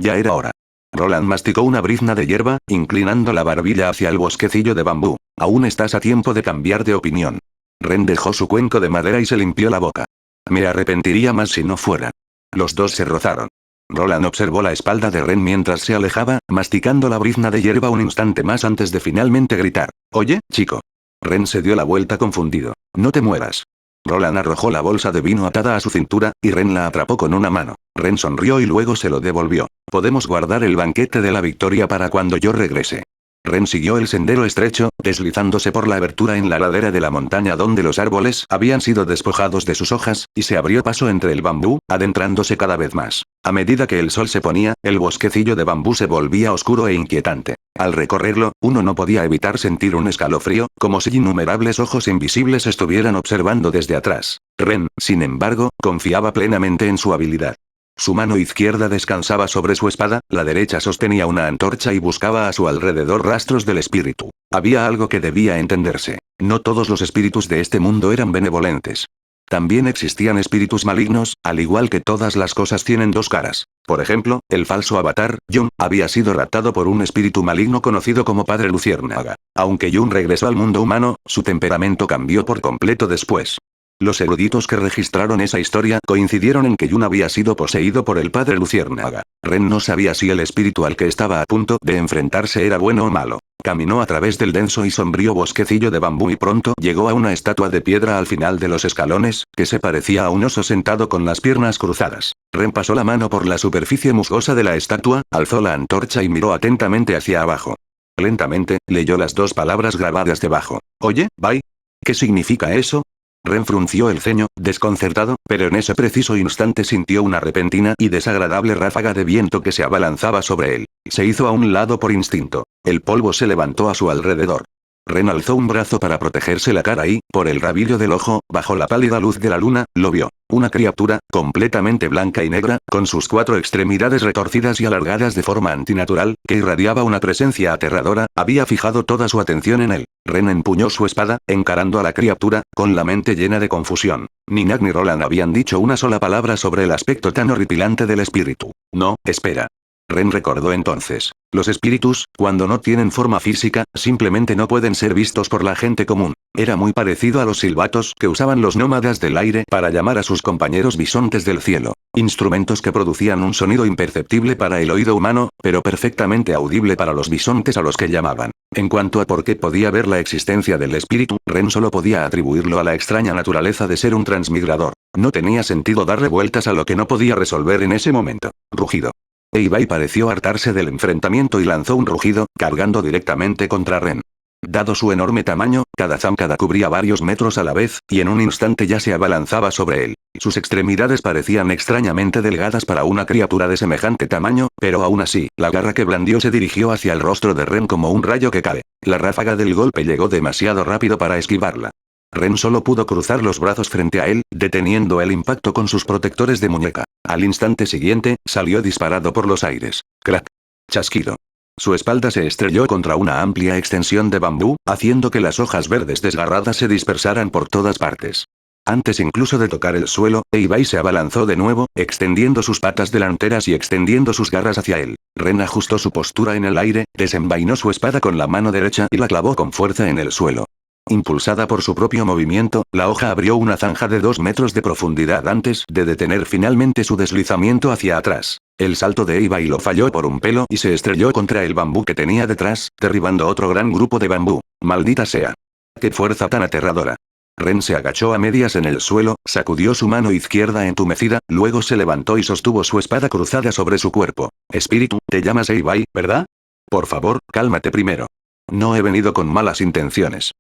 ya era hora. Roland masticó una brizna de hierba, inclinando la barbilla hacia el bosquecillo de bambú. Aún estás a tiempo de cambiar de opinión. Ren dejó su cuenco de madera y se limpió la boca. Me arrepentiría más si no fuera. Los dos se rozaron. Roland observó la espalda de Ren mientras se alejaba, masticando la brizna de hierba un instante más antes de finalmente gritar. Oye, chico. Ren se dio la vuelta confundido. No te muevas. Roland arrojó la bolsa de vino atada a su cintura, y Ren la atrapó con una mano. Ren sonrió y luego se lo devolvió. Podemos guardar el banquete de la victoria para cuando yo regrese. Ren siguió el sendero estrecho, deslizándose por la abertura en la ladera de la montaña donde los árboles habían sido despojados de sus hojas, y se abrió paso entre el bambú, adentrándose cada vez más. A medida que el sol se ponía, el bosquecillo de bambú se volvía oscuro e inquietante. Al recorrerlo, uno no podía evitar sentir un escalofrío, como si innumerables ojos invisibles estuvieran observando desde atrás. Ren, sin embargo, confiaba plenamente en su habilidad. Su mano izquierda descansaba sobre su espada, la derecha sostenía una antorcha y buscaba a su alrededor rastros del espíritu. Había algo que debía entenderse. No todos los espíritus de este mundo eran benevolentes. También existían espíritus malignos, al igual que todas las cosas tienen dos caras. Por ejemplo, el falso avatar, Jun, había sido raptado por un espíritu maligno conocido como Padre Luciérnaga. Aunque Jun regresó al mundo humano, su temperamento cambió por completo después. Los eruditos que registraron esa historia coincidieron en que Jun había sido poseído por el Padre Luciérnaga. Ren no sabía si el espíritu al que estaba a punto de enfrentarse era bueno o malo. Caminó a través del denso y sombrío bosquecillo de bambú y pronto llegó a una estatua de piedra al final de los escalones, que se parecía a un oso sentado con las piernas cruzadas. Ren pasó la mano por la superficie musgosa de la estatua, alzó la antorcha y miró atentamente hacia abajo. Lentamente, leyó las dos palabras grabadas debajo. Oye, Bai. ¿Qué significa eso? Ren frunció el ceño, desconcertado, pero en ese preciso instante sintió una repentina y desagradable ráfaga de viento que se abalanzaba sobre él. Se hizo a un lado por instinto. El polvo se levantó a su alrededor. Ren alzó un brazo para protegerse la cara y, por el rabillo del ojo, bajo la pálida luz de la luna, lo vio. Una criatura, completamente blanca y negra, con sus cuatro extremidades retorcidas y alargadas de forma antinatural, que irradiaba una presencia aterradora, había fijado toda su atención en él. Ren empuñó su espada, encarando a la criatura, con la mente llena de confusión. Ni Nag ni Roland habían dicho una sola palabra sobre el aspecto tan horripilante del espíritu. No, espera. Ren recordó entonces. Los espíritus, cuando no tienen forma física, simplemente no pueden ser vistos por la gente común. Era muy parecido a los silbatos que usaban los nómadas del aire para llamar a sus compañeros bisontes del cielo. Instrumentos que producían un sonido imperceptible para el oído humano, pero perfectamente audible para los bisontes a los que llamaban. En cuanto a por qué podía ver la existencia del espíritu, Ren solo podía atribuirlo a la extraña naturaleza de ser un transmigrador. No tenía sentido darle vueltas a lo que no podía resolver en ese momento. Rugido. Bai pareció hartarse del enfrentamiento y lanzó un rugido, cargando directamente contra Ren. Dado su enorme tamaño, cada zancada cubría varios metros a la vez, y en un instante ya se abalanzaba sobre él. Sus extremidades parecían extrañamente delgadas para una criatura de semejante tamaño, pero aún así, la garra que blandió se dirigió hacia el rostro de Ren como un rayo que cae. La ráfaga del golpe llegó demasiado rápido para esquivarla. Ren solo pudo cruzar los brazos frente a él, deteniendo el impacto con sus protectores de muñeca. Al instante siguiente, salió disparado por los aires. ¡Crack! Chasquido. Su espalda se estrelló contra una amplia extensión de bambú, haciendo que las hojas verdes desgarradas se dispersaran por todas partes. Antes incluso de tocar el suelo, Bai se abalanzó de nuevo, extendiendo sus patas delanteras y extendiendo sus garras hacia él. Ren ajustó su postura en el aire, desenvainó su espada con la mano derecha y la clavó con fuerza en el suelo. Impulsada por su propio movimiento, la hoja abrió una zanja de 2 metros de profundidad antes de detener finalmente su deslizamiento hacia atrás. El salto de Bai lo falló por un pelo y se estrelló contra el bambú que tenía detrás, derribando otro gran grupo de bambú. ¡Maldita sea! ¡Qué fuerza tan aterradora! Ren se agachó a medias en el suelo, sacudió su mano izquierda entumecida, luego se levantó y sostuvo su espada cruzada sobre su cuerpo. Espíritu, te llamas Bai, ¿verdad? Por favor, cálmate primero. No he venido con malas intenciones.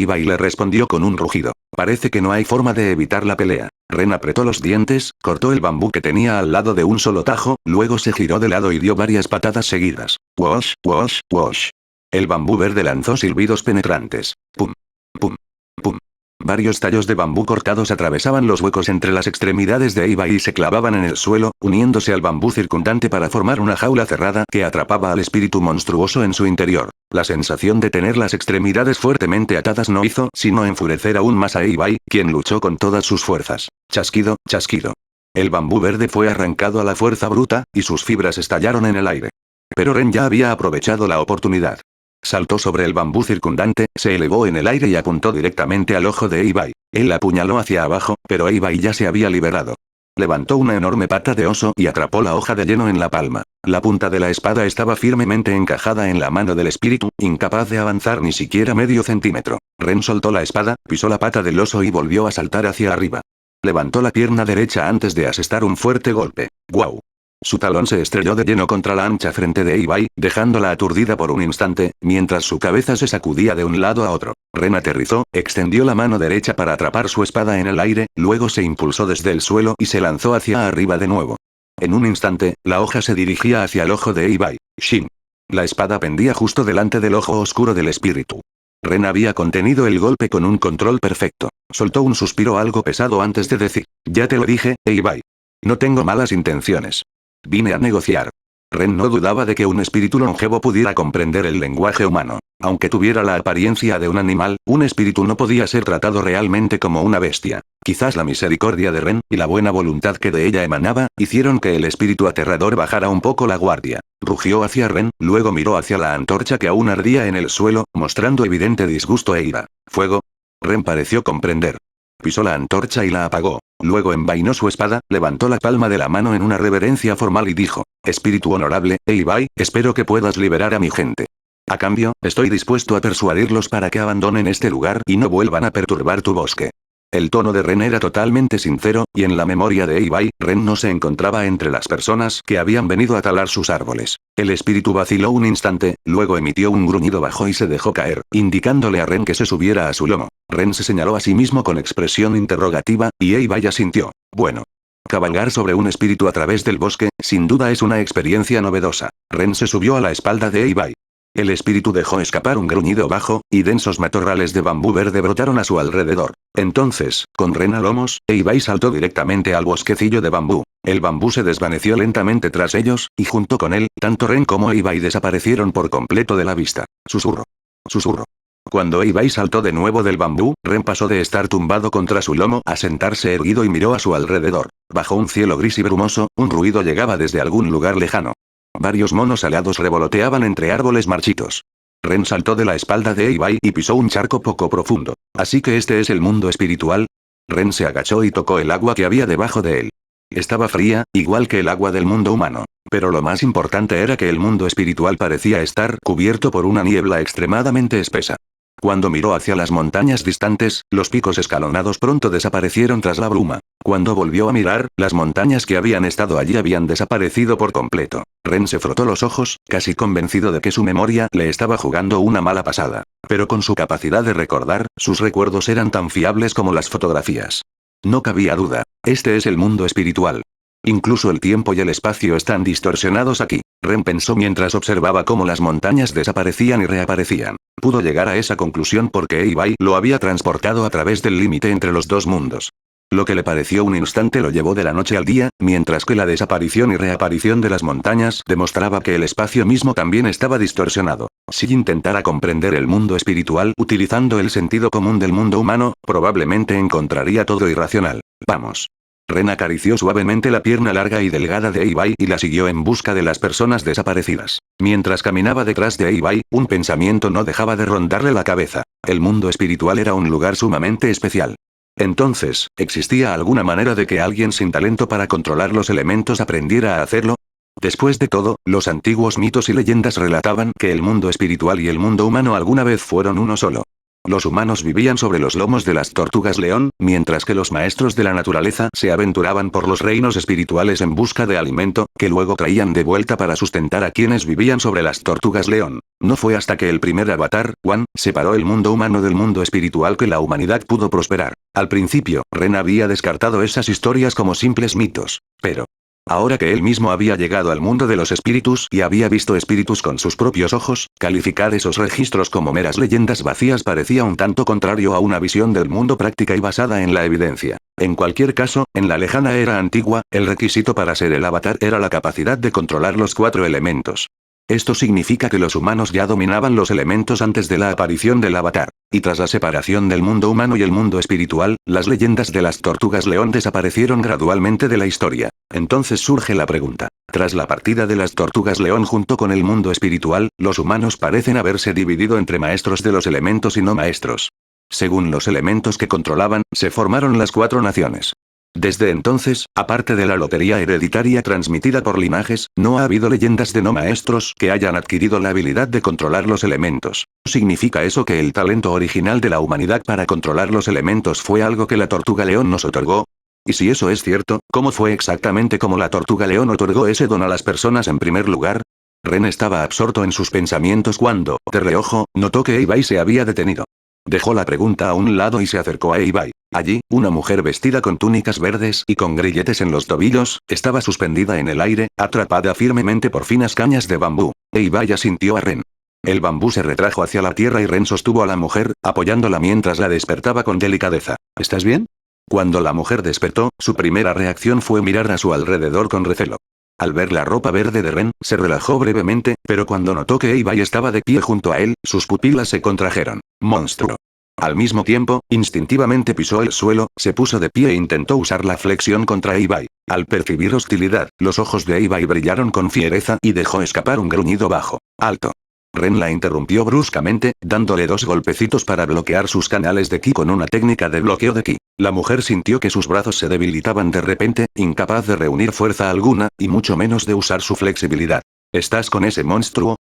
Bai le respondió con un rugido. Parece que no hay forma de evitar la pelea. Ren apretó los dientes, cortó el bambú que tenía al lado de un solo tajo, luego se giró de lado y dio varias patadas seguidas. Wosh, wosh, wosh. El bambú verde lanzó silbidos penetrantes. Pum. Pum. Pum. Varios tallos de bambú cortados atravesaban los huecos entre las extremidades de Bai y se clavaban en el suelo, uniéndose al bambú circundante para formar una jaula cerrada que atrapaba al espíritu monstruoso en su interior. La sensación de tener las extremidades fuertemente atadas no hizo sino enfurecer aún más a Bai, quien luchó con todas sus fuerzas. Chasquido, chasquido. El bambú verde fue arrancado a la fuerza bruta, y sus fibras estallaron en el aire. Pero Ren ya había aprovechado la oportunidad. Saltó sobre el bambú circundante, se elevó en el aire y apuntó directamente al ojo de Eibai. Él la apuñaló hacia abajo, pero Eibai ya se había liberado. Levantó una enorme pata de oso y atrapó la hoja de lleno en la palma. La punta de la espada estaba firmemente encajada en la mano del espíritu, incapaz de avanzar ni siquiera medio centímetro. Ren soltó la espada, pisó la pata del oso y volvió a saltar hacia arriba. Levantó la pierna derecha antes de asestar un fuerte golpe. ¡Guau! Su talón se estrelló de lleno contra la ancha frente de Eibai, dejándola aturdida por un instante, mientras su cabeza se sacudía de un lado a otro. Ren aterrizó, extendió la mano derecha para atrapar su espada en el aire, luego se impulsó desde el suelo y se lanzó hacia arriba de nuevo. En un instante, la hoja se dirigía hacia el ojo de Eibai. Shin. La espada pendía justo delante del ojo oscuro del espíritu. Ren había contenido el golpe con un control perfecto. Soltó un suspiro algo pesado antes de decir: ya te lo dije, Eibai. No tengo malas intenciones. Vine a negociar. Ren no dudaba de que un espíritu longevo pudiera comprender el lenguaje humano. Aunque tuviera la apariencia de un animal, un espíritu no podía ser tratado realmente como una bestia. Quizás la misericordia de Ren, y la buena voluntad que de ella emanaba, hicieron que el espíritu aterrador bajara un poco la guardia. Rugió hacia Ren, luego miró hacia la antorcha que aún ardía en el suelo, mostrando evidente disgusto e ira. ¿Fuego? Ren pareció comprender. Pisó la antorcha y la apagó. Luego envainó su espada, levantó la palma de la mano en una reverencia formal y dijo: espíritu honorable, Eibai, espero que puedas liberar a mi gente. A cambio, estoy dispuesto a persuadirlos para que abandonen este lugar y no vuelvan a perturbar tu bosque. El tono de Ren era totalmente sincero, y en la memoria de Eibai, Ren no se encontraba entre las personas que habían venido a talar sus árboles. El espíritu vaciló un instante, luego emitió un gruñido bajo y se dejó caer, indicándole a Ren que se subiera a su lomo. Ren se señaló a sí mismo con expresión interrogativa, y Eibai asintió. Bueno. Cabalgar sobre un espíritu a través del bosque, sin duda es una experiencia novedosa. Ren se subió a la espalda de Eibai. El espíritu dejó escapar un gruñido bajo, y densos matorrales de bambú verde brotaron a su alrededor. Entonces, con Ren a lomos, Eibai saltó directamente al bosquecillo de bambú. El bambú se desvaneció lentamente tras ellos, y junto con él, tanto Ren como Eibai desaparecieron por completo de la vista. Susurro. Susurro. Cuando Eibai saltó de nuevo del bambú, Ren pasó de estar tumbado contra su lomo a sentarse erguido y miró a su alrededor. Bajo un cielo gris y brumoso, un ruido llegaba desde algún lugar lejano. Varios monos alados revoloteaban entre árboles marchitos. Ren saltó de la espalda de Eibai y pisó un charco poco profundo. ¿Así que este es el mundo espiritual? Ren se agachó y tocó el agua que había debajo de él. Estaba fría, igual que el agua del mundo humano. Pero lo más importante era que el mundo espiritual parecía estar cubierto por una niebla extremadamente espesa. Cuando miró hacia las montañas distantes, los picos escalonados pronto desaparecieron tras la bruma. Cuando volvió a mirar, las montañas que habían estado allí habían desaparecido por completo. Ren se frotó los ojos, casi convencido de que su memoria le estaba jugando una mala pasada. Pero con su capacidad de recordar, sus recuerdos eran tan fiables como las fotografías. No cabía duda. Este es el mundo espiritual. Incluso el tiempo y el espacio están distorsionados aquí. Ren pensó mientras observaba cómo las montañas desaparecían y reaparecían. Pudo llegar a esa conclusión porque Eibai lo había transportado a través del límite entre los dos mundos. Lo que le pareció un instante lo llevó de la noche al día, mientras que la desaparición y reaparición de las montañas demostraba que el espacio mismo también estaba distorsionado. Si intentara comprender el mundo espiritual utilizando el sentido común del mundo humano, probablemente encontraría todo irracional. Vamos. Ren acarició suavemente la pierna larga y delgada de Eibai y la siguió en busca de las personas desaparecidas. Mientras caminaba detrás de Eibai, un pensamiento no dejaba de rondarle la cabeza. El mundo espiritual era un lugar sumamente especial. Entonces, ¿existía alguna manera de que alguien sin talento para controlar los elementos aprendiera a hacerlo? Después de todo, los antiguos mitos y leyendas relataban que el mundo espiritual y el mundo humano alguna vez fueron uno solo. Los humanos vivían sobre los lomos de las tortugas león, mientras que los maestros de la naturaleza se aventuraban por los reinos espirituales en busca de alimento, que luego traían de vuelta para sustentar a quienes vivían sobre las tortugas león. No fue hasta que el primer avatar, Wan, separó el mundo humano del mundo espiritual que la humanidad pudo prosperar. Al principio, Ren había descartado esas historias como simples mitos. Pero ahora que él mismo había llegado al mundo de los espíritus y había visto espíritus con sus propios ojos, calificar esos registros como meras leyendas vacías parecía un tanto contrario a una visión del mundo práctica y basada en la evidencia. En cualquier caso, en la lejana era antigua, el requisito para ser el avatar era la capacidad de controlar los 4 elementos. Esto significa que los humanos ya dominaban los elementos antes de la aparición del Avatar. Y tras la separación del mundo humano y el mundo espiritual, las leyendas de las tortugas león desaparecieron gradualmente de la historia. Entonces surge la pregunta. Tras la partida de las tortugas león junto con el mundo espiritual, los humanos parecen haberse dividido entre maestros de los elementos y no maestros. Según los elementos que controlaban, se formaron las 4 naciones. Desde entonces, aparte de la lotería hereditaria transmitida por linajes, no ha habido leyendas de no maestros que hayan adquirido la habilidad de controlar los elementos. ¿Significa eso que el talento original de la humanidad para controlar los elementos fue algo que la tortuga león nos otorgó? Y si eso es cierto, ¿cómo fue exactamente como la tortuga león otorgó ese don a las personas en primer lugar? Ren estaba absorto en sus pensamientos cuando, de reojo, notó que Eibai se había detenido. Dejó la pregunta a un lado y se acercó a Eibai. Allí, una mujer vestida con túnicas verdes y con grilletes en los tobillos, estaba suspendida en el aire, atrapada firmemente por finas cañas de bambú. Eibai asintió a Ren. El bambú se retrajo hacia la tierra y Ren sostuvo a la mujer, apoyándola mientras la despertaba con delicadeza. ¿Estás bien? Cuando la mujer despertó, su primera reacción fue mirar a su alrededor con recelo. Al ver la ropa verde de Ren, se relajó brevemente, pero cuando notó que Eibai estaba de pie junto a él, sus pupilas se contrajeron. ¡Monstruo! Al mismo tiempo, instintivamente pisó el suelo, se puso de pie e intentó usar la flexión contra Eibai. Al percibir hostilidad, los ojos de Eibai brillaron con fiereza y dejó escapar un gruñido bajo. ¡Alto! Ren la interrumpió bruscamente, dándole 2 golpecitos para bloquear sus canales de ki con una técnica de bloqueo de ki. La mujer sintió que sus brazos se debilitaban de repente, incapaz de reunir fuerza alguna, y mucho menos de usar su flexibilidad. ¿Estás con ese monstruo?,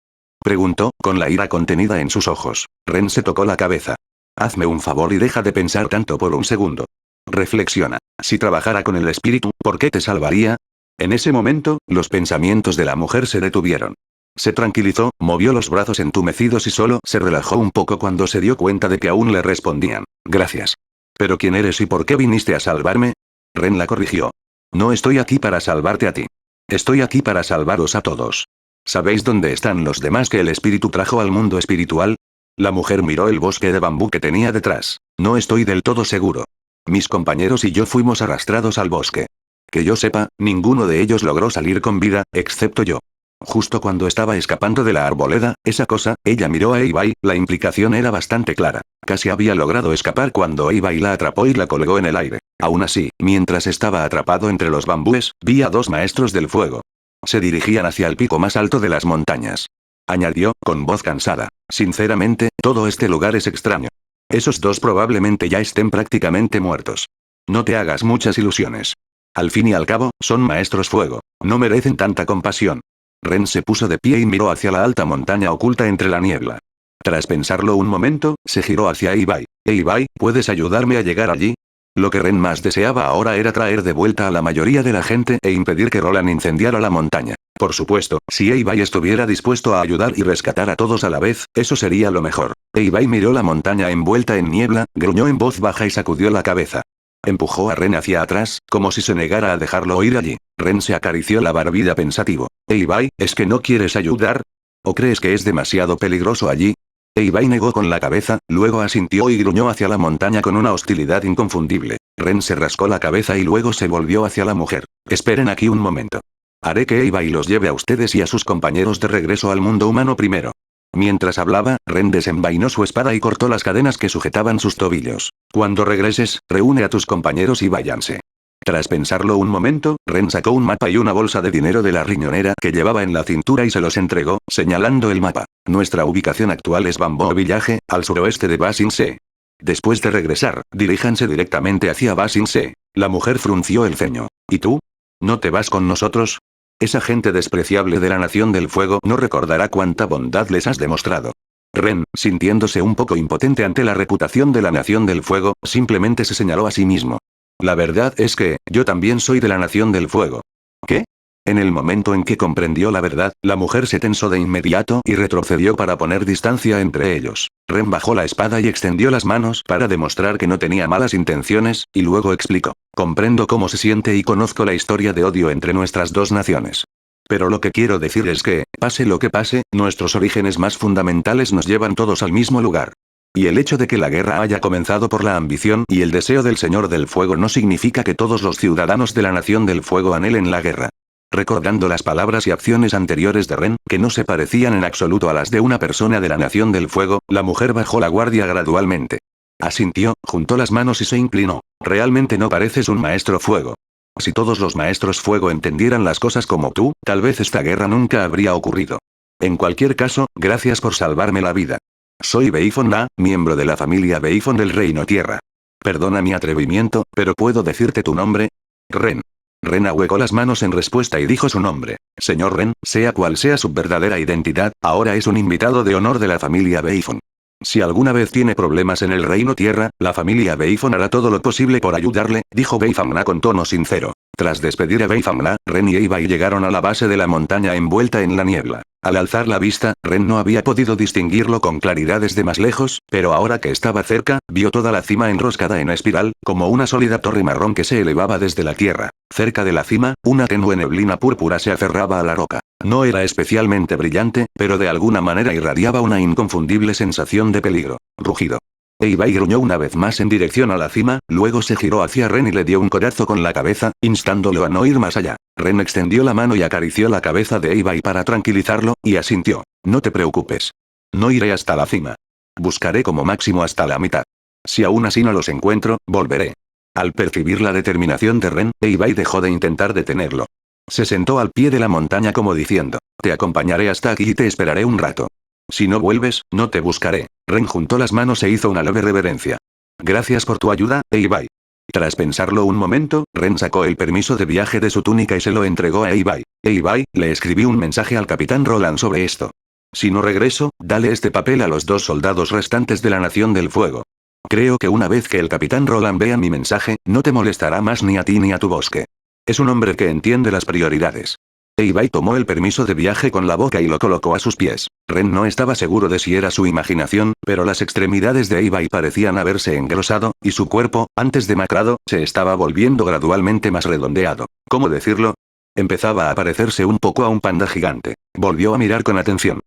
preguntó, con la ira contenida en sus ojos. Ren se tocó la cabeza. Hazme un favor y deja de pensar tanto por un segundo. Reflexiona. Si trabajara con el espíritu, ¿por qué te salvaría? En ese momento, los pensamientos de la mujer se detuvieron. Se tranquilizó, movió los brazos entumecidos y solo se relajó un poco cuando se dio cuenta de que aún le respondían. Gracias. ¿Pero quién eres y por qué viniste a salvarme? Ren la corrigió. No estoy aquí para salvarte a ti. Estoy aquí para salvaros a todos. ¿Sabéis dónde están los demás que el espíritu trajo al mundo espiritual? La mujer miró el bosque de bambú que tenía detrás. No estoy del todo seguro. Mis compañeros y yo fuimos arrastrados al bosque. Que yo sepa, ninguno de ellos logró salir con vida, excepto yo. Justo cuando estaba escapando de la arboleda, esa cosa, ella miró a Eibai, la implicación era bastante clara. Casi había logrado escapar cuando Eibai la atrapó y la colgó en el aire. Aún así, mientras estaba atrapado entre los bambúes, vi a 2 maestros del fuego. Se dirigían hacia el pico más alto de las montañas. Añadió, con voz cansada. Sinceramente, todo este lugar es extraño. Esos 2 probablemente ya estén prácticamente muertos. No te hagas muchas ilusiones. Al fin y al cabo, son maestros fuego. No merecen tanta compasión. Ren se puso de pie y miró hacia la alta montaña oculta entre la niebla. Tras pensarlo un momento, se giró hacia Eibai. Eibai, ¿puedes ayudarme a llegar allí? Lo que Ren más deseaba ahora era traer de vuelta a la mayoría de la gente e impedir que Roland incendiara la montaña. Por supuesto, si Eibai estuviera dispuesto a ayudar y rescatar a todos a la vez, eso sería lo mejor. Eibai miró la montaña envuelta en niebla, gruñó en voz baja y sacudió la cabeza. Empujó a Ren hacia atrás, como si se negara a dejarlo ir allí. Ren se acarició la barbilla pensativo. Eibai, ¿es que no quieres ayudar? ¿O crees que es demasiado peligroso allí? Eibai negó con la cabeza, luego asintió y gruñó hacia la montaña con una hostilidad inconfundible. Ren se rascó la cabeza y luego se volvió hacia la mujer. Esperen aquí un momento. Haré que Eibai los lleve a ustedes y a sus compañeros de regreso al mundo humano primero. Mientras hablaba, Ren desenvainó su espada y cortó las cadenas que sujetaban sus tobillos. Cuando regreses, reúne a tus compañeros y váyanse. Tras pensarlo un momento, Ren sacó un mapa y una bolsa de dinero de la riñonera que llevaba en la cintura y se los entregó, señalando el mapa. Nuestra ubicación actual es Bamboo Village, al suroeste de Ba Sing Se. Después de regresar, diríjanse directamente hacia Ba Sing Se. La mujer frunció el ceño. ¿Y tú? ¿No te vas con nosotros? Esa gente despreciable de la Nación del Fuego no recordará cuánta bondad les has demostrado. Ren, sintiéndose un poco impotente ante la reputación de la Nación del Fuego, simplemente se señaló a sí mismo. La verdad es que, yo también soy de la Nación del Fuego. ¿Qué? En el momento en que comprendió la verdad, la mujer se tensó de inmediato y retrocedió para poner distancia entre ellos. Ren bajó la espada y extendió las manos para demostrar que no tenía malas intenciones, y luego explicó. Comprendo cómo se siente y conozco la historia de odio entre nuestras 2 naciones. Pero lo que quiero decir es que, pase lo que pase, nuestros orígenes más fundamentales nos llevan todos al mismo lugar. Y el hecho de que la guerra haya comenzado por la ambición y el deseo del Señor del Fuego no significa que todos los ciudadanos de la Nación del Fuego anhelen la guerra. Recordando las palabras y acciones anteriores de Ren, que no se parecían en absoluto a las de una persona de la Nación del Fuego, la mujer bajó la guardia gradualmente. Asintió, juntó las manos y se inclinó. Realmente no pareces un maestro fuego. Si todos los maestros fuego entendieran las cosas como tú, tal vez esta guerra nunca habría ocurrido. En cualquier caso, gracias por salvarme la vida. Soy Beifong Na, miembro de la familia Beifong del Reino Tierra. Perdona mi atrevimiento, pero ¿puedo decirte tu nombre? Ren. Ren ahuecó las manos en respuesta y dijo su nombre. Señor Ren, sea cual sea su verdadera identidad, ahora es un invitado de honor de la familia Beifong. Si alguna vez tiene problemas en el Reino Tierra, la familia Beifong hará todo lo posible por ayudarle, dijo Beifong Na con tono sincero. Tras despedir a Beifong Na, Ren y Eibai llegaron a la base de la montaña envuelta en la niebla. Al alzar la vista, Ren no había podido distinguirlo con claridad desde más lejos, pero ahora que estaba cerca, vio toda la cima enroscada en espiral, como una sólida torre marrón que se elevaba desde la tierra. Cerca de la cima, una tenue neblina púrpura se aferraba a la roca. No era especialmente brillante, pero de alguna manera irradiaba una inconfundible sensación de peligro. Rugido. Eibai gruñó una vez más en dirección a la cima, luego se giró hacia Ren y le dio un codazo con la cabeza, instándolo a no ir más allá. Ren extendió la mano y acarició la cabeza de Eibai para tranquilizarlo, y asintió. No te preocupes. No iré hasta la cima. Buscaré como máximo hasta la mitad. Si aún así no los encuentro, volveré. Al percibir la determinación de Ren, Eibai dejó de intentar detenerlo. Se sentó al pie de la montaña como diciendo, te acompañaré hasta aquí y te esperaré un rato. Si no vuelves, no te buscaré. Ren juntó las manos e hizo una leve reverencia. Gracias por tu ayuda, Eibai. Tras pensarlo un momento, Ren sacó el permiso de viaje de su túnica y se lo entregó a Eibai. Eibai, le escribí un mensaje al capitán Roland sobre esto. Si no regreso, dale este papel a los 2 soldados restantes de la Nación del Fuego. Creo que una vez que el capitán Roland vea mi mensaje, no te molestará más ni a ti ni a tu bosque. Es un hombre que entiende las prioridades. Eibai tomó el permiso de viaje con la boca y lo colocó a sus pies. Ren no estaba seguro de si era su imaginación, pero las extremidades de Eibai parecían haberse engrosado, y su cuerpo, antes demacrado, se estaba volviendo gradualmente más redondeado. ¿Cómo decirlo? Empezaba a parecerse un poco a un panda gigante. Volvió a mirar con atención.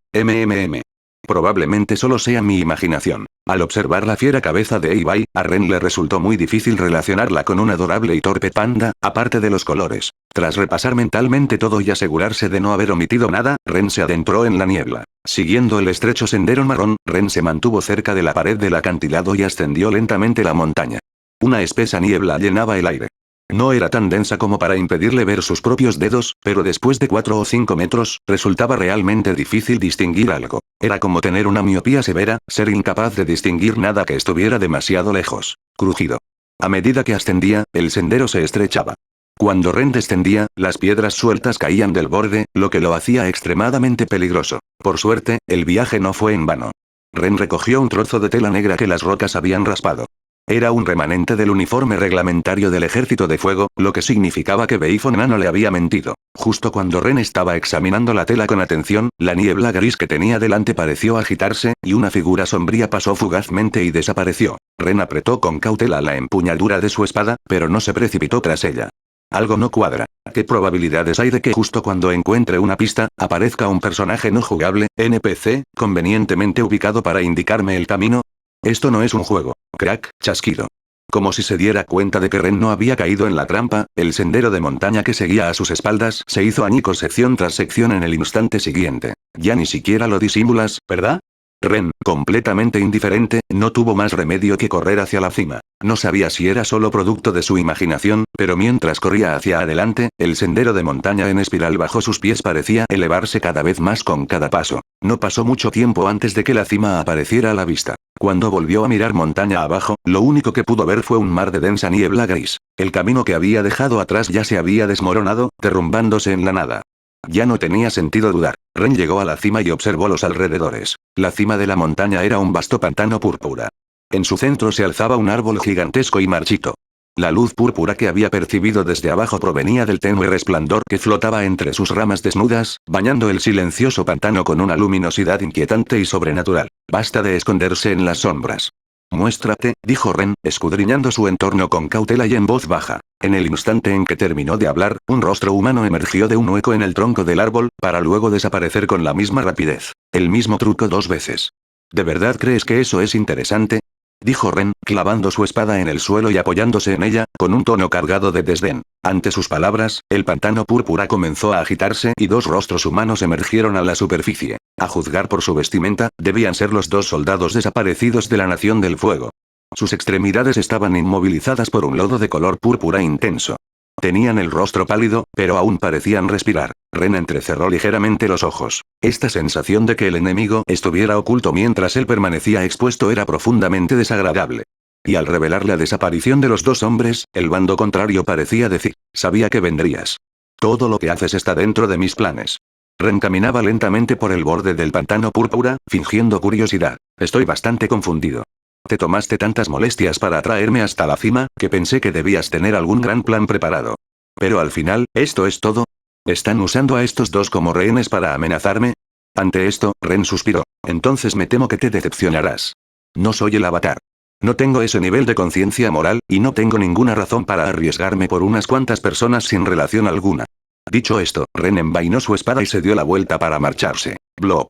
Probablemente solo sea mi imaginación. Al observar la fiera cabeza de Eibai, a Ren le resultó muy difícil relacionarla con un adorable y torpe panda, aparte de los colores. Tras repasar mentalmente todo y asegurarse de no haber omitido nada, Ren se adentró en la niebla. Siguiendo el estrecho sendero marrón, Ren se mantuvo cerca de la pared del acantilado y ascendió lentamente la montaña. Una espesa niebla llenaba el aire. No era tan densa como para impedirle ver sus propios dedos, pero después de 4 o 5 metros, resultaba realmente difícil distinguir algo. Era como tener una miopía severa, ser incapaz de distinguir nada que estuviera demasiado lejos. Crujido. A medida que ascendía, el sendero se estrechaba. Cuando Ren descendía, las piedras sueltas caían del borde, lo que lo hacía extremadamente peligroso. Por suerte, el viaje no fue en vano. Ren recogió un trozo de tela negra que las rocas habían raspado. Era un remanente del uniforme reglamentario del Ejército de Fuego, lo que significaba que Beifong Na no le había mentido. Justo cuando Ren estaba examinando la tela con atención, la niebla gris que tenía delante pareció agitarse, y una figura sombría pasó fugazmente y desapareció. Ren apretó con cautela la empuñadura de su espada, pero no se precipitó tras ella. Algo no cuadra. ¿Qué probabilidades hay de que justo cuando encuentre una pista, aparezca un personaje no jugable, NPC, convenientemente ubicado para indicarme el camino? Esto no es un juego. Crack, chasquido. Como si se diera cuenta de que Ren no había caído en la trampa, el sendero de montaña que seguía a sus espaldas se hizo añicos sección tras sección en el instante siguiente. Ya ni siquiera lo disimulas, ¿verdad? Ren, completamente indiferente, no tuvo más remedio que correr hacia la cima. No sabía si era solo producto de su imaginación, pero mientras corría hacia adelante, el sendero de montaña en espiral bajo sus pies parecía elevarse cada vez más con cada paso. No pasó mucho tiempo antes de que la cima apareciera a la vista. Cuando volvió a mirar montaña abajo, lo único que pudo ver fue un mar de densa niebla gris. El camino que había dejado atrás ya se había desmoronado, derrumbándose en la nada. Ya no tenía sentido dudar. Ren llegó a la cima y observó los alrededores. La cima de la montaña era un vasto pantano púrpura. En su centro se alzaba un árbol gigantesco y marchito. La luz púrpura que había percibido desde abajo provenía del tenue resplandor que flotaba entre sus ramas desnudas, bañando el silencioso pantano con una luminosidad inquietante y sobrenatural. Basta de esconderse en las sombras. Muéstrate, dijo Ren, escudriñando su entorno con cautela y en voz baja. En el instante en que terminó de hablar, un rostro humano emergió de un hueco en el tronco del árbol, para luego desaparecer con la misma rapidez. El mismo truco 2 veces. ¿De verdad crees que eso es interesante? dijo Ren, clavando su espada en el suelo y apoyándose en ella, con un tono cargado de desdén. Ante sus palabras, el pantano púrpura comenzó a agitarse y dos rostros humanos emergieron a la superficie. A juzgar por su vestimenta, debían ser los dos soldados desaparecidos de la Nación del Fuego. Sus extremidades estaban inmovilizadas por un lodo de color púrpura intenso. Tenían el rostro pálido, pero aún parecían respirar. Ren entrecerró ligeramente los ojos. Esta sensación de que el enemigo estuviera oculto mientras él permanecía expuesto era profundamente desagradable. Y al revelar la desaparición de los dos hombres, el bando contrario parecía decir, sabía que vendrías. Todo lo que haces está dentro de mis planes. Ren caminaba lentamente por el borde del pantano púrpura, fingiendo curiosidad. Estoy bastante confundido. Te tomaste tantas molestias para atraerme hasta la cima, que pensé que debías tener algún gran plan preparado. Pero al final, ¿esto es todo? ¿Están usando a estos dos como rehenes para amenazarme? Ante esto, Ren suspiró. Entonces me temo que te decepcionarás. No soy el avatar. No tengo ese nivel de conciencia moral, y no tengo ninguna razón para arriesgarme por unas cuantas personas sin relación alguna. Dicho esto, Ren envainó su espada y se dio la vuelta para marcharse. Blop.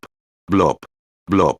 Blop. Blop.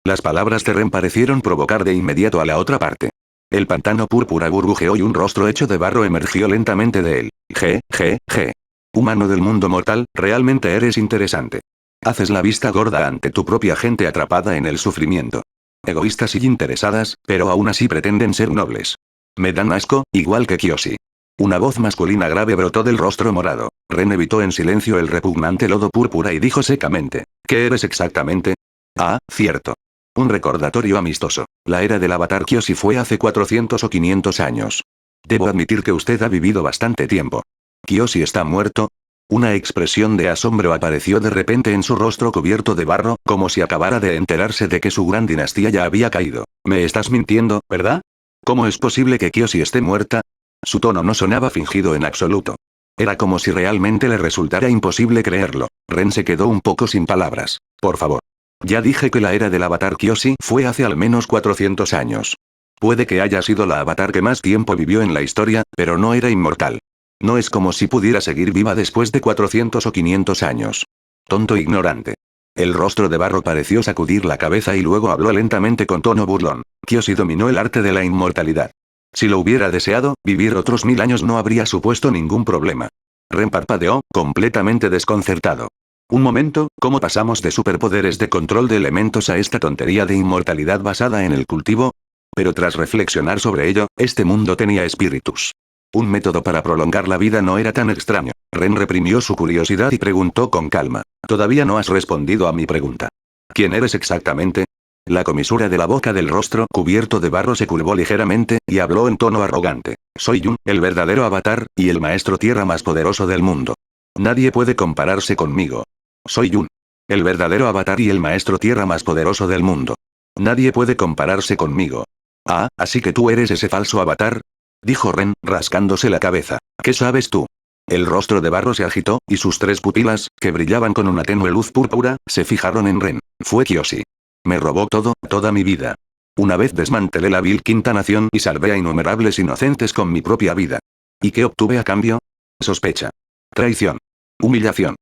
Las palabras de Ren parecieron provocar de inmediato a la otra parte. El pantano púrpura burbujeó y un rostro hecho de barro emergió lentamente de él. G. Humano del mundo mortal, realmente eres interesante. Haces la vista gorda ante tu propia gente atrapada en el sufrimiento. Egoístas y interesadas, pero aún así pretenden ser nobles. Me dan asco, igual que Kyoshi. Una voz masculina grave brotó del rostro morado. Ren evitó en silencio el repugnante lodo púrpura y dijo secamente. ¿Qué eres exactamente? Ah, cierto. Un recordatorio amistoso. La era del avatar Kyoshi fue hace 400 o 500 años. Debo admitir que usted ha vivido bastante tiempo. ¿Kyoshi está muerto? Una expresión de asombro apareció de repente en su rostro cubierto de barro, como si acabara de enterarse de que su gran dinastía ya había caído. Me estás mintiendo, ¿verdad? ¿Cómo es posible que Kyoshi esté muerta? Su tono no sonaba fingido en absoluto. Era como si realmente le resultara imposible creerlo. Ren se quedó un poco sin palabras. Por favor. Ya dije que la era del avatar Kyoshi fue hace al menos 400 años. Puede que haya sido la avatar que más tiempo vivió en la historia, pero no era inmortal. No es como si pudiera seguir viva después de 400 o 500 años. Tonto ignorante. El rostro de barro pareció sacudir la cabeza y luego habló lentamente con tono burlón. Kyoshi dominó el arte de la inmortalidad. Si lo hubiera deseado, vivir otros 1000 años no habría supuesto ningún problema. Ren parpadeó, completamente desconcertado. Un momento, ¿cómo pasamos de superpoderes de control de elementos a esta tontería de inmortalidad basada en el cultivo? Pero tras reflexionar sobre ello, este mundo tenía espíritus. Un método para prolongar la vida no era tan extraño. Ren reprimió su curiosidad y preguntó con calma. Todavía no has respondido a mi pregunta. ¿Quién eres exactamente? La comisura de la boca del rostro cubierto de barro se curvó ligeramente, y habló en tono arrogante. Soy Yun, el verdadero avatar, y el maestro tierra más poderoso del mundo. Nadie puede compararse conmigo. Soy Yun. El verdadero avatar y el maestro tierra más poderoso del mundo. Nadie puede compararse conmigo. Ah, ¿así que tú eres ese falso avatar? Dijo Ren, rascándose la cabeza. ¿Qué sabes tú? El rostro de barro se agitó, y sus tres pupilas, que brillaban con una tenue luz púrpura, se fijaron en Ren. Fue Kyoshi. Me robó todo, toda mi vida. Una vez desmantelé la vil quinta nación y salvé a innumerables inocentes con mi propia vida. ¿Y qué obtuve a cambio? Sospecha. Traición. Humillación.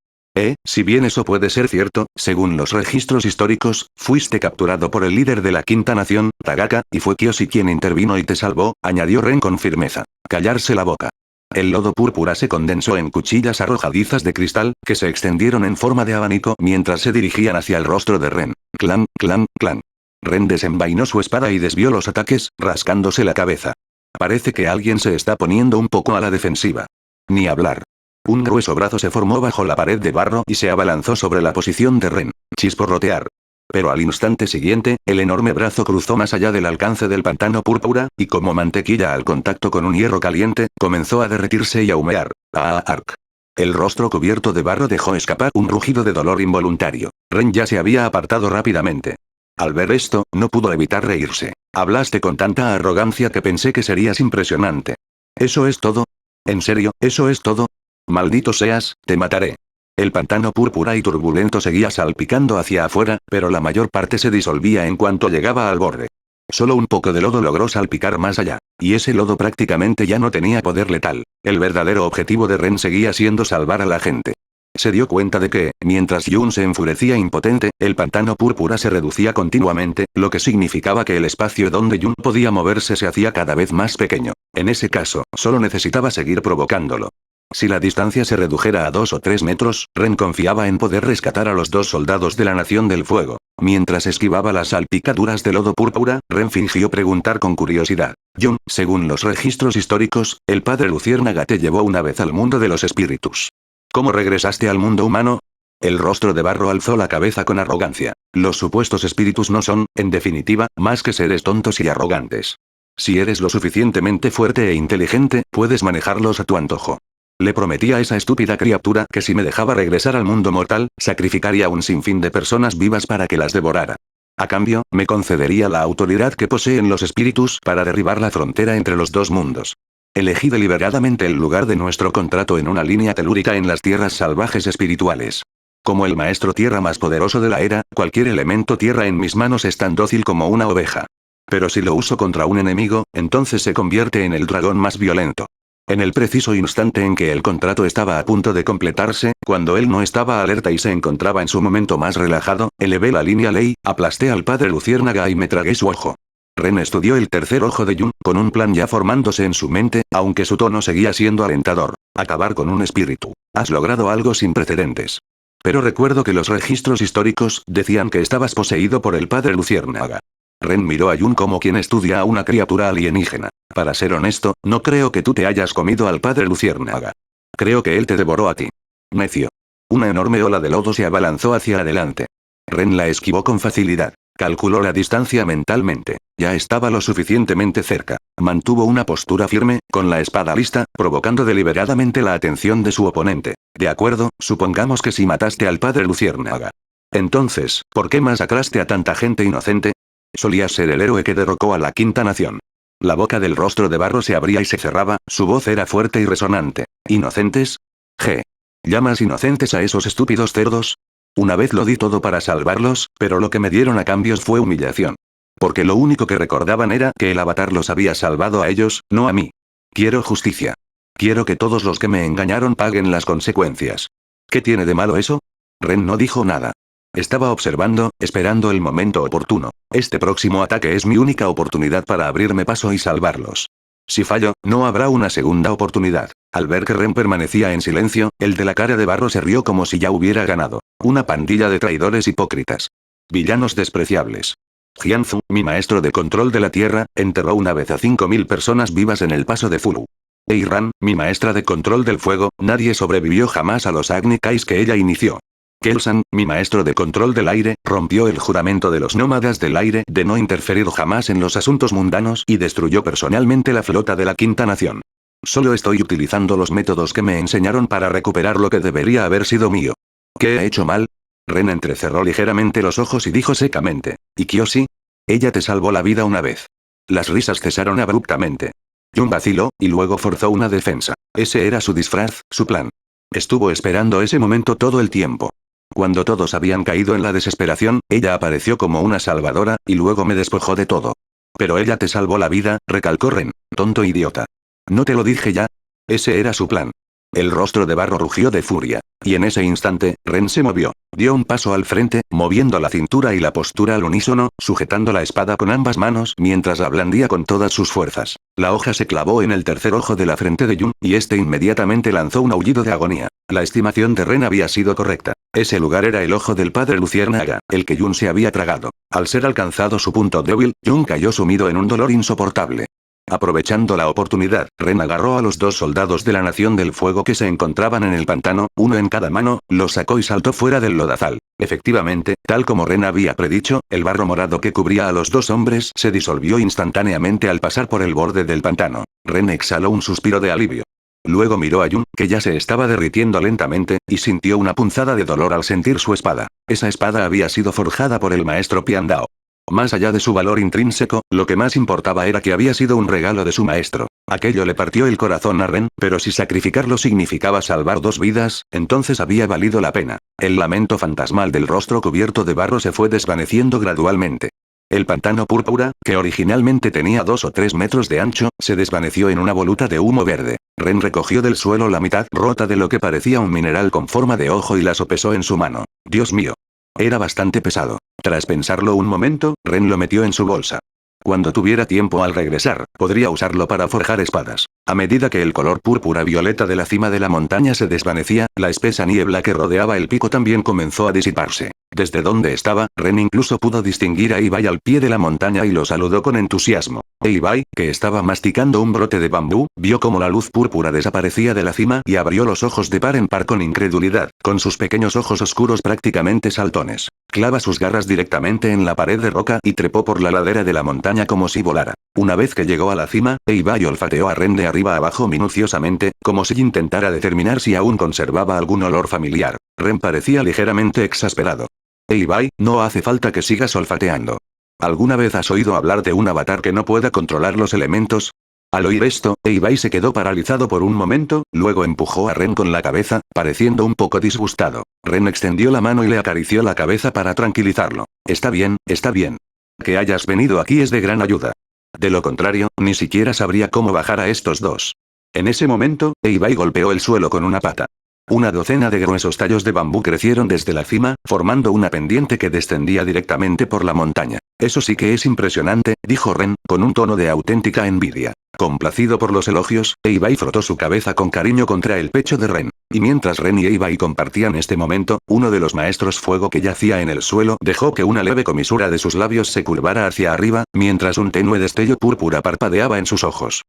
Si bien eso puede ser cierto, según los registros históricos, fuiste capturado por el líder de la quinta nación, Tagaka, y fue Kyoshi quien intervino y te salvó, añadió Ren con firmeza. Callarse la boca. El lodo púrpura se condensó en cuchillas arrojadizas de cristal, que se extendieron en forma de abanico mientras se dirigían hacia el rostro de Ren. Clan, clan, clan. Ren desenvainó su espada y desvió los ataques, rascándose la cabeza. Parece que alguien se está poniendo un poco a la defensiva. Ni hablar. Un grueso brazo se formó bajo la pared de barro y se abalanzó sobre la posición de Ren. Chisporrotear. Pero al instante siguiente, el enorme brazo cruzó más allá del alcance del pantano púrpura, y como mantequilla al contacto con un hierro caliente, comenzó a derretirse y a humear. Arc. El rostro cubierto de barro dejó escapar un rugido de dolor involuntario. Ren ya se había apartado rápidamente. Al ver esto, no pudo evitar reírse. Hablaste con tanta arrogancia que pensé que serías impresionante. ¿Eso es todo? ¿En serio, eso es todo? Maldito seas, te mataré. El pantano púrpura y turbulento seguía salpicando hacia afuera, pero la mayor parte se disolvía en cuanto llegaba al borde. Solo un poco de lodo logró salpicar más allá. Y ese lodo prácticamente ya no tenía poder letal. El verdadero objetivo de Ren seguía siendo salvar a la gente. Se dio cuenta de que, mientras Yun se enfurecía impotente, el pantano púrpura se reducía continuamente, lo que significaba que el espacio donde Yun podía moverse se hacía cada vez más pequeño. En ese caso, solo necesitaba seguir provocándolo. Si la distancia se redujera a 2 o 3 metros, Ren confiaba en poder rescatar a los 2 soldados de la Nación del Fuego. Mientras esquivaba las salpicaduras de lodo púrpura, Ren fingió preguntar con curiosidad. Yun, según los registros históricos, el padre Luciérnaga te llevó una vez al mundo de los espíritus. ¿Cómo regresaste al mundo humano? El rostro de barro alzó la cabeza con arrogancia. Los supuestos espíritus no son, en definitiva, más que seres tontos y arrogantes. Si eres lo suficientemente fuerte e inteligente, puedes manejarlos a tu antojo. Le prometí a esa estúpida criatura que si me dejaba regresar al mundo mortal, sacrificaría un sinfín de personas vivas para que las devorara. A cambio, me concedería la autoridad que poseen los espíritus para derribar la frontera entre los dos mundos. Elegí deliberadamente el lugar de nuestro contrato en una línea telúrica en las tierras salvajes espirituales. Como el maestro tierra más poderoso de la era, cualquier elemento tierra en mis manos es tan dócil como una oveja. Pero si lo uso contra un enemigo, entonces se convierte en el dragón más violento. En el preciso instante en que el contrato estaba a punto de completarse, cuando él no estaba alerta y se encontraba en su momento más relajado, elevé la línea ley, aplasté al padre Luciérnaga y me tragué su ojo. Ren estudió el tercer ojo de Yun, con un plan ya formándose en su mente, aunque su tono seguía siendo alentador. Acabar con un espíritu. Has logrado algo sin precedentes. Pero recuerdo que los registros históricos decían que estabas poseído por el padre Luciérnaga. Ren miró a Yun como quien estudia a una criatura alienígena. Para ser honesto, no creo que tú te hayas comido al padre Luciérnaga. Creo que él te devoró a ti. Necio. Una enorme ola de lodo se abalanzó hacia adelante. Ren la esquivó con facilidad. Calculó la distancia mentalmente. Ya estaba lo suficientemente cerca. Mantuvo una postura firme, con la espada lista, provocando deliberadamente la atención de su oponente. De acuerdo, supongamos que si mataste al padre Luciérnaga. Entonces, ¿por qué masacraste a tanta gente inocente? Solías ser el héroe que derrocó a la Quinta Nación. La boca del rostro de barro se abría y se cerraba, su voz era fuerte y resonante. ¿Inocentes? G. ¿Llamas inocentes a esos estúpidos cerdos? Una vez lo di todo para salvarlos, pero lo que me dieron a cambio fue humillación. Porque lo único que recordaban era que el avatar los había salvado a ellos, no a mí. Quiero justicia. Quiero que todos los que me engañaron paguen las consecuencias. ¿Qué tiene de malo eso? Ren no dijo nada. Estaba observando, esperando el momento oportuno. Este próximo ataque es mi única oportunidad para abrirme paso y salvarlos. Si fallo, no habrá una segunda oportunidad. Al ver que Ren permanecía en silencio, el de la cara de barro se rió como si ya hubiera ganado. Una pandilla de traidores hipócritas. Villanos despreciables. Jianzu, mi maestro de control de la tierra, enterró una vez a 5000 personas vivas en el paso de Fulu. Eiran, mi maestra de control del fuego, nadie sobrevivió jamás a los Agni Kais que ella inició. Kelsan, mi maestro de control del aire, rompió el juramento de los nómadas del aire de no interferir jamás en los asuntos mundanos y destruyó personalmente la flota de la Quinta Nación. Solo estoy utilizando los métodos que me enseñaron para recuperar lo que debería haber sido mío. ¿Qué he hecho mal? Ren entrecerró ligeramente los ojos y dijo secamente. ¿Y Kyoshi? Ella te salvó la vida una vez. Las risas cesaron abruptamente. Yun vaciló, y luego forzó una defensa. Ese era su disfraz, su plan. Estuvo esperando ese momento todo el tiempo. Cuando todos habían caído en la desesperación, ella apareció como una salvadora, y luego me despojó de todo. Pero ella te salvó la vida, recalcó Ren. Tonto idiota. ¿No te lo dije ya? Ese era su plan. El rostro de barro rugió de furia. Y en ese instante, Ren se movió. Dio un paso al frente, moviendo la cintura y la postura al unísono, sujetando la espada con ambas manos mientras la blandía con todas sus fuerzas. La hoja se clavó en el tercer ojo de la frente de Yun, y este inmediatamente lanzó un aullido de agonía. La estimación de Ren había sido correcta. Ese lugar era el ojo del padre Luciérnaga, el que Yun se había tragado. Al ser alcanzado su punto débil, Yun cayó sumido en un dolor insoportable. Aprovechando la oportunidad, Ren agarró a los 2 soldados de la Nación del Fuego que se encontraban en el pantano, uno en cada mano, los sacó y saltó fuera del lodazal. Efectivamente, tal como Ren había predicho, el barro morado que cubría a los 2 hombres se disolvió instantáneamente al pasar por el borde del pantano. Ren exhaló un suspiro de alivio. Luego miró a Yun, que ya se estaba derritiendo lentamente, y sintió una punzada de dolor al sentir su espada. Esa espada había sido forjada por el maestro Piandao. Más allá de su valor intrínseco, lo que más importaba era que había sido un regalo de su maestro. Aquello le partió el corazón a Ren, pero si sacrificarlo significaba salvar 2 vidas, entonces había valido la pena. El lamento fantasmal del rostro cubierto de barro se fue desvaneciendo gradualmente. El pantano púrpura, que originalmente tenía 2 o 3 metros de ancho, se desvaneció en una voluta de humo verde. Ren recogió del suelo la mitad rota de lo que parecía un mineral con forma de ojo y la sopesó en su mano. Dios mío. Era bastante pesado. Tras pensarlo un momento, Ren lo metió en su bolsa. Cuando tuviera tiempo al regresar, podría usarlo para forjar espadas. A medida que el color púrpura violeta de la cima de la montaña se desvanecía, la espesa niebla que rodeaba el pico también comenzó a disiparse. Desde donde estaba, Ren incluso pudo distinguir a Ibai al pie de la montaña y lo saludó con entusiasmo. Ibai, que estaba masticando un brote de bambú, vio cómo la luz púrpura desaparecía de la cima y abrió los ojos de par en par con incredulidad, con sus pequeños ojos oscuros prácticamente saltones. Clava sus garras directamente en la pared de roca y trepó por la ladera de la montaña como si volara. Una vez que llegó a la cima, Ibai olfateó a Ren de arriba a abajo minuciosamente, como si intentara determinar si aún conservaba algún olor familiar. Ren parecía ligeramente exasperado. Ibai, no hace falta que sigas olfateando. ¿Alguna vez has oído hablar de un avatar que no pueda controlar los elementos? Al oír esto, Ibai se quedó paralizado por un momento, luego empujó a Ren con la cabeza, pareciendo un poco disgustado. Ren extendió la mano y le acarició la cabeza para tranquilizarlo. Está bien, está bien. Que hayas venido aquí es de gran ayuda. De lo contrario, ni siquiera sabría cómo bajar a estos dos. En ese momento, Ibai golpeó el suelo con una pata. Una docena de gruesos tallos de bambú crecieron desde la cima, formando una pendiente que descendía directamente por la montaña. Eso sí que es impresionante, dijo Ren, con un tono de auténtica envidia. Complacido por los elogios, Ibai frotó su cabeza con cariño contra el pecho de Ren. Y mientras Ren y Ibai compartían este momento, uno de los maestros fuego que yacía en el suelo dejó que una leve comisura de sus labios se curvara hacia arriba, mientras un tenue destello púrpura parpadeaba en sus ojos.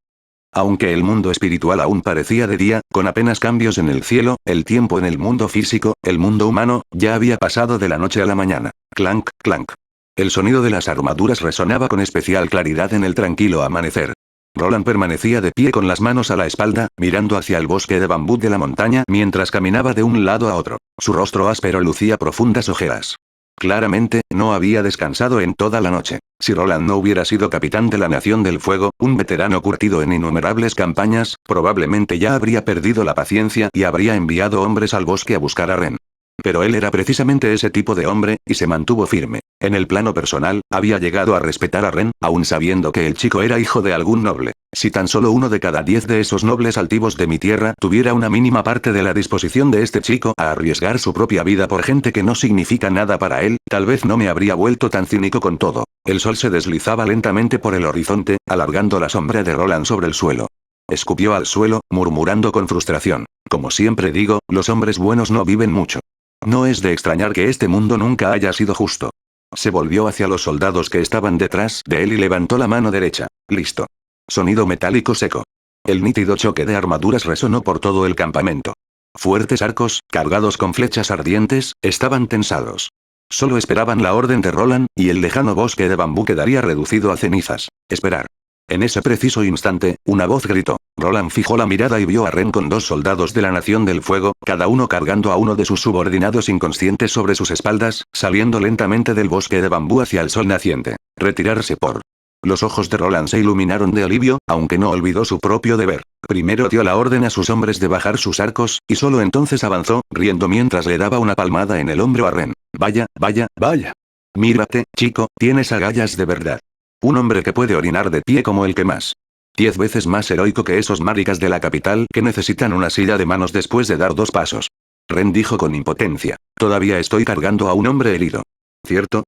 Aunque el mundo espiritual aún parecía de día, con apenas cambios en el cielo, el tiempo en el mundo físico, el mundo humano, ya había pasado de la noche a la mañana. Clank, clank. El sonido de las armaduras resonaba con especial claridad en el tranquilo amanecer. Roland permanecía de pie con las manos a la espalda, mirando hacia el bosque de bambú de la montaña mientras caminaba de un lado a otro. Su rostro áspero lucía profundas ojeras. Claramente, no había descansado en toda la noche. Si Roland no hubiera sido capitán de la Nación del Fuego, un veterano curtido en innumerables campañas, probablemente ya habría perdido la paciencia y habría enviado hombres al bosque a buscar a Ren. Pero él era precisamente ese tipo de hombre, y se mantuvo firme. En el plano personal, había llegado a respetar a Ren, aun sabiendo que el chico era hijo de algún noble. Si tan solo uno de cada 10 de esos nobles altivos de mi tierra tuviera una mínima parte de la disposición de este chico a arriesgar su propia vida por gente que no significa nada para él, tal vez no me habría vuelto tan cínico con todo. El sol se deslizaba lentamente por el horizonte, alargando la sombra de Roland sobre el suelo. Escupió al suelo, murmurando con frustración. Como siempre digo, los hombres buenos no viven mucho. No es de extrañar que este mundo nunca haya sido justo. Se volvió hacia los soldados que estaban detrás de él y levantó la mano derecha. Listo. Sonido metálico seco. El nítido choque de armaduras resonó por todo el campamento. Fuertes arcos, cargados con flechas ardientes, estaban tensados. Solo esperaban la orden de Roland, y el lejano bosque de bambú quedaría reducido a cenizas. Esperar. En ese preciso instante, una voz gritó. Roland fijó la mirada y vio a Ren con 2 soldados de la Nación del Fuego, cada uno cargando a uno de sus subordinados inconscientes sobre sus espaldas, saliendo lentamente del bosque de bambú hacia el sol naciente. Retirarse por. Los ojos de Roland se iluminaron de alivio, aunque no olvidó su propio deber. Primero dio la orden a sus hombres de bajar sus arcos, y solo entonces avanzó, riendo mientras le daba una palmada en el hombro a Ren. Vaya, vaya, vaya. Mírate, chico, tienes agallas de verdad. Un hombre que puede orinar de pie como el que más. 10 veces más heroico que esos maricas de la capital que necesitan una silla de manos después de dar 2 pasos. Ren dijo con impotencia. Todavía estoy cargando a un hombre herido. Cierto,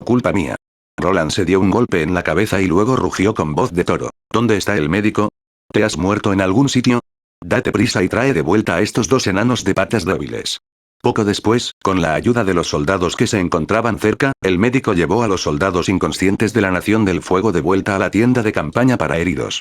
culpa mía. Roland se dio un golpe en la cabeza y luego rugió con voz de toro. ¿Dónde está el médico? ¿Te has muerto en algún sitio? Date prisa y trae de vuelta a estos 2 enanos de patas débiles. Poco después, con la ayuda de los soldados que se encontraban cerca, el médico llevó a los soldados inconscientes de la Nación del Fuego de vuelta a la tienda de campaña para heridos.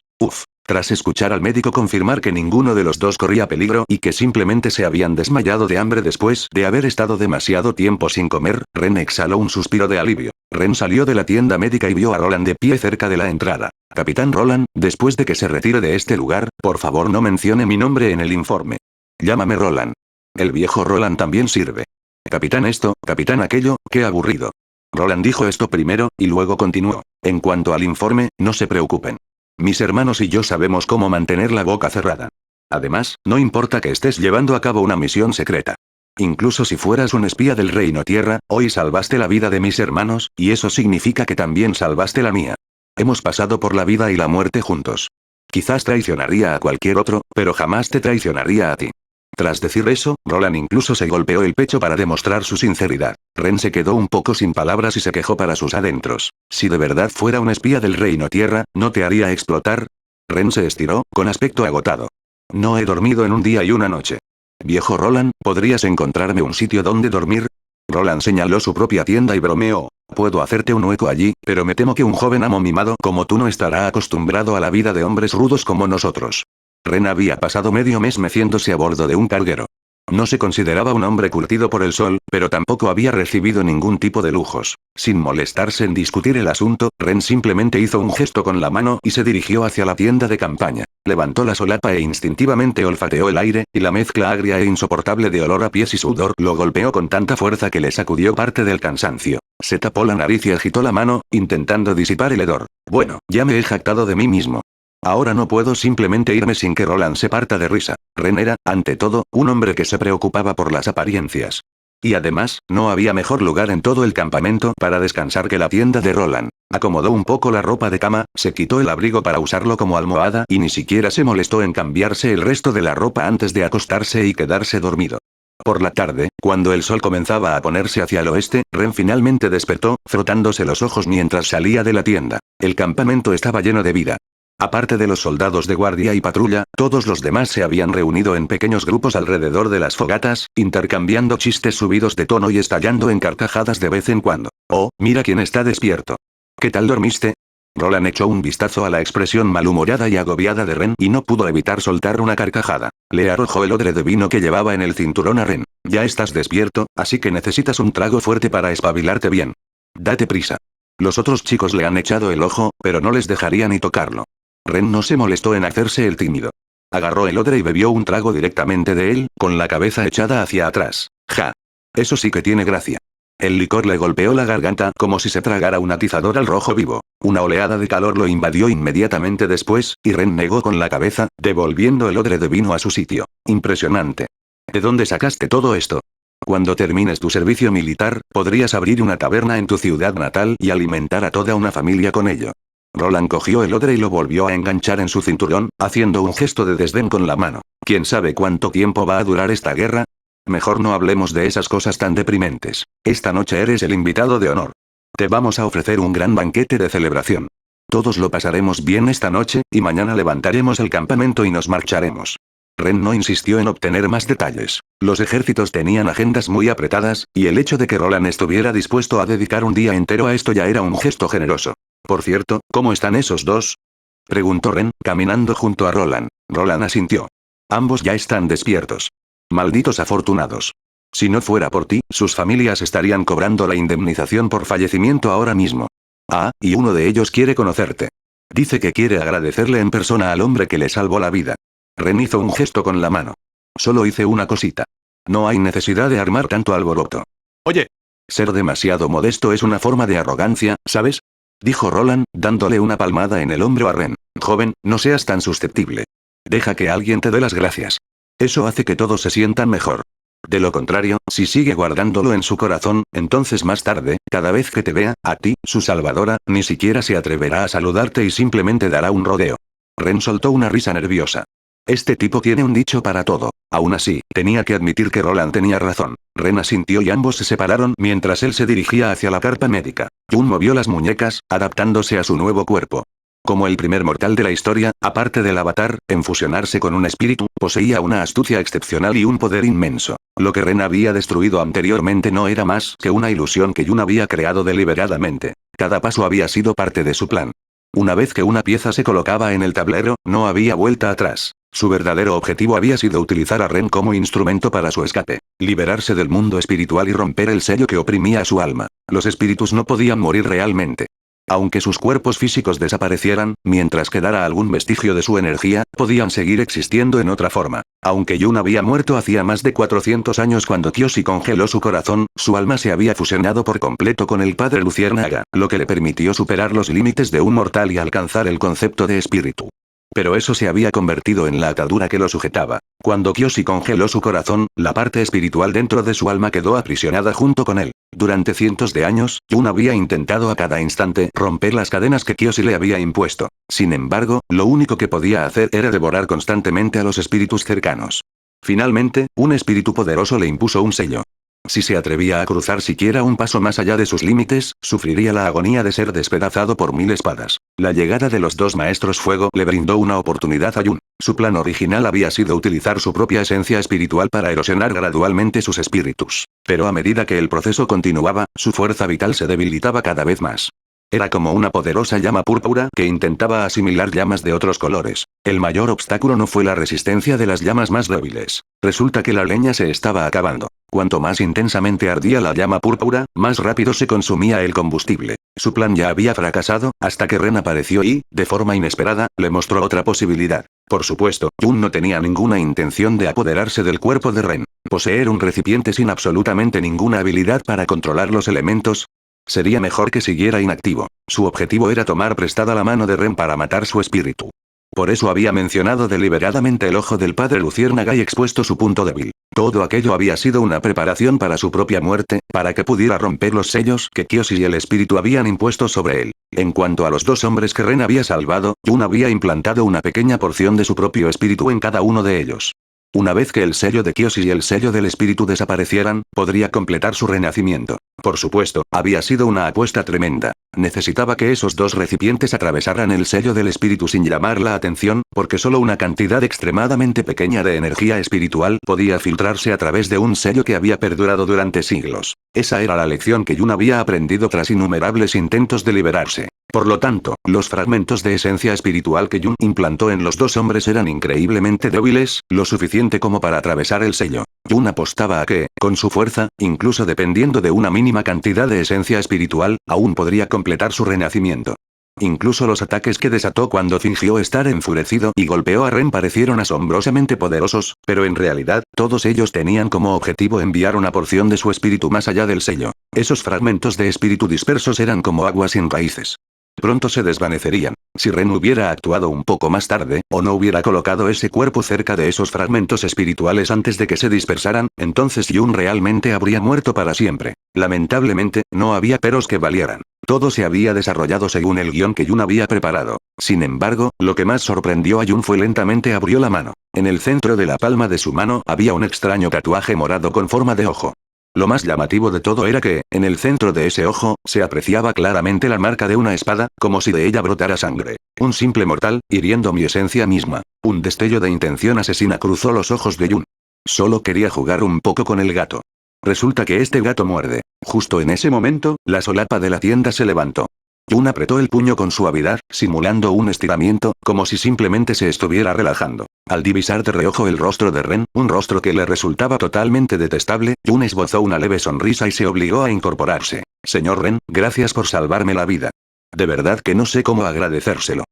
Tras escuchar al médico confirmar que ninguno de los 2 corría peligro y que simplemente se habían desmayado de hambre después de haber estado demasiado tiempo sin comer, Ren exhaló un suspiro de alivio. Ren salió de la tienda médica y vio a Roland de pie cerca de la entrada. Capitán Roland, después de que se retire de este lugar, por favor no mencione mi nombre en el informe. Llámame Roland. El viejo Roland también sirve. Capitán esto, capitán aquello, qué aburrido. Roland dijo esto primero, y luego continuó. En cuanto al informe, no se preocupen. Mis hermanos y yo sabemos cómo mantener la boca cerrada. Además, no importa que estés llevando a cabo una misión secreta. Incluso si fueras un espía del Reino Tierra, hoy salvaste la vida de mis hermanos, y eso significa que también salvaste la mía. Hemos pasado por la vida y la muerte juntos. Quizás traicionaría a cualquier otro, pero jamás te traicionaría a ti. Tras decir eso, Roland incluso se golpeó el pecho para demostrar su sinceridad. Ren se quedó un poco sin palabras y se quejó para sus adentros. Si de verdad fuera un espía del Reino Tierra, ¿no te haría explotar? Ren se estiró, con aspecto agotado. No he dormido en un día y una noche. Viejo Roland, ¿podrías encontrarme un sitio donde dormir? Roland señaló su propia tienda y bromeó. Puedo hacerte un hueco allí, pero me temo que un joven amo mimado como tú no estará acostumbrado a la vida de hombres rudos como nosotros. Ren había pasado medio mes meciéndose a bordo de un carguero. No se consideraba un hombre curtido por el sol, pero tampoco había recibido ningún tipo de lujos. Sin molestarse en discutir el asunto, Ren simplemente hizo un gesto con la mano y se dirigió hacia la tienda de campaña. Levantó la solapa e instintivamente olfateó el aire, y la mezcla agria e insoportable de olor a pies y sudor lo golpeó con tanta fuerza que le sacudió parte del cansancio. Se tapó la nariz y agitó la mano, intentando disipar el hedor. Bueno, ya me he jactado de mí mismo. Ahora no puedo simplemente irme sin que Roland se parta de risa. Ren era, ante todo, un hombre que se preocupaba por las apariencias. Y además, no había mejor lugar en todo el campamento para descansar que la tienda de Roland. Acomodó un poco la ropa de cama, se quitó el abrigo para usarlo como almohada y ni siquiera se molestó en cambiarse el resto de la ropa antes de acostarse y quedarse dormido. Por la tarde, cuando el sol comenzaba a ponerse hacia el oeste, Ren finalmente despertó, frotándose los ojos mientras salía de la tienda. El campamento estaba lleno de vida. Aparte de los soldados de guardia y patrulla, todos los demás se habían reunido en pequeños grupos alrededor de las fogatas, intercambiando chistes subidos de tono y estallando en carcajadas de vez en cuando. Oh, mira quién está despierto. ¿Qué tal dormiste? Roland echó un vistazo a la expresión malhumorada y agobiada de Ren y no pudo evitar soltar una carcajada. Le arrojó el odre de vino que llevaba en el cinturón a Ren. Ya estás despierto, así que necesitas un trago fuerte para espabilarte bien. Date prisa. Los otros chicos le han echado el ojo, pero no les dejaría ni tocarlo. Ren no se molestó en hacerse el tímido. Agarró el odre y bebió un trago directamente de él, con la cabeza echada hacia atrás. Ja. Eso sí que tiene gracia. El licor le golpeó la garganta como si se tragara un atizador al rojo vivo. Una oleada de calor lo invadió inmediatamente después, y Ren negó con la cabeza, devolviendo el odre de vino a su sitio. Impresionante. ¿De dónde sacaste todo esto? Cuando termines tu servicio militar, podrías abrir una taberna en tu ciudad natal y alimentar a toda una familia con ello. Roland cogió el odre y lo volvió a enganchar en su cinturón, haciendo un gesto de desdén con la mano. ¿Quién sabe cuánto tiempo va a durar esta guerra? Mejor no hablemos de esas cosas tan deprimentes. Esta noche eres el invitado de honor. Te vamos a ofrecer un gran banquete de celebración. Todos lo pasaremos bien esta noche, y mañana levantaremos el campamento y nos marcharemos. Ren no insistió en obtener más detalles. Los ejércitos tenían agendas muy apretadas, y el hecho de que Roland estuviera dispuesto a dedicar un día entero a esto ya era un gesto generoso. Por cierto, ¿cómo están esos dos? Preguntó Ren, caminando junto a Roland. Roland asintió. Ambos ya están despiertos. Malditos afortunados. Si no fuera por ti, sus familias estarían cobrando la indemnización por fallecimiento ahora mismo. Ah, y uno de ellos quiere conocerte. Dice que quiere agradecerle en persona al hombre que le salvó la vida. Ren hizo un gesto con la mano. Solo hice una cosita. No hay necesidad de armar tanto alboroto. Oye. Ser demasiado modesto es una forma de arrogancia, ¿sabes? Dijo Roland, dándole una palmada en el hombro a Ren. Joven, no seas tan susceptible. Deja que alguien te dé las gracias. Eso hace que todos se sientan mejor. De lo contrario, si sigue guardándolo en su corazón, entonces más tarde, cada vez que te vea, a ti, su salvadora, ni siquiera se atreverá a saludarte y simplemente dará un rodeo. Ren soltó una risa nerviosa. Este tipo tiene un dicho para todo. Aún así, tenía que admitir que Roland tenía razón. Ren asintió y ambos se separaron mientras él se dirigía hacia la carpa médica. Jun movió las muñecas, adaptándose a su nuevo cuerpo. Como el primer mortal de la historia, aparte del avatar, en fusionarse con un espíritu, poseía una astucia excepcional y un poder inmenso. Lo que Ren había destruido anteriormente no era más que una ilusión que Jun había creado deliberadamente. Cada paso había sido parte de su plan. Una vez que una pieza se colocaba en el tablero, no había vuelta atrás. Su verdadero objetivo había sido utilizar a Ren como instrumento para su escape, liberarse del mundo espiritual y romper el sello que oprimía a su alma. Los espíritus no podían morir realmente. Aunque sus cuerpos físicos desaparecieran, mientras quedara algún vestigio de su energía, podían seguir existiendo en otra forma. Aunque Jun había muerto hacía más de 400 años cuando Kyoshi congeló su corazón, su alma se había fusionado por completo con el Padre Luciérnaga, lo que le permitió superar los límites de un mortal y alcanzar el concepto de espíritu. Pero eso se había convertido en la atadura que lo sujetaba. Cuando Kyoshi congeló su corazón, la parte espiritual dentro de su alma quedó aprisionada junto con él. Durante cientos de años, Jun había intentado a cada instante romper las cadenas que Kyoshi le había impuesto. Sin embargo, lo único que podía hacer era devorar constantemente a los espíritus cercanos. Finalmente, un espíritu poderoso le impuso un sello. Si se atrevía a cruzar siquiera un paso más allá de sus límites, sufriría la agonía de ser despedazado por 1000 espadas. La llegada de los dos maestros fuego le brindó una oportunidad a Jun. Su plan original había sido utilizar su propia esencia espiritual para erosionar gradualmente sus espíritus. Pero a medida que el proceso continuaba, su fuerza vital se debilitaba cada vez más. Era como una poderosa llama púrpura que intentaba asimilar llamas de otros colores. El mayor obstáculo no fue la resistencia de las llamas más débiles. Resulta que la leña se estaba acabando. Cuanto más intensamente ardía la llama púrpura, más rápido se consumía el combustible. Su plan ya había fracasado, hasta que Ren apareció y, de forma inesperada, le mostró otra posibilidad. Por supuesto, Jun no tenía ninguna intención de apoderarse del cuerpo de Ren. Poseer un recipiente sin absolutamente ninguna habilidad para controlar los elementos, sería mejor que siguiera inactivo. Su objetivo era tomar prestada la mano de Ren para matar su espíritu. Por eso había mencionado deliberadamente el ojo del padre Luciérnaga y expuesto su punto débil. Todo aquello había sido una preparación para su propia muerte, para que pudiera romper los sellos que Kyoshi y el espíritu habían impuesto sobre él. En cuanto a los dos hombres que Ren había salvado, Jun había implantado una pequeña porción de su propio espíritu en cada uno de ellos. Una vez que el sello de Kyoshi y el sello del espíritu desaparecieran, podría completar su renacimiento. Por supuesto, había sido una apuesta tremenda. Necesitaba que esos dos recipientes atravesaran el sello del espíritu sin llamar la atención, porque solo una cantidad extremadamente pequeña de energía espiritual podía filtrarse a través de un sello que había perdurado durante siglos. Esa era la lección que Jun había aprendido tras innumerables intentos de liberarse. Por lo tanto, los fragmentos de esencia espiritual que Jun implantó en los dos hombres eran increíblemente débiles, lo suficiente como para atravesar el sello. Jun apostaba a que, con su fuerza, incluso dependiendo de una mínima cantidad de esencia espiritual, aún podría completar su renacimiento. Incluso los ataques que desató cuando fingió estar enfurecido y golpeó a Ren parecieron asombrosamente poderosos, pero en realidad, todos ellos tenían como objetivo enviar una porción de su espíritu más allá del sello. Esos fragmentos de espíritu dispersos eran como agua sin raíces. Pronto se desvanecerían. Si Ren hubiera actuado un poco más tarde, o no hubiera colocado ese cuerpo cerca de esos fragmentos espirituales antes de que se dispersaran, entonces Jun realmente habría muerto para siempre. Lamentablemente, no había peros que valieran. Todo se había desarrollado según el guión que Jun había preparado. Sin embargo, lo que más sorprendió a Jun fue lentamente abrió la mano. En el centro de la palma de su mano había un extraño tatuaje morado con forma de ojo. Lo más llamativo de todo era que, en el centro de ese ojo, se apreciaba claramente la marca de una espada, como si de ella brotara sangre. Un simple mortal, hiriendo mi esencia misma. Un destello de intención asesina cruzó los ojos de Jun. Solo quería jugar un poco con el gato. Resulta que este gato muerde. Justo en ese momento, la solapa de la tienda se levantó. Jun apretó el puño con suavidad, simulando un estiramiento, como si simplemente se estuviera relajando. Al divisar de reojo el rostro de Ren, un rostro que le resultaba totalmente detestable, Jun esbozó una leve sonrisa y se obligó a incorporarse. Señor Ren, gracias por salvarme la vida. De verdad que no sé cómo agradecérselo.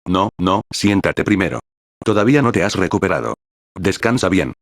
No, siéntate primero. Todavía no te has recuperado. Descansa bien.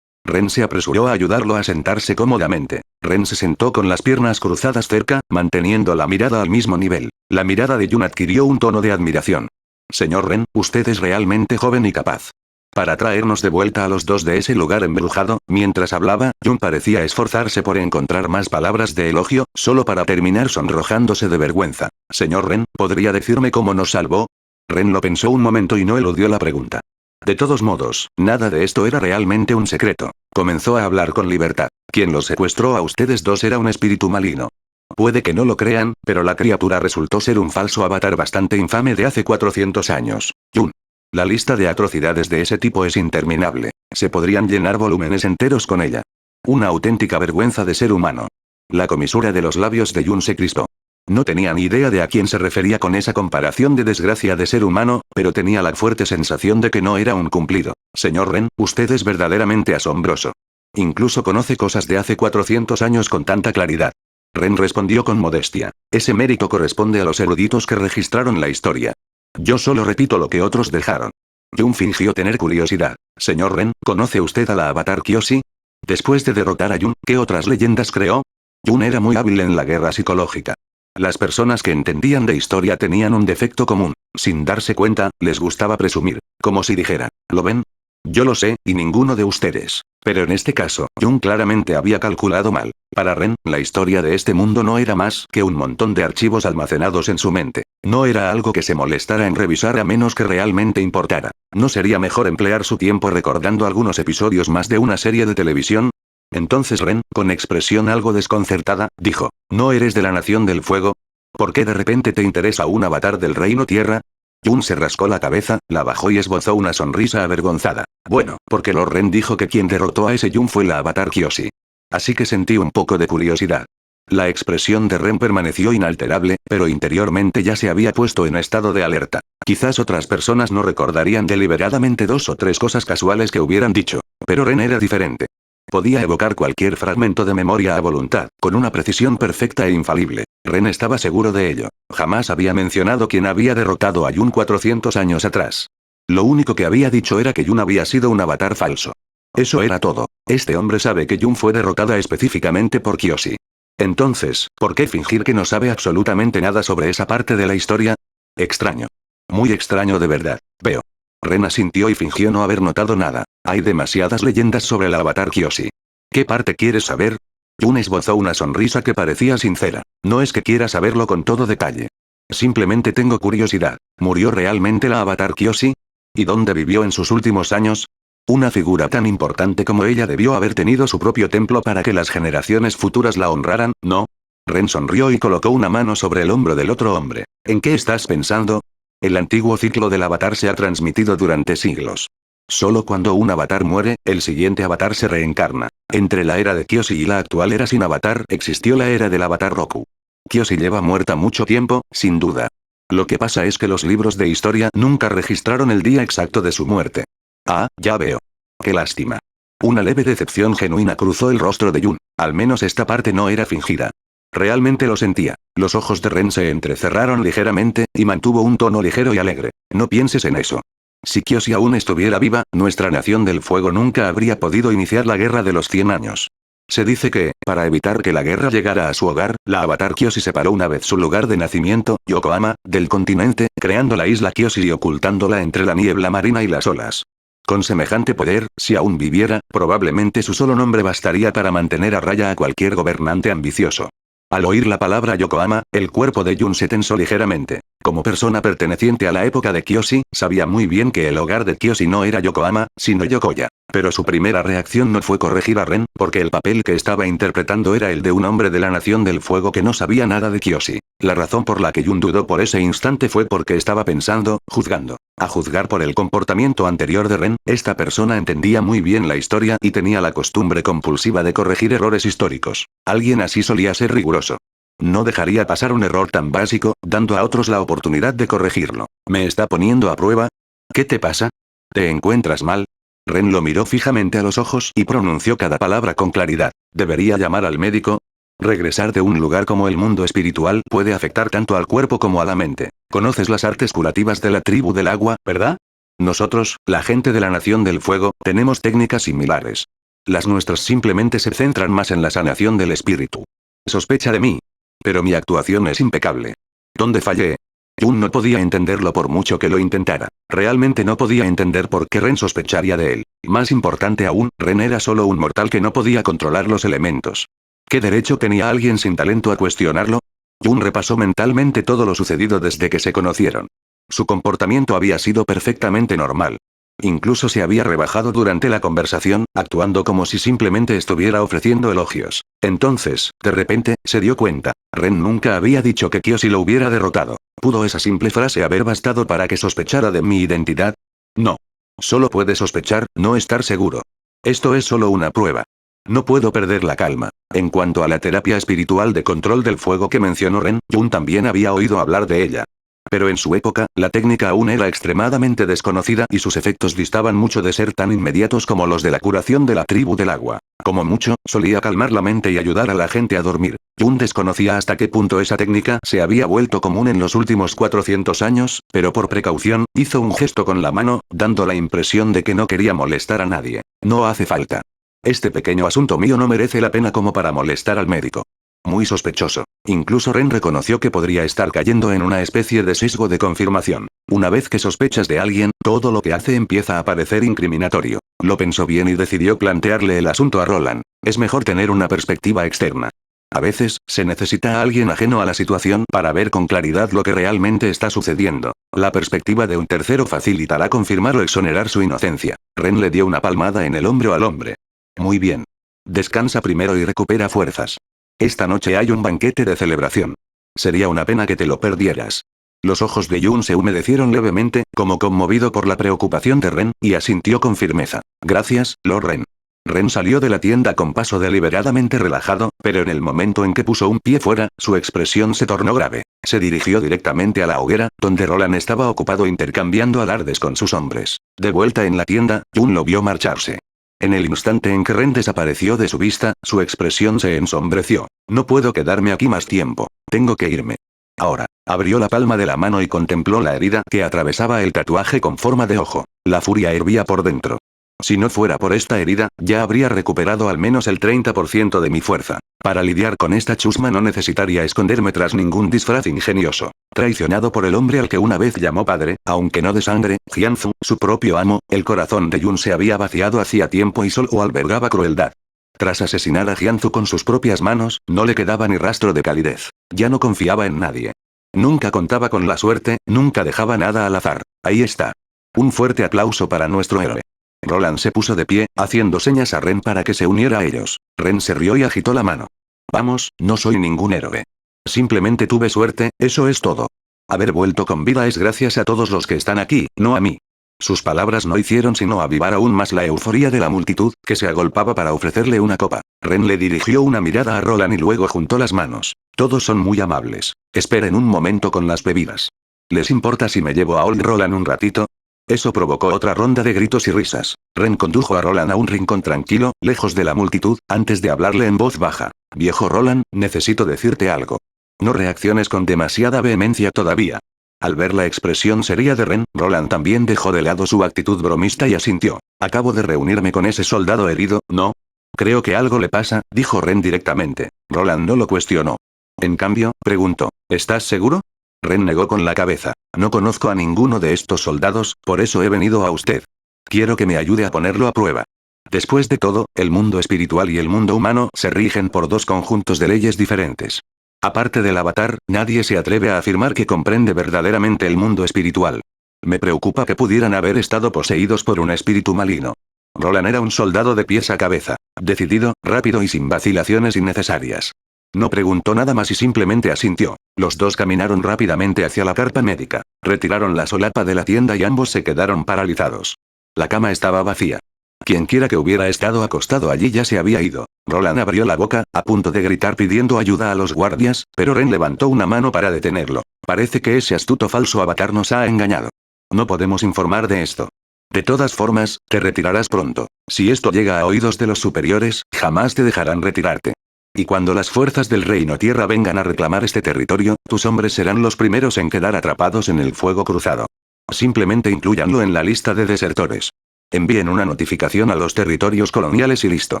Ren se apresuró a ayudarlo a sentarse cómodamente. Ren se sentó con las piernas cruzadas cerca, manteniendo la mirada al mismo nivel. La mirada de Jun adquirió un tono de admiración. Señor Ren, usted es realmente joven y capaz. Para traernos de vuelta a los dos de ese lugar embrujado, mientras hablaba, Jun parecía esforzarse por encontrar más palabras de elogio, solo para terminar sonrojándose de vergüenza. Señor Ren, ¿podría decirme cómo nos salvó? Ren lo pensó un momento y no eludió la pregunta. De todos modos, nada de esto era realmente un secreto. Comenzó a hablar con libertad. Quien los secuestró a ustedes dos era un espíritu maligno. Puede que no lo crean, pero la criatura resultó ser un falso avatar bastante infame de hace 400 años. Jun. La lista de atrocidades de ese tipo es interminable. Se podrían llenar volúmenes enteros con ella. Una auténtica vergüenza de ser humano. La comisura de los labios de Jun se crispó. No tenía ni idea de a quién se refería con esa comparación de desgracia de ser humano, pero tenía la fuerte sensación de que no era un cumplido. Señor Ren, usted es verdaderamente asombroso. Incluso conoce cosas de hace 400 años con tanta claridad. Ren respondió con modestia. Ese mérito corresponde a los eruditos que registraron la historia. Yo solo repito lo que otros dejaron. Jun fingió tener curiosidad. Señor Ren, ¿conoce usted a la avatar Kyoshi? Después de derrotar a Jun, ¿qué otras leyendas creó? Jun era muy hábil en la guerra psicológica. Las personas que entendían de historia tenían un defecto común. Sin darse cuenta, les gustaba presumir. Como si dijera, ¿lo ven? Yo lo sé, y ninguno de ustedes. Pero en este caso, Jun claramente había calculado mal. Para Ren, la historia de este mundo no era más que un montón de archivos almacenados en su mente. No era algo que se molestara en revisar a menos que realmente importara. ¿No sería mejor emplear su tiempo recordando algunos episodios más de una serie de televisión? Entonces Ren, con expresión algo desconcertada, dijo, ¿no eres de la Nación del Fuego? ¿Por qué de repente te interesa un avatar del Reino Tierra? Jun se rascó la cabeza, la bajó y esbozó una sonrisa avergonzada. Bueno, porque Lord Ren dijo que quien derrotó a ese Jun fue la avatar Kyoshi. Así que sentí un poco de curiosidad. La expresión de Ren permaneció inalterable, pero interiormente ya se había puesto en estado de alerta. Quizás otras personas no recordarían deliberadamente 2 o 3 cosas casuales que hubieran dicho. Pero Ren era diferente. Podía evocar cualquier fragmento de memoria a voluntad, con una precisión perfecta e infalible. Ren estaba seguro de ello. Jamás había mencionado quién había derrotado a Jun 400 años atrás. Lo único que había dicho era que Jun había sido un avatar falso. Eso era todo. Este hombre sabe que Jun fue derrotada específicamente por Kyoshi. Entonces, ¿por qué fingir que no sabe absolutamente nada sobre esa parte de la historia? Extraño. Muy extraño de verdad. Veo. Ren asintió y fingió no haber notado nada. Hay demasiadas leyendas sobre el avatar Kyoshi. ¿Qué parte quieres saber? Jun esbozó una sonrisa que parecía sincera. No es que quiera saberlo con todo detalle. Simplemente tengo curiosidad. ¿Murió realmente la avatar Kyoshi? ¿Y dónde vivió en sus últimos años? Una figura tan importante como ella debió haber tenido su propio templo para que las generaciones futuras la honraran, ¿no? Ren sonrió y colocó una mano sobre el hombro del otro hombre. ¿En qué estás pensando? El antiguo ciclo del avatar se ha transmitido durante siglos. Solo cuando un avatar muere, el siguiente avatar se reencarna. Entre la era de Kyoshi y la actual era sin avatar existió la era del avatar Roku. Kyoshi lleva muerta mucho tiempo, sin duda. Lo que pasa es que los libros de historia nunca registraron el día exacto de su muerte. Ah, ya veo. Qué lástima. Una leve decepción genuina cruzó el rostro de Jun. Al menos esta parte no era fingida. Realmente lo sentía. Los ojos de Ren se entrecerraron ligeramente, y mantuvo un tono ligero y alegre. No pienses en eso. Si Kyoshi aún estuviera viva, nuestra Nación del Fuego nunca habría podido iniciar la Guerra de los 100 años. Se dice que, para evitar que la guerra llegara a su hogar, la avatar Kyoshi separó una vez su lugar de nacimiento, Yokohama, del continente, creando la isla Kyoshi y ocultándola entre la niebla marina y las olas. Con semejante poder, si aún viviera, probablemente su solo nombre bastaría para mantener a raya a cualquier gobernante ambicioso. Al oír la palabra Yokohama, el cuerpo de Jun se tensó ligeramente. Como persona perteneciente a la época de Kyoshi, sabía muy bien que el hogar de Kyoshi no era Yokohama, sino Yokoya. Pero su primera reacción no fue corregir a Ren, porque el papel que estaba interpretando era el de un hombre de la Nación del Fuego que no sabía nada de Kyoshi. La razón por la que Jun dudó por ese instante fue porque estaba pensando, juzgando. A juzgar por el comportamiento anterior de Ren, esta persona entendía muy bien la historia y tenía la costumbre compulsiva de corregir errores históricos. Alguien así solía ser riguroso. No dejaría pasar un error tan básico, dando a otros la oportunidad de corregirlo. ¿Me está poniendo a prueba? ¿Qué te pasa? ¿Te encuentras mal? Ren lo miró fijamente a los ojos y pronunció cada palabra con claridad. ¿Debería llamar al médico? Regresar de un lugar como el mundo espiritual puede afectar tanto al cuerpo como a la mente. Conoces las artes curativas de la tribu del agua, ¿verdad? Nosotros, la gente de la Nación del Fuego, tenemos técnicas similares. Las nuestras simplemente se centran más en la sanación del espíritu. Sospecha de mí. Pero mi actuación es impecable. ¿Dónde fallé? Jun no podía entenderlo por mucho que lo intentara. Realmente no podía entender por qué Ren sospecharía de él. Más importante aún, Ren era solo un mortal que no podía controlar los elementos. ¿Qué derecho tenía alguien sin talento a cuestionarlo? Jun repasó mentalmente todo lo sucedido desde que se conocieron. Su comportamiento había sido perfectamente normal. Incluso se había rebajado durante la conversación, actuando como si simplemente estuviera ofreciendo elogios. Entonces, de repente, se dio cuenta. Ren nunca había dicho que Kyoshi lo hubiera derrotado. ¿Pudo esa simple frase haber bastado para que sospechara de mi identidad? No. Solo puede sospechar, no estar seguro. Esto es solo una prueba. No puedo perder la calma. En cuanto a la terapia espiritual de control del fuego que mencionó Ren, Jun también había oído hablar de ella. Pero en su época, la técnica aún era extremadamente desconocida y sus efectos distaban mucho de ser tan inmediatos como los de la curación de la tribu del agua. Como mucho, solía calmar la mente y ayudar a la gente a dormir. Jun desconocía hasta qué punto esa técnica se había vuelto común en los últimos 400 años, pero por precaución, hizo un gesto con la mano, dando la impresión de que no quería molestar a nadie. No hace falta. Este pequeño asunto mío no merece la pena como para molestar al médico. Muy sospechoso. Incluso Ren reconoció que podría estar cayendo en una especie de sesgo de confirmación. Una vez que sospechas de alguien, todo lo que hace empieza a parecer incriminatorio. Lo pensó bien y decidió plantearle el asunto a Roland. Es mejor tener una perspectiva externa. A veces, se necesita a alguien ajeno a la situación para ver con claridad lo que realmente está sucediendo. La perspectiva de un tercero facilitará confirmar o exonerar su inocencia. Ren le dio una palmada en el hombro al hombre. Muy bien. Descansa primero y recupera fuerzas. Esta noche hay un banquete de celebración. Sería una pena que te lo perdieras. Los ojos de Jun se humedecieron levemente, como conmovido por la preocupación de Ren, y asintió con firmeza. Gracias, Lord Ren. Ren salió de la tienda con paso deliberadamente relajado, pero en el momento en que puso un pie fuera, su expresión se tornó grave. Se dirigió directamente a la hoguera, donde Roland estaba ocupado intercambiando alardes con sus hombres. De vuelta en la tienda, Jun lo vio marcharse. En el instante en que Ren desapareció de su vista, su expresión se ensombreció. No puedo quedarme aquí más tiempo. Tengo que irme. Ahora. Abrió la palma de la mano y contempló la herida que atravesaba el tatuaje con forma de ojo. La furia hervía por dentro. Si no fuera por esta herida, ya habría recuperado al menos el 30% de mi fuerza. Para lidiar con esta chusma no necesitaría esconderme tras ningún disfraz ingenioso. Traicionado por el hombre al que una vez llamó padre, aunque no de sangre, Jianzu, su propio amo, el corazón de Jun se había vaciado hacía tiempo y solo albergaba crueldad. Tras asesinar a Jianzu con sus propias manos, no le quedaba ni rastro de calidez. Ya no confiaba en nadie. Nunca contaba con la suerte, nunca dejaba nada al azar. Ahí está. Un fuerte aplauso para nuestro héroe. Roland se puso de pie, haciendo señas a Ren para que se uniera a ellos. Ren se rió y agitó la mano. Vamos, no soy ningún héroe. Simplemente tuve suerte, eso es todo. Haber vuelto con vida es gracias a todos los que están aquí, no a mí. Sus palabras no hicieron sino avivar aún más la euforía de la multitud, que se agolpaba para ofrecerle una copa. Ren le dirigió una mirada a Roland y luego juntó las manos. Todos son muy amables. Esperen un momento con las bebidas. ¿Les importa si me llevo a Old Roland un ratito? Eso provocó otra ronda de gritos y risas. Ren condujo a Roland a un rincón tranquilo, lejos de la multitud, antes de hablarle en voz baja. Viejo Roland, necesito decirte algo. No reacciones con demasiada vehemencia todavía. Al ver la expresión seria de Ren, Roland también dejó de lado su actitud bromista y asintió. Acabo de reunirme con ese soldado herido, ¿no? Creo que algo le pasa, dijo Ren directamente. Roland no lo cuestionó. En cambio, preguntó, ¿estás seguro? Ren negó con la cabeza. No conozco a ninguno de estos soldados, por eso he venido a usted. Quiero que me ayude a ponerlo a prueba. Después de todo, el mundo espiritual y el mundo humano se rigen por dos conjuntos de leyes diferentes. Aparte del avatar, nadie se atreve a afirmar que comprende verdaderamente el mundo espiritual. Me preocupa que pudieran haber estado poseídos por un espíritu maligno. Roland era un soldado de pies a cabeza, decidido, rápido y sin vacilaciones innecesarias. No preguntó nada más y simplemente asintió. Los dos caminaron rápidamente hacia la carpa médica. Retiraron la solapa de la tienda y ambos se quedaron paralizados. La cama estaba vacía. Quienquiera que hubiera estado acostado allí ya se había ido. Roland abrió la boca, a punto de gritar pidiendo ayuda a los guardias, pero Ren levantó una mano para detenerlo. Parece que ese astuto falso avatar nos ha engañado. No podemos informar de esto. De todas formas, te retirarás pronto. Si esto llega a oídos de los superiores, jamás te dejarán retirarte. Y cuando las fuerzas del Reino Tierra vengan a reclamar este territorio, tus hombres serán los primeros en quedar atrapados en el fuego cruzado. Simplemente inclúyanlo en la lista de desertores. Envíen una notificación a los territorios coloniales y listo.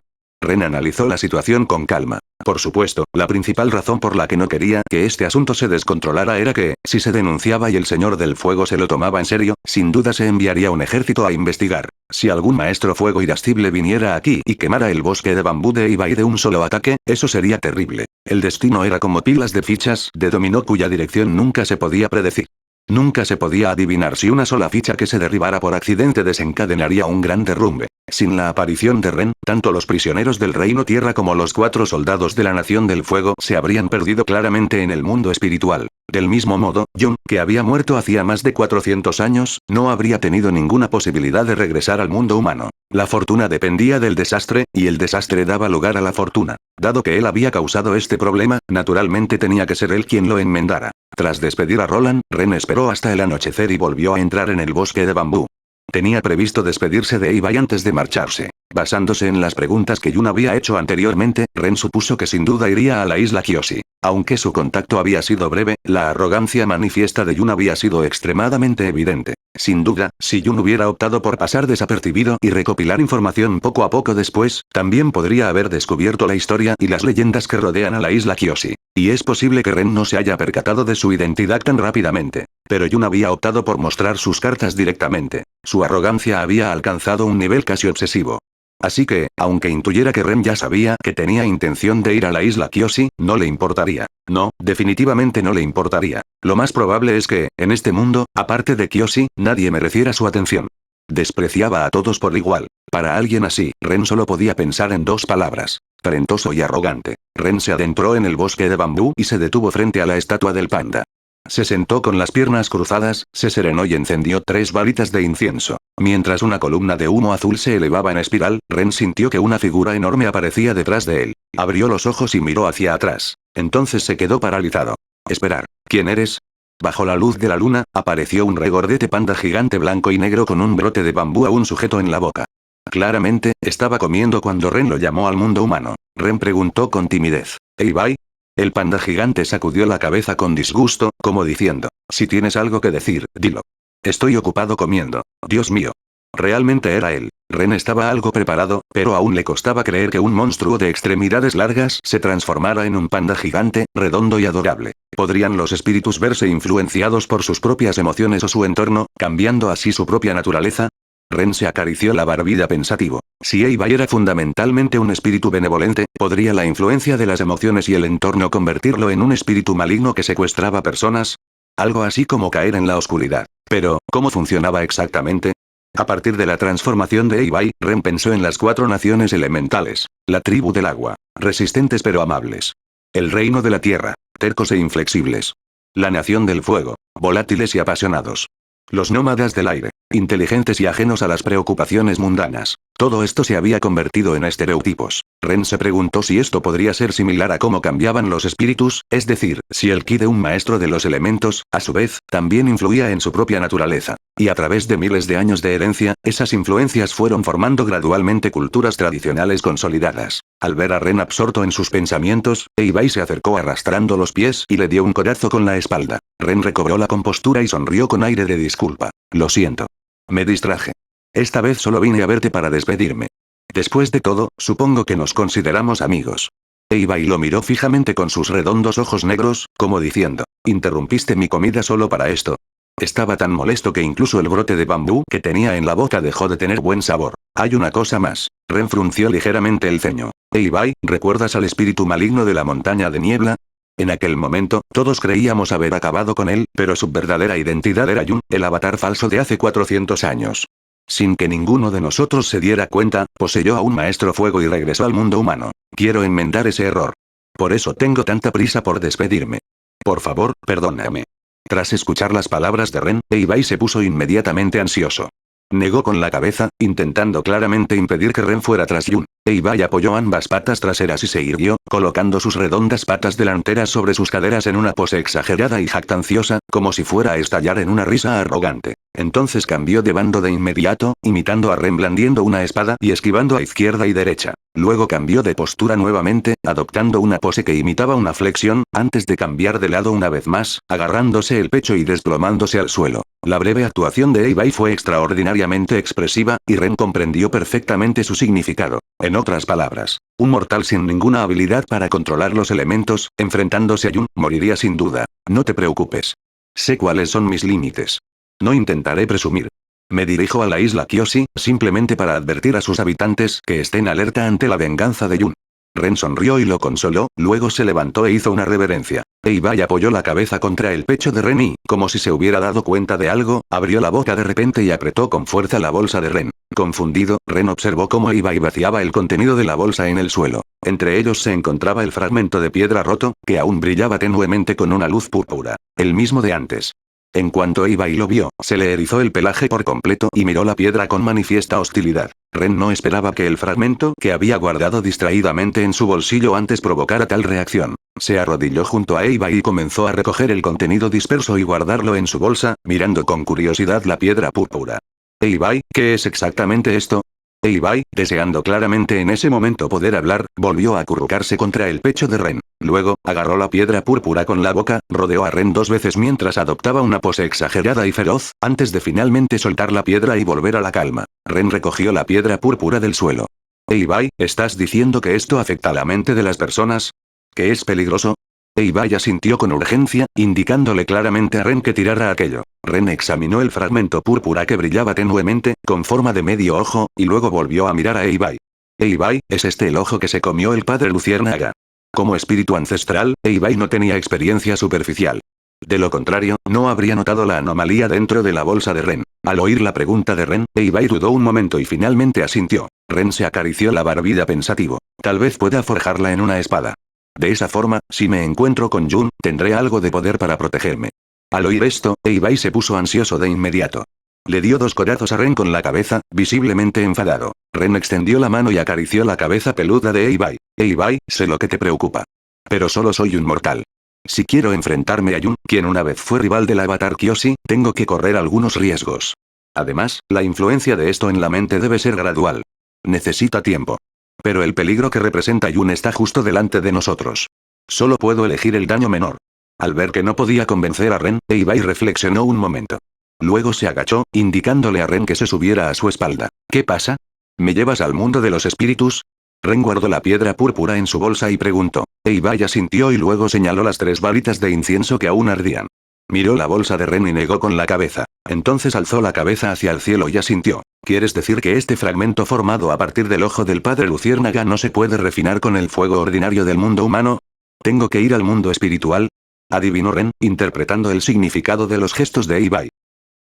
Ren analizó la situación con calma. Por supuesto, la principal razón por la que no quería que este asunto se descontrolara era que, si se denunciaba y el Señor del Fuego se lo tomaba en serio, sin duda se enviaría un ejército a investigar. Si algún maestro fuego irascible viniera aquí y quemara el bosque de bambú de Ibai de un solo ataque, eso sería terrible. El destino era como pilas de fichas de dominó cuya dirección nunca se podía predecir. Nunca se podía adivinar si una sola ficha que se derribara por accidente desencadenaría un gran derrumbe. Sin la aparición de Ren, tanto los prisioneros del Reino Tierra como los 4 soldados de la Nación del Fuego se habrían perdido claramente en el mundo espiritual. Del mismo modo, Jun, que había muerto hacía más de 400 años, no habría tenido ninguna posibilidad de regresar al mundo humano. La fortuna dependía del desastre, y el desastre daba lugar a la fortuna. Dado que él había causado este problema, naturalmente tenía que ser él quien lo enmendara. Tras despedir a Roland, Ren esperó hasta el anochecer y volvió a entrar en el bosque de bambú. Tenía previsto despedirse de Ibai antes de marcharse. Basándose en las preguntas que Jun había hecho anteriormente, Ren supuso que sin duda iría a la isla Kyoshi. Aunque su contacto había sido breve, la arrogancia manifiesta de Jun había sido extremadamente evidente. Sin duda, si Jun hubiera optado por pasar desapercibido y recopilar información poco a poco después, también podría haber descubierto la historia y las leyendas que rodean a la isla Kyoshi. Y es posible que Ren no se haya percatado de su identidad tan rápidamente. Pero Jun había optado por mostrar sus cartas directamente. Su arrogancia había alcanzado un nivel casi obsesivo. Así que, aunque intuyera que Ren ya sabía que tenía intención de ir a la isla Kyoshi, no le importaría. No, definitivamente no le importaría. Lo más probable es que, en este mundo, aparte de Kyoshi, nadie mereciera su atención. Despreciaba a todos por igual. Para alguien así, Ren solo podía pensar en dos palabras: talentoso y arrogante. Ren se adentró en el bosque de bambú y se detuvo frente a la estatua del panda. Se sentó con las piernas cruzadas, se serenó y encendió 3 varitas de incienso. Mientras una columna de humo azul se elevaba en espiral, Ren sintió que una figura enorme aparecía detrás de él. Abrió los ojos y miró hacia atrás. Entonces se quedó paralizado. Esperar. ¿Quién eres? Bajo la luz de la luna, apareció un regordete panda gigante blanco y negro con un brote de bambú aún sujeto en la boca. Claramente, estaba comiendo cuando Ren lo llamó al mundo humano. Ren preguntó con timidez: ¿Eibai? El panda gigante sacudió la cabeza con disgusto, como diciendo: si tienes algo que decir, dilo. Estoy ocupado comiendo. Dios mío. Realmente era él. Ren estaba algo preparado, pero aún le costaba creer que un monstruo de extremidades largas se transformara en un panda gigante, redondo y adorable. ¿Podrían los espíritus verse influenciados por sus propias emociones o su entorno, cambiando así su propia naturaleza? Ren se acarició la barbilla pensativo. Si Eibai era fundamentalmente un espíritu benevolente, ¿podría la influencia de las emociones y el entorno convertirlo en un espíritu maligno que secuestraba personas? Algo así como caer en la oscuridad. Pero, ¿cómo funcionaba exactamente? A partir de la transformación de Eibai, Ren pensó en las 4 naciones elementales. La tribu del agua. Resistentes pero amables. El reino de la tierra. Tercos e inflexibles. La nación del fuego. Volátiles y apasionados. Los nómadas del aire. Inteligentes y ajenos a las preocupaciones mundanas. Todo esto se había convertido en estereotipos. Ren se preguntó si esto podría ser similar a cómo cambiaban los espíritus, es decir, si el ki de un maestro de los elementos, a su vez, también influía en su propia naturaleza. Y a través de miles de años de herencia, esas influencias fueron formando gradualmente culturas tradicionales consolidadas. Al ver a Ren absorto en sus pensamientos, Eibai se acercó arrastrando los pies y le dio un codazo con la espalda. Ren recobró la compostura y sonrió con aire de disculpa. Lo siento. Me distraje. Esta vez solo vine a verte para despedirme. Después de todo, supongo que nos consideramos amigos. Eibai lo miró fijamente con sus redondos ojos negros, como diciendo: ¿interrumpiste mi comida solo para esto? Estaba tan molesto que incluso el brote de bambú que tenía en la boca dejó de tener buen sabor. Hay una cosa más. Ren frunció ligeramente el ceño. Eibai, ¿recuerdas al espíritu maligno de la montaña de niebla? En aquel momento, todos creíamos haber acabado con él, pero su verdadera identidad era Jun, el avatar falso de hace 400 años. Sin que ninguno de nosotros se diera cuenta, poseyó a un maestro fuego y regresó al mundo humano. Quiero enmendar ese error. Por eso tengo tanta prisa por despedirme. Por favor, perdóname. Tras escuchar las palabras de Ren, Eibai se puso inmediatamente ansioso. Negó con la cabeza, intentando claramente impedir que Ren fuera tras Jun. Eibai apoyó ambas patas traseras y se irguió, colocando sus redondas patas delanteras sobre sus caderas en una pose exagerada y jactanciosa, como si fuera a estallar en una risa arrogante. Entonces cambió de bando de inmediato, imitando a Ren blandiendo una espada y esquivando a izquierda y derecha. Luego cambió de postura nuevamente, adoptando una pose que imitaba una flexión, antes de cambiar de lado una vez más, agarrándose el pecho y desplomándose al suelo. La breve actuación de Eibai fue extraordinariamente expresiva, y Ren comprendió perfectamente su significado. En otras palabras, un mortal sin ninguna habilidad para controlar los elementos, enfrentándose a Jun, moriría sin duda. No te preocupes. Sé cuáles son mis límites. No intentaré presumir. Me dirijo a la isla Kyoshi, simplemente para advertir a sus habitantes que estén alerta ante la venganza de Jun. Ren sonrió y lo consoló, luego se levantó e hizo una reverencia. Eibai apoyó la cabeza contra el pecho de Ren y, como si se hubiera dado cuenta de algo, abrió la boca de repente y apretó con fuerza la bolsa de Ren. Confundido, Ren observó cómo Eibai vaciaba el contenido de la bolsa en el suelo. Entre ellos se encontraba el fragmento de piedra roto, que aún brillaba tenuemente con una luz púrpura. El mismo de antes. En cuanto Eibai lo vio, se le erizó el pelaje por completo y miró la piedra con manifiesta hostilidad. Ren no esperaba que el fragmento que había guardado distraídamente en su bolsillo antes provocara tal reacción. Se arrodilló junto a Eibai y comenzó a recoger el contenido disperso y guardarlo en su bolsa, mirando con curiosidad la piedra púrpura. Eibai, ¿qué es exactamente esto? Ibai, deseando claramente en ese momento poder hablar, volvió a acurrucarse contra el pecho de Ren. Luego, agarró la piedra púrpura con la boca, rodeó a Ren 2 veces mientras adoptaba una pose exagerada y feroz, antes de finalmente soltar la piedra y volver a la calma. Ren recogió la piedra púrpura del suelo. Ibai, ¿estás diciendo que esto afecta a la mente de las personas? ¿Que es peligroso? Ibai asintió con urgencia, indicándole claramente a Ren que tirara aquello. Ren examinó el fragmento púrpura que brillaba tenuemente, con forma de medio ojo, y luego volvió a mirar a Ibai. Ibai, ¿es este el ojo que se comió el padre Luciérnaga? Como espíritu ancestral, Ibai no tenía experiencia superficial. De lo contrario, no habría notado la anomalía dentro de la bolsa de Ren. Al oír la pregunta de Ren, Ibai dudó un momento y finalmente asintió. Ren se acarició la barbilla pensativo. Tal vez pueda forjarla en una espada. De esa forma, si me encuentro con Jun, tendré algo de poder para protegerme. Al oír esto, Ibai se puso ansioso de inmediato. Le dio 2 corazos a Ren con la cabeza, visiblemente enfadado. Ren extendió la mano y acarició la cabeza peluda de Ibai. Ibai, sé lo que te preocupa. Pero solo soy un mortal. Si quiero enfrentarme a Jun, quien una vez fue rival del avatar Kyoshi, tengo que correr algunos riesgos. Además, la influencia de esto en la mente debe ser gradual. Necesita tiempo. Pero el peligro que representa Jun está justo delante de nosotros. Solo puedo elegir el daño menor. Al ver que no podía convencer a Ren, Ibai reflexionó un momento. Luego se agachó, indicándole a Ren que se subiera a su espalda. ¿Qué pasa? ¿Me llevas al mundo de los espíritus? Ren guardó la piedra púrpura en su bolsa y preguntó. Ibai asintió y luego señaló las 3 varitas de incienso que aún ardían. Miró la bolsa de Ren y negó con la cabeza. Entonces alzó la cabeza hacia el cielo y asintió. ¿Quieres decir que este fragmento formado a partir del ojo del padre Luciérnaga no se puede refinar con el fuego ordinario del mundo humano? ¿Tengo que ir al mundo espiritual? Adivinó Ren, interpretando el significado de los gestos de Ibai.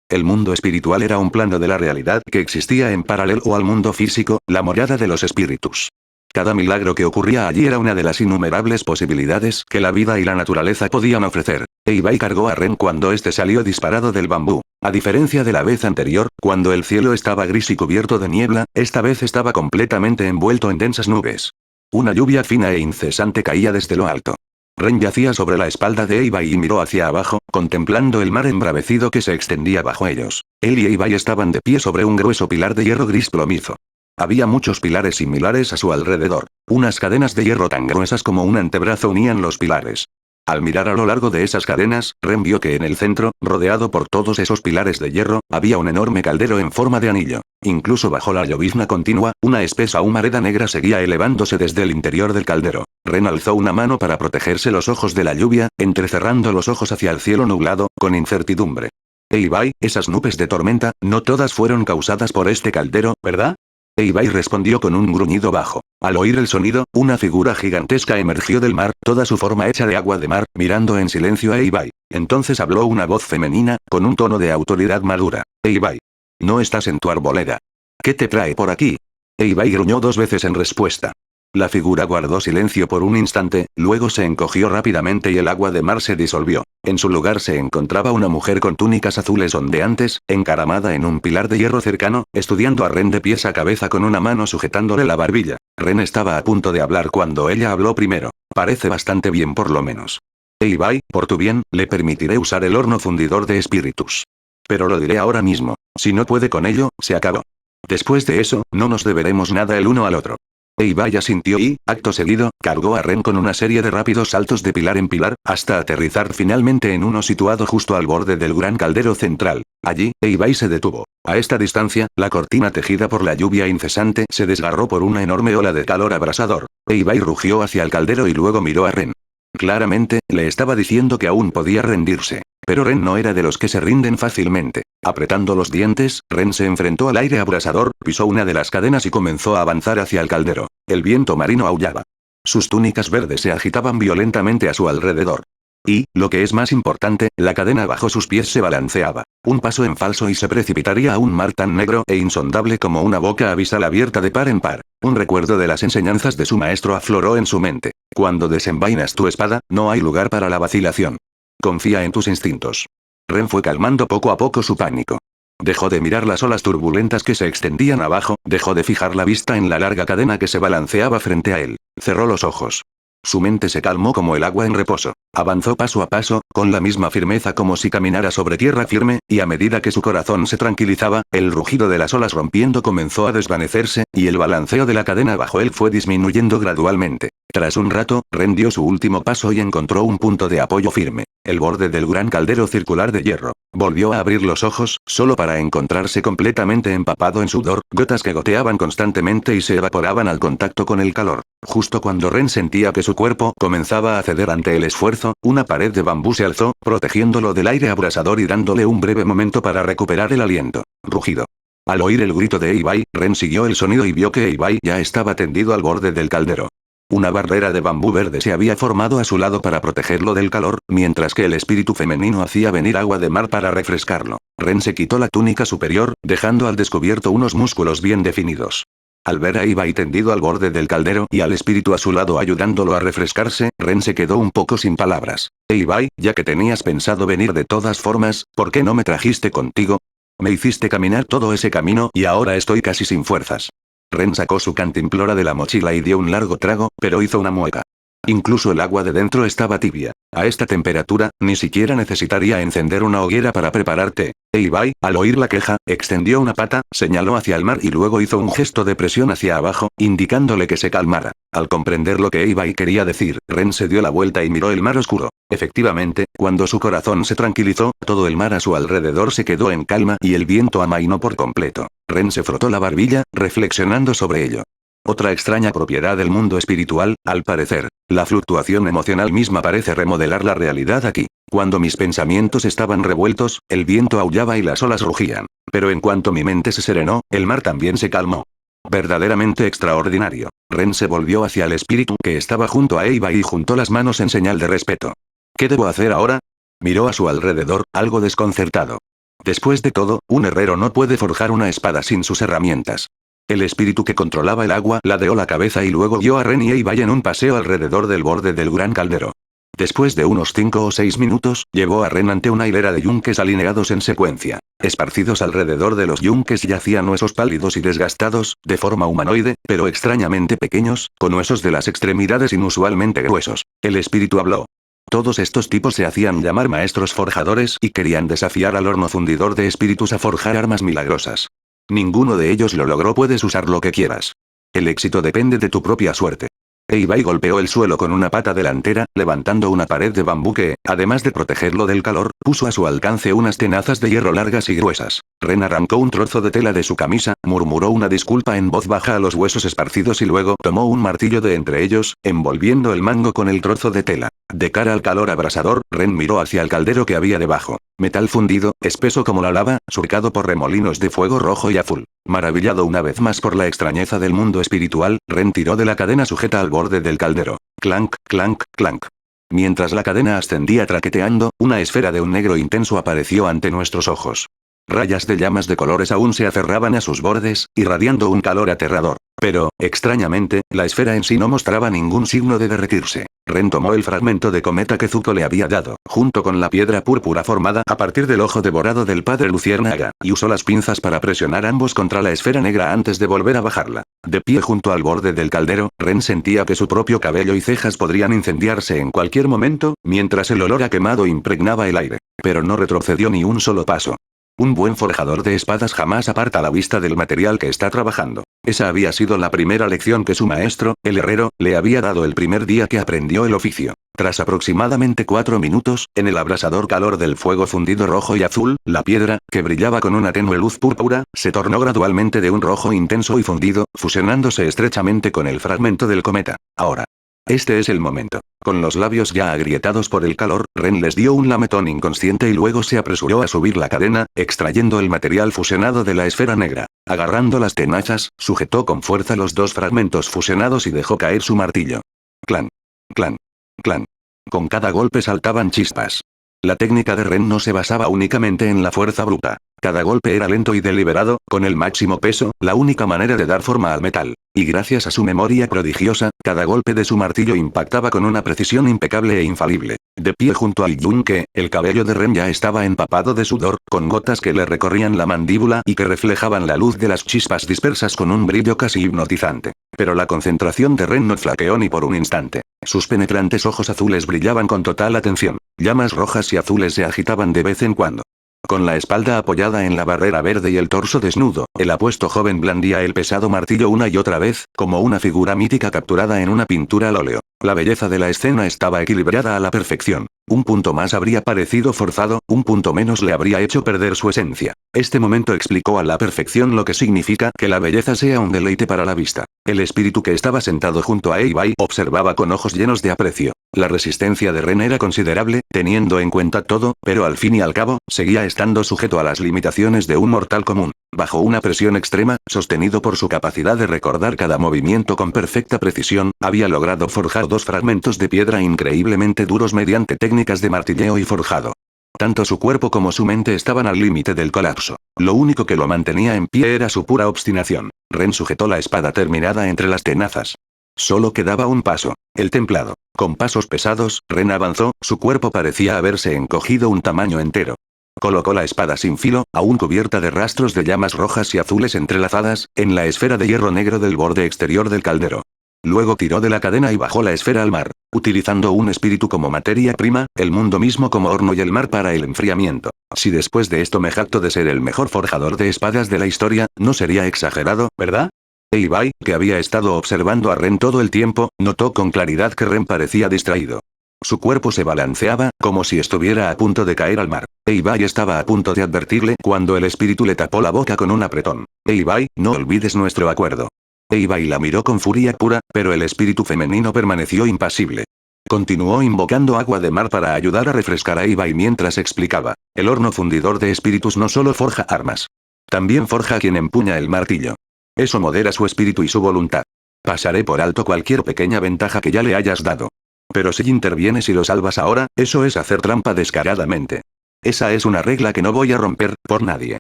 El mundo espiritual era un plano de la realidad que existía en paralelo al mundo físico, la morada de los espíritus. Cada milagro que ocurría allí era una de las innumerables posibilidades que la vida y la naturaleza podían ofrecer. Ibai cargó a Ren cuando este salió disparado del bambú. A diferencia de la vez anterior, cuando el cielo estaba gris y cubierto de niebla, esta vez estaba completamente envuelto en densas nubes. Una lluvia fina e incesante caía desde lo alto. Ren yacía sobre la espalda de Ibai y miró hacia abajo, contemplando el mar embravecido que se extendía bajo ellos. Él y Ibai estaban de pie sobre un grueso pilar de hierro gris plomizo. Había muchos pilares similares a su alrededor. Unas cadenas de hierro tan gruesas como un antebrazo unían los pilares. Al mirar a lo largo de esas cadenas, Ren vio que en el centro, rodeado por todos esos pilares de hierro, había un enorme caldero en forma de anillo. Incluso bajo la llovizna continua, una espesa humareda negra seguía elevándose desde el interior del caldero. Ren alzó una mano para protegerse los ojos de la lluvia, entrecerrando los ojos hacia el cielo nublado, con incertidumbre. Ibai, esas nubes de tormenta, no todas fueron causadas por este caldero, ¿verdad? Ibai respondió con un gruñido bajo. Al oír el sonido, una figura gigantesca emergió del mar, toda su forma hecha de agua de mar, mirando en silencio a Ibai. Entonces habló una voz femenina, con un tono de autoridad madura. Ibai. No estás en tu arboleda. ¿Qué te trae por aquí? Ibai gruñó 2 veces en respuesta. La figura guardó silencio por un instante, luego se encogió rápidamente y el agua de mar se disolvió. En su lugar se encontraba una mujer con túnicas azules ondeantes, encaramada en un pilar de hierro cercano, estudiando a Ren de pies a cabeza con una mano sujetándole la barbilla. Ren estaba a punto de hablar cuando ella habló primero. Parece bastante bien por lo menos. Ibai, por tu bien, le permitiré usar el horno fundidor de espíritus. Pero lo diré ahora mismo. Si no puede con ello, se acabó. Después de eso, no nos deberemos nada el uno al otro. Ibai asintió y, acto seguido, cargó a Ren con una serie de rápidos saltos de pilar en pilar, hasta aterrizar finalmente en uno situado justo al borde del gran caldero central. Allí, Ibai se detuvo. A esta distancia, la cortina tejida por la lluvia incesante se desgarró por una enorme ola de calor abrasador. Ibai rugió hacia el caldero y luego miró a Ren. Claramente, le estaba diciendo que aún podía rendirse. Pero Ren no era de los que se rinden fácilmente. Apretando los dientes, Ren se enfrentó al aire abrasador, pisó una de las cadenas y comenzó a avanzar hacia el caldero. El viento marino aullaba. Sus túnicas verdes se agitaban violentamente a su alrededor. Y, lo que es más importante, la cadena bajo sus pies se balanceaba. Un paso en falso y se precipitaría a un mar tan negro e insondable como una boca abisal abierta de par en par. Un recuerdo de las enseñanzas de su maestro afloró en su mente. Cuando desenvainas tu espada, no hay lugar para la vacilación. Confía en tus instintos. Ren fue calmando poco a poco su pánico. Dejó de mirar las olas turbulentas que se extendían abajo, dejó de fijar la vista en la larga cadena que se balanceaba frente a él. Cerró los ojos. Su mente se calmó como el agua en reposo. Avanzó paso a paso, con la misma firmeza como si caminara sobre tierra firme, y a medida que su corazón se tranquilizaba, el rugido de las olas rompiendo comenzó a desvanecerse, y el balanceo de la cadena bajo él fue disminuyendo gradualmente. Tras un rato, Ren dio su último paso y encontró un punto de apoyo firme. El borde del gran caldero circular de hierro. Volvió a abrir los ojos, solo para encontrarse completamente empapado en sudor, gotas que goteaban constantemente y se evaporaban al contacto con el calor. Justo cuando Ren sentía que su cuerpo comenzaba a ceder ante el esfuerzo, una pared de bambú se alzó, protegiéndolo del aire abrasador y dándole un breve momento para recuperar el aliento. Rugido. Al oír el grito de Eibai, Ren siguió el sonido y vio que Eibai ya estaba tendido al borde del caldero. Una barrera de bambú verde se había formado a su lado para protegerlo del calor, mientras que el espíritu femenino hacía venir agua de mar para refrescarlo. Ren se quitó la túnica superior, dejando al descubierto unos músculos bien definidos. Al ver a Eibai tendido al borde del caldero y al espíritu a su lado ayudándolo a refrescarse, Ren se quedó un poco sin palabras. Eibai, ya que tenías pensado venir de todas formas, ¿por qué no me trajiste contigo? Me hiciste caminar todo ese camino y ahora estoy casi sin fuerzas. Ren sacó su cantimplora de la mochila y dio un largo trago, pero hizo una mueca. Incluso el agua de dentro estaba tibia. A esta temperatura, ni siquiera necesitaría encender una hoguera para preparar té. Eibai, al oír la queja, extendió una pata, señaló hacia el mar y luego hizo un gesto de presión hacia abajo, indicándole que se calmara. Al comprender lo que Eibai quería decir, Ren se dio la vuelta y miró el mar oscuro. Efectivamente, cuando su corazón se tranquilizó, todo el mar a su alrededor se quedó en calma y el viento amainó por completo. Ren se frotó la barbilla, reflexionando sobre ello. Otra extraña propiedad del mundo espiritual, al parecer. La fluctuación emocional misma parece remodelar la realidad aquí. Cuando mis pensamientos estaban revueltos, el viento aullaba y las olas rugían. Pero en cuanto mi mente se serenó, el mar también se calmó. Verdaderamente extraordinario. Ren se volvió hacia el espíritu que estaba junto a Eibai y juntó las manos en señal de respeto. ¿Qué debo hacer ahora? Miró a su alrededor, algo desconcertado. Después de todo, un herrero no puede forjar una espada sin sus herramientas. El espíritu que controlaba el agua ladeó la cabeza y luego guió a Ren y Eibai en un paseo alrededor del borde del gran caldero. Después de unos 5 o 6 minutos, llevó a Ren ante una hilera de yunques alineados en secuencia. Esparcidos alrededor de los yunques yacían huesos pálidos y desgastados, de forma humanoide, pero extrañamente pequeños, con huesos de las extremidades inusualmente gruesos. El espíritu habló. Todos estos tipos se hacían llamar maestros forjadores y querían desafiar al horno fundidor de espíritus a forjar armas milagrosas. Ninguno de ellos lo logró. Puedes usar lo que quieras. El éxito depende de tu propia suerte. Eibai golpeó el suelo con una pata delantera, levantando una pared de bambú que, además de protegerlo del calor, puso a su alcance unas tenazas de hierro largas y gruesas. Ren arrancó un trozo de tela de su camisa, murmuró una disculpa en voz baja a los huesos esparcidos y luego tomó un martillo de entre ellos, envolviendo el mango con el trozo de tela. De cara al calor abrasador, Ren miró hacia el caldero que había debajo. Metal fundido, espeso como la lava, surcado por remolinos de fuego rojo y azul. Maravillado una vez más por la extrañeza del mundo espiritual, Ren tiró de la cadena sujeta al borde del caldero. Clank, clank, clank. Mientras la cadena ascendía traqueteando, una esfera de un negro intenso apareció ante nuestros ojos. Rayas de llamas de colores aún se aferraban a sus bordes, irradiando un calor aterrador. Pero, extrañamente, la esfera en sí no mostraba ningún signo de derretirse. Ren tomó el fragmento de cometa que Zuko le había dado, junto con la piedra púrpura formada a partir del ojo devorado del padre Luciérnaga, y usó las pinzas para presionar ambos contra la esfera negra antes de volver a bajarla. De pie junto al borde del caldero, Ren sentía que su propio cabello y cejas podrían incendiarse en cualquier momento, mientras el olor a quemado impregnaba el aire. Pero no retrocedió ni un solo paso. Un buen forjador de espadas jamás aparta la vista del material que está trabajando. Esa había sido la primera lección que su maestro, el herrero, le había dado el primer día que aprendió el oficio. Tras aproximadamente 4 minutos, en el abrasador calor del fuego fundido rojo y azul, la piedra, que brillaba con una tenue luz púrpura, se tornó gradualmente de un rojo intenso y fundido, fusionándose estrechamente con el fragmento del cometa. Ahora. Este es el momento. Con los labios ya agrietados por el calor, Ren les dio un lametón inconsciente y luego se apresuró a subir la cadena, extrayendo el material fusionado de la esfera negra. Agarrando las tenazas, sujetó con fuerza los 2 fragmentos fusionados y dejó caer su martillo. Clan. Clan. Clan. Con cada golpe saltaban chispas. La técnica de Ren no se basaba únicamente en la fuerza bruta. Cada golpe era lento y deliberado, con el máximo peso, la única manera de dar forma al metal. Y gracias a su memoria prodigiosa, cada golpe de su martillo impactaba con una precisión impecable e infalible. De pie junto al yunque, el cabello de Ren ya estaba empapado de sudor, con gotas que le recorrían la mandíbula y que reflejaban la luz de las chispas dispersas con un brillo casi hipnotizante. Pero la concentración de Ren no flaqueó ni por un instante. Sus penetrantes ojos azules brillaban con total atención. Llamas rojas y azules se agitaban de vez en cuando. Con la espalda apoyada en la barrera verde y el torso desnudo, el apuesto joven blandía el pesado martillo una y otra vez, como una figura mítica capturada en una pintura al óleo. La belleza de la escena estaba equilibrada a la perfección. Un punto más habría parecido forzado, un punto menos le habría hecho perder su esencia. Este momento explicó a la perfección lo que significa que la belleza sea un deleite para la vista. El espíritu que estaba sentado junto a Eibai observaba con ojos llenos de aprecio. La resistencia de Ren era considerable, teniendo en cuenta todo, pero al fin y al cabo, seguía estando sujeto a las limitaciones de un mortal común. Bajo una presión extrema, sostenido por su capacidad de recordar cada movimiento con perfecta precisión, había logrado forjar 2 fragmentos de piedra increíblemente duros mediante técnicas de martilleo y forjado. Tanto su cuerpo como su mente estaban al límite del colapso. Lo único que lo mantenía en pie era su pura obstinación. Ren sujetó la espada terminada entre las tenazas. Solo quedaba un paso, el templado. Con pasos pesados, Ren avanzó, su cuerpo parecía haberse encogido un tamaño entero. Colocó la espada sin filo, aún cubierta de rastros de llamas rojas y azules entrelazadas, en la esfera de hierro negro del borde exterior del caldero. Luego tiró de la cadena y bajó la esfera al mar, utilizando un espíritu como materia prima, el mundo mismo como horno y el mar para el enfriamiento. Si después de esto me jacto de ser el mejor forjador de espadas de la historia, no sería exagerado, ¿verdad? Eibai, que había estado observando a Ren todo el tiempo, notó con claridad que Ren parecía distraído. Su cuerpo se balanceaba, como si estuviera a punto de caer al mar. Eibai estaba a punto de advertirle cuando el espíritu le tapó la boca con un apretón. Eibai, no olvides nuestro acuerdo. Eibai la miró con furia pura, pero el espíritu femenino permaneció impasible. Continuó invocando agua de mar para ayudar a refrescar a Eibai mientras explicaba. El horno fundidor de espíritus no solo forja armas. También forja a quien empuña el martillo. Eso modera su espíritu y su voluntad. Pasaré por alto cualquier pequeña ventaja que ya le hayas dado. Pero si intervienes y lo salvas ahora, eso es hacer trampa descaradamente. Esa es una regla que no voy a romper, por nadie.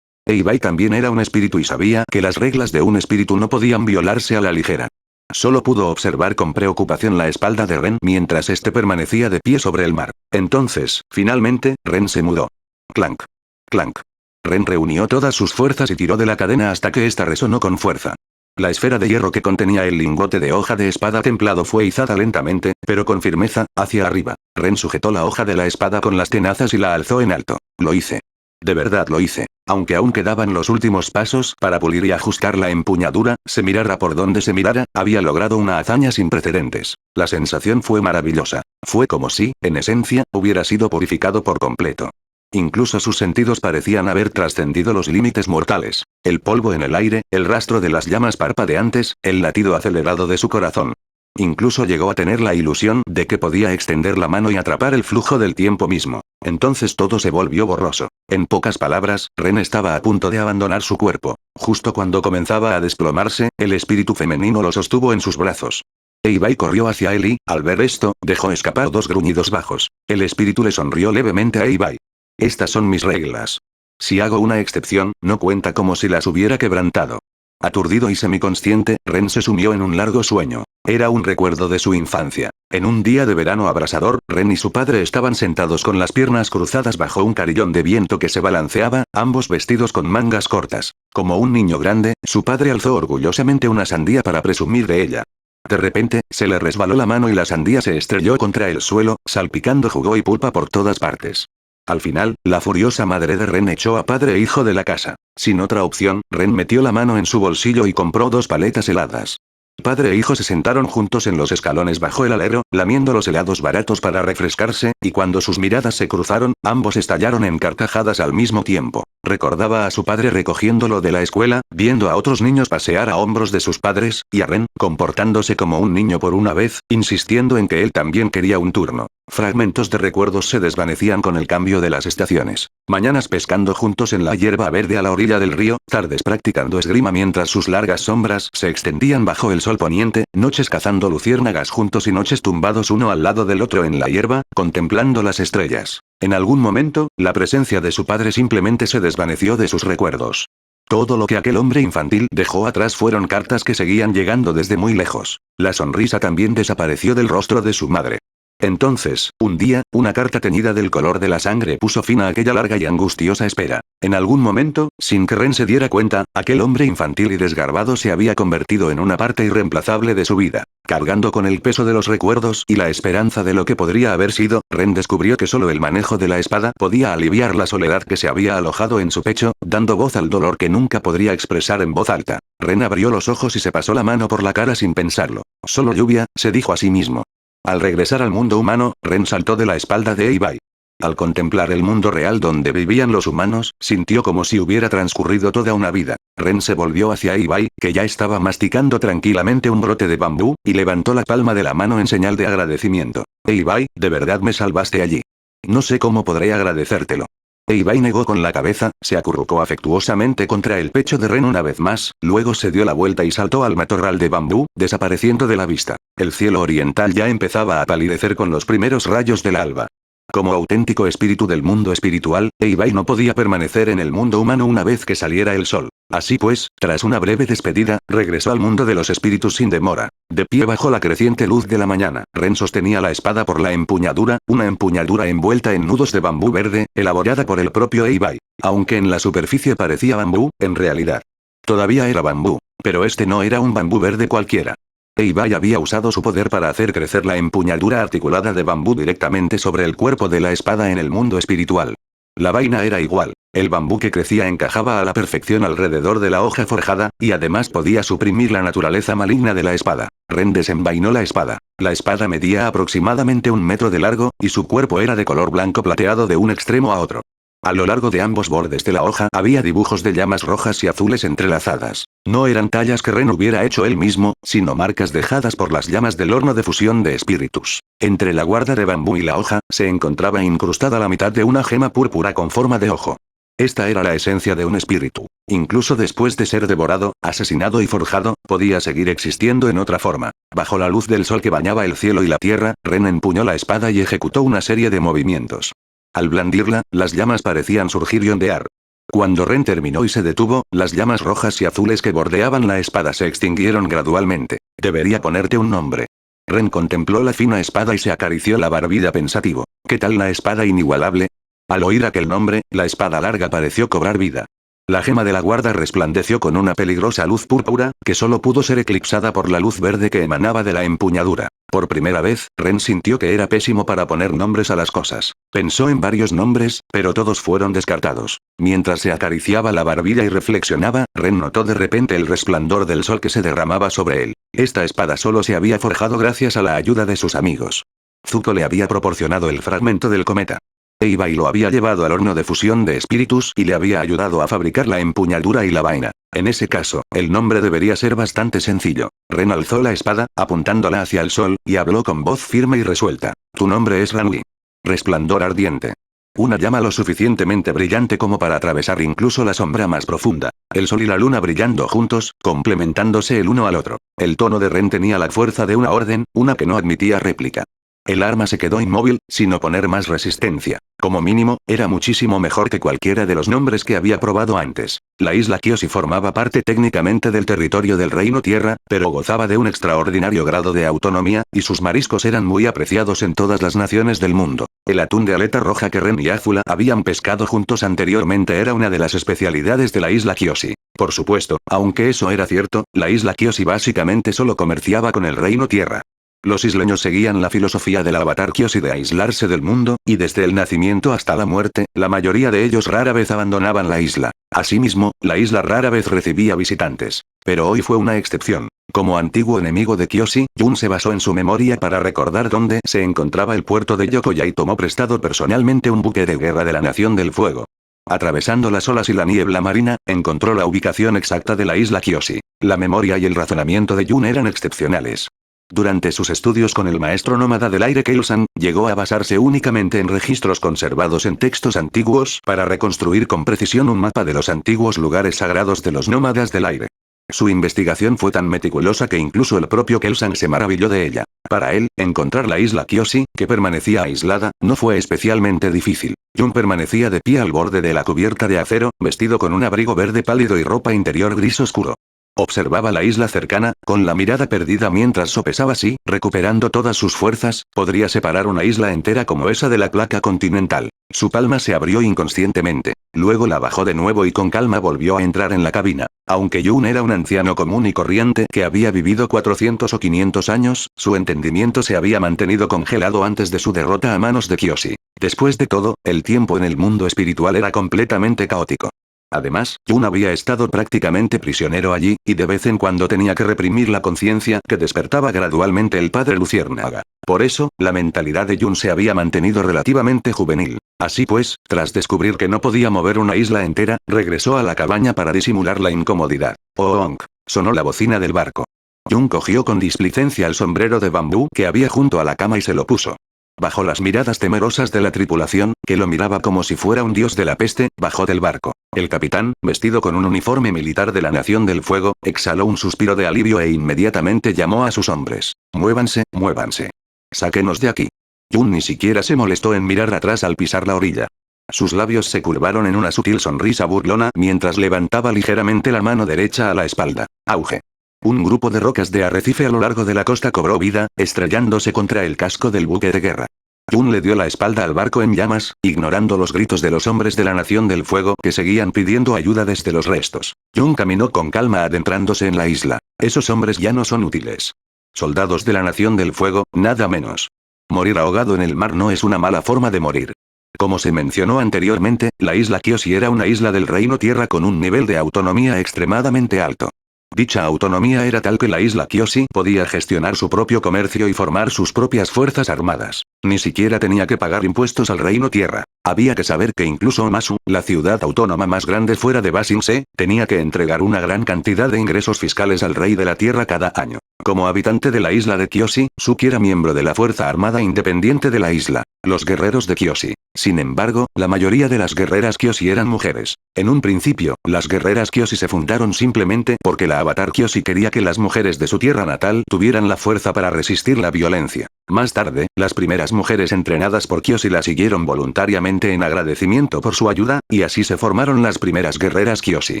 Eibai también era un espíritu y sabía que las reglas de un espíritu no podían violarse a la ligera. Solo pudo observar con preocupación la espalda de Ren mientras éste permanecía de pie sobre el mar. Entonces, finalmente, Ren se mudó. Clank. Clank. Ren reunió todas sus fuerzas y tiró de la cadena hasta que ésta resonó con fuerza. La esfera de hierro que contenía el lingote de hoja de espada templado fue izada lentamente, pero con firmeza, hacia arriba. Ren sujetó la hoja de la espada con las tenazas y la alzó en alto. Lo hice. De verdad lo hice. Aunque aún quedaban los últimos pasos para pulir y ajustar la empuñadura, se mirara por donde se mirara, había logrado una hazaña sin precedentes. La sensación fue maravillosa. Fue como si, en esencia, hubiera sido purificado por completo. Incluso sus sentidos parecían haber trascendido los límites mortales. El polvo en el aire, el rastro de las llamas parpadeantes, el latido acelerado de su corazón. Incluso llegó a tener la ilusión de que podía extender la mano y atrapar el flujo del tiempo mismo. Entonces todo se volvió borroso. En pocas palabras, Ren estaba a punto de abandonar su cuerpo. Justo cuando comenzaba a desplomarse, el espíritu femenino lo sostuvo en sus brazos. Eibai corrió hacia él y, al ver esto, dejó escapar 2 gruñidos bajos. El espíritu le sonrió levemente a Eibai. Estas son mis reglas. Si hago una excepción, no cuenta como si las hubiera quebrantado. Aturdido y semiconsciente, Ren se sumió en un largo sueño. Era un recuerdo de su infancia. En un día de verano abrasador, Ren y su padre estaban sentados con las piernas cruzadas bajo un carillón de viento que se balanceaba, ambos vestidos con mangas cortas. Como un niño grande, su padre alzó orgullosamente una sandía para presumir de ella. De repente, se le resbaló la mano y la sandía se estrelló contra el suelo, salpicando jugo y pulpa por todas partes. Al final, la furiosa madre de Ren echó a padre e hijo de la casa. Sin otra opción, Ren metió la mano en su bolsillo y compró 2 paletas heladas. Padre e hijo se sentaron juntos en los escalones bajo el alero, lamiendo los helados baratos para refrescarse, y cuando sus miradas se cruzaron, ambos estallaron en carcajadas al mismo tiempo. Recordaba a su padre recogiéndolo de la escuela, viendo a otros niños pasear a hombros de sus padres, y a Ren, comportándose como un niño por una vez, insistiendo en que él también quería un turno. Fragmentos de recuerdos se desvanecían con el cambio de las estaciones. Mañanas pescando juntos en la hierba verde a la orilla del río, tardes practicando esgrima mientras sus largas sombras se extendían bajo el sol poniente, noches cazando luciérnagas juntos y noches tumbados uno al lado del otro en la hierba, contemplando las estrellas. En algún momento, la presencia de su padre simplemente se desvaneció de sus recuerdos. Todo lo que aquel hombre infantil dejó atrás fueron cartas que seguían llegando desde muy lejos. La sonrisa también desapareció del rostro de su madre. Entonces, un día, una carta teñida del color de la sangre puso fin a aquella larga y angustiosa espera. En algún momento, sin que Ren se diera cuenta, aquel hombre infantil y desgarbado se había convertido en una parte irreemplazable de su vida. Cargando con el peso de los recuerdos y la esperanza de lo que podría haber sido, Ren descubrió que solo el manejo de la espada podía aliviar la soledad que se había alojado en su pecho, dando voz al dolor que nunca podría expresar en voz alta. Ren abrió los ojos y se pasó la mano por la cara sin pensarlo. Solo lluvia, se dijo a sí mismo. Al regresar al mundo humano, Ren saltó de la espalda de Eibai. Al contemplar el mundo real donde vivían los humanos, sintió como si hubiera transcurrido toda una vida. Ren se volvió hacia Eibai, que ya estaba masticando tranquilamente un brote de bambú, y levantó la palma de la mano en señal de agradecimiento. Eibai, de verdad me salvaste allí. No sé cómo podré agradecértelo. Eibai negó con la cabeza, se acurrucó afectuosamente contra el pecho de Ren una vez más, luego se dio la vuelta y saltó al matorral de bambú, desapareciendo de la vista. El cielo oriental ya empezaba a palidecer con los primeros rayos del alba. Como auténtico espíritu del mundo espiritual, Eibai no podía permanecer en el mundo humano una vez que saliera el sol. Así pues, tras una breve despedida, regresó al mundo de los espíritus sin demora. De pie bajo la creciente luz de la mañana, Ren sostenía la espada por la empuñadura, una empuñadura envuelta en nudos de bambú verde, elaborada por el propio Eibai. Aunque en la superficie parecía bambú, en realidad todavía era bambú. Pero este no era un bambú verde cualquiera. Eibai había usado su poder para hacer crecer la empuñadura articulada de bambú directamente sobre el cuerpo de la espada en el mundo espiritual. La vaina era igual. El bambú que crecía encajaba a la perfección alrededor de la hoja forjada, y además podía suprimir la naturaleza maligna de la espada. Ren desenvainó la espada. La espada medía aproximadamente 1 metro de largo, y su cuerpo era de color blanco plateado de un extremo a otro. A lo largo de ambos bordes de la hoja había dibujos de llamas rojas y azules entrelazadas. No eran tallas que Ren hubiera hecho él mismo, sino marcas dejadas por las llamas del horno de fusión de espíritus. Entre la guarda de bambú y la hoja, se encontraba incrustada la mitad de una gema púrpura con forma de ojo. Esta era la esencia de un espíritu. Incluso después de ser devorado, asesinado y forjado, podía seguir existiendo en otra forma. Bajo la luz del sol que bañaba el cielo y la tierra, Ren empuñó la espada y ejecutó una serie de movimientos. Al blandirla, las llamas parecían surgir y ondear. Cuando Ren terminó y se detuvo, las llamas rojas y azules que bordeaban la espada se extinguieron gradualmente. Debería ponerte un nombre. Ren contempló la fina espada y se acarició la barbilla pensativo. ¿Qué tal la espada inigualable? Al oír aquel nombre, la espada larga pareció cobrar vida. La gema de la guarda resplandeció con una peligrosa luz púrpura, que solo pudo ser eclipsada por la luz verde que emanaba de la empuñadura. Por primera vez, Ren sintió que era pésimo para poner nombres a las cosas. Pensó en varios nombres, pero todos fueron descartados. Mientras se acariciaba la barbilla y reflexionaba, Ren notó de repente el resplandor del sol que se derramaba sobre él. Esta espada solo se había forjado gracias a la ayuda de sus amigos. Zuko le había proporcionado el fragmento del cometa. Eibai lo había llevado al horno de fusión de espíritus y le había ayudado a fabricar la empuñadura y la vaina. En ese caso, el nombre debería ser bastante sencillo. Ren alzó la espada, apuntándola hacia el sol, y habló con voz firme y resuelta. Tu nombre es Ranui. Resplandor ardiente. Una llama lo suficientemente brillante como para atravesar incluso la sombra más profunda. El sol y la luna brillando juntos, complementándose el uno al otro. El tono de Ren tenía la fuerza de una orden, una que no admitía réplica. El arma se quedó inmóvil, sin oponer más resistencia. Como mínimo, era muchísimo mejor que cualquiera de los nombres que había probado antes. La isla Kyoshi formaba parte técnicamente del territorio del Reino Tierra, pero gozaba de un extraordinario grado de autonomía, y sus mariscos eran muy apreciados en todas las naciones del mundo. El atún de aleta roja que Ren y Azula habían pescado juntos anteriormente era una de las especialidades de la isla Kyoshi. Por supuesto, aunque eso era cierto, la isla Kyoshi básicamente solo comerciaba con el Reino Tierra. Los isleños seguían la filosofía del avatar Kyoshi de aislarse del mundo, y desde el nacimiento hasta la muerte, la mayoría de ellos rara vez abandonaban la isla. Asimismo, la isla rara vez recibía visitantes. Pero hoy fue una excepción. Como antiguo enemigo de Kyoshi, Jun se basó en su memoria para recordar dónde se encontraba el puerto de Yokoya y tomó prestado personalmente un buque de guerra de la Nación del Fuego. Atravesando las olas y la niebla marina, encontró la ubicación exacta de la isla Kyoshi. La memoria y el razonamiento de Jun eran excepcionales. Durante sus estudios con el maestro nómada del aire Keilsan, llegó a basarse únicamente en registros conservados en textos antiguos para reconstruir con precisión un mapa de los antiguos lugares sagrados de los nómadas del aire. Su investigación fue tan meticulosa que incluso el propio Keilsan se maravilló de ella. Para él, encontrar la isla Kyoshi, que permanecía aislada, no fue especialmente difícil. Jun permanecía de pie al borde de la cubierta de acero, vestido con un abrigo verde pálido y ropa interior gris oscuro. Observaba la isla cercana, con la mirada perdida mientras sopesaba si, recuperando todas sus fuerzas, podría separar una isla entera como esa de la placa continental. Su palma se abrió inconscientemente. Luego la bajó de nuevo y con calma volvió a entrar en la cabina. Aunque Jun era un anciano común y corriente que había vivido 400 o 500 años, su entendimiento se había mantenido congelado antes de su derrota a manos de Kyoshi. Después de todo, el tiempo en el mundo espiritual era completamente caótico. Además, Jun había estado prácticamente prisionero allí, y de vez en cuando tenía que reprimir la conciencia que despertaba gradualmente el padre Luciérnaga. Por eso, la mentalidad de Jun se había mantenido relativamente juvenil. Así pues, tras descubrir que no podía mover una isla entera, regresó a la cabaña para disimular la incomodidad. ¡Oonk! Sonó la bocina del barco. Jun cogió con displicencia el sombrero de bambú que había junto a la cama y se lo puso. Bajo las miradas temerosas de la tripulación, que lo miraba como si fuera un dios de la peste, bajó del barco. El capitán, vestido con un uniforme militar de la Nación del Fuego, exhaló un suspiro de alivio e inmediatamente llamó a sus hombres. Muévanse, muévanse. Sáquenos de aquí. Jun ni siquiera se molestó en mirar atrás al pisar la orilla. Sus labios se curvaron en una sutil sonrisa burlona mientras levantaba ligeramente la mano derecha a la espalda. Auge. Un grupo de rocas de arrecife a lo largo de la costa cobró vida, estrellándose contra el casco del buque de guerra. Jun le dio la espalda al barco en llamas, ignorando los gritos de los hombres de la Nación del Fuego que seguían pidiendo ayuda desde los restos. Jun caminó con calma adentrándose en la isla. Esos hombres ya no son útiles. Soldados de la Nación del Fuego, nada menos. Morir ahogado en el mar no es una mala forma de morir. Como se mencionó anteriormente, la isla Kyoshi era una isla del Reino Tierra con un nivel de autonomía extremadamente alto. Dicha autonomía era tal que la isla Kyoshi podía gestionar su propio comercio y formar sus propias fuerzas armadas. Ni siquiera tenía que pagar impuestos al Reino Tierra. Había que saber que incluso Omasu, la ciudad autónoma más grande fuera de Basingse, tenía que entregar una gran cantidad de ingresos fiscales al rey de la tierra cada año. Como habitante de la isla de Kyoshi, Suki era miembro de la Fuerza Armada Independiente de la isla, los guerreros de Kyoshi. Sin embargo, la mayoría de las guerreras Kyoshi eran mujeres. En un principio, las guerreras Kyoshi se fundaron simplemente porque la Avatar Kyoshi quería que las mujeres de su tierra natal tuvieran la fuerza para resistir la violencia. Más tarde, las primeras mujeres entrenadas por Kyoshi la siguieron voluntariamente en agradecimiento por su ayuda, y así se formaron las primeras guerreras Kyoshi.